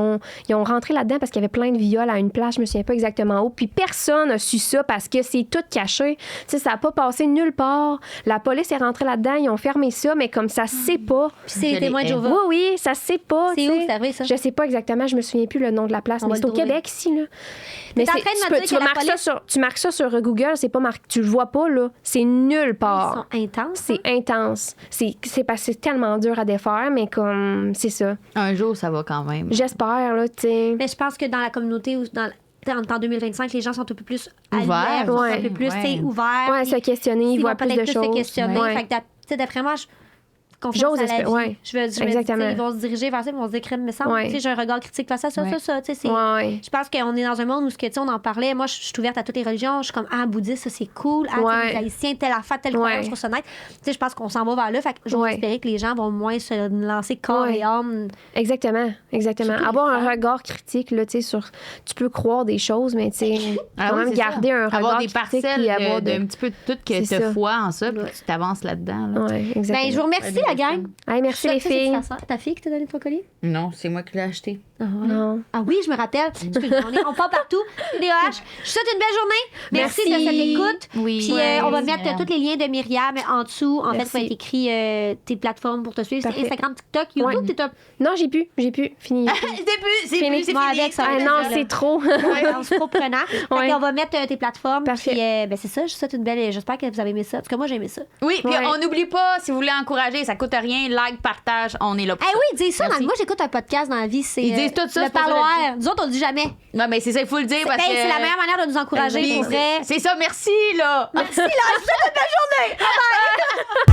C: ont rentré là-dedans parce qu'il y avait plein de viols à une place, je me souviens pas exactement où, puis personne n'a su ça parce que c'est tout caché. Tu sais, ça n'a pas passé nulle part. La police est rentrée là-dedans, ils ont fermé ça, mais comme ça se sait pas.
B: Puis c'est
A: Je
B: les témoins de
A: l'ai
B: Jéhovah.
C: Oui, oui, ça se sait pas.
B: C'est
C: tu
B: où
C: sais.
B: que c'est arrivé, ça?
C: Je sais pas exactement, je me souviens plus le nom de la place,
B: On
C: mais
B: va
C: c'est
B: le
C: au
B: trouver.
C: Québec ici, là. Mais
B: en train de me dire que la police-
C: tu marques ça sur Google, c'est pas marqué, tu le vois pas, là. C'est nulle
B: Ils
C: part.
B: sont intenses.
C: C'est intense. C'est parce que c'est tellement dur à défaire, mais comme, c'est ça.
A: Un jour, ça va quand même.
C: J'espère, là, tu sais.
B: Mais je pense que dans la communauté, ou en 2025, les gens sont un peu plus
A: Ouverts,
B: ouverts, sont un
C: ouais,
B: peu plus tu sais,
A: ouais.
B: ouverts.
C: Ouais,
B: puis
C: se questionner, ils
B: ils
C: voient
B: vont
C: plus de
B: peut-être plus se
C: choses.
B: questionner.
C: Ouais.
B: Fait que, tu sais, d'après moi, confiance
C: J'ose
B: à la
C: espérer,
B: vie.
C: ouais.
B: Je me dis, tu sais,
C: Exactement.
B: ils vont se diriger vers ça, ils vont se dire, crème, mais ça,
C: Ouais.
B: tu sais, j'ai un regard critique face à ça,
A: Ouais.
B: ça. Tu sais, c'est-
C: Ouais.
B: Je pense qu'on est dans un monde où, ce que, tu sais, on en parlait. Moi, je suis ouverte à toutes les religions. Je suis comme, bouddhiste, ça, c'est cool. Tu sais,
C: Ouais.
B: les haïtiens, telle affaire, telle
C: Ouais.
B: croyance, je trouve ça net. Tu sais, je pense qu'on s'en va vers là. Fait que j'ose
C: Ouais.
B: espérer que les gens vont moins se lancer corps
C: Ouais.
B: et âme.
C: Exactement.
B: Surtout
C: Avoir
B: les
C: un
B: femmes.
C: regard critique, là, tu sais, sur. Tu peux croire des choses, mais, tu sais,
A: Ah
C: quand
A: oui,
C: même
A: c'est
C: garder
A: ça.
C: un regard
A: avoir des
C: critique
A: parcelles
C: puis avoir
A: de un petit peu de tout que
C: C'est
A: tu
C: ça.
A: foi en ça, puis tu t'avances là-dedans. Là.
C: Ouais, exactement.
B: Ben, je vous remercie, la gang.
C: Hey, merci
B: Ça,
C: les
B: ça, c'est
C: filles.
B: ta fille qui t'a donné ton colis?
A: Non, c'est moi qui l'ai acheté.
C: Non.
B: Ah oui, je me rappelle. Excuse, on part partout. DH, je vous souhaite une belle journée. Merci,
C: Merci.
B: de cette écoute.
A: Oui.
B: Puis
A: Ouais,
B: on va
A: Myriam.
B: mettre tous les liens de Myriam en dessous. En fait,
C: Merci.
B: il va être écrit tes plateformes pour te suivre. C'est
C: Parfait.
B: Instagram, TikTok, YouTube.
C: Ouais.
B: T'es un
C: Non, j'ai pu. Fini.
A: C'est
C: Fini.
A: c'est
B: Moi,
A: fini.
B: avec, ça va
C: Ah
B: être
C: non,
B: là.
C: c'est trop.
B: c'est trop prenant.
C: Ouais.
B: On va mettre tes plateformes.
C: Parfait.
B: Puis ben, c'est ça. Je vous souhaite une belle. J'espère que vous avez aimé ça. En tout cas, moi, j'ai aimé ça.
A: Oui, puis
C: Ouais.
A: on n'oublie pas, si vous voulez encourager, ça coûte rien, like, partage, on est là pour
B: Eh
A: ça.
B: oui, dis ça.
A: Merci.
B: Moi, j'écoute un podcast dans la vie. C'est
A: Ils disent tout ça,
B: le
A: c'est pour ça que
B: parloir.
A: je
B: Nous autres, on le dit jamais.
A: Non, mais c'est ça, il faut le dire parce que...
B: C'est la meilleure manière de nous encourager.
A: Puis
B: Pour vrai.
A: c'est ça, merci, là.
B: Merci, là. Je vous souhaite une belle journée. Bye bye.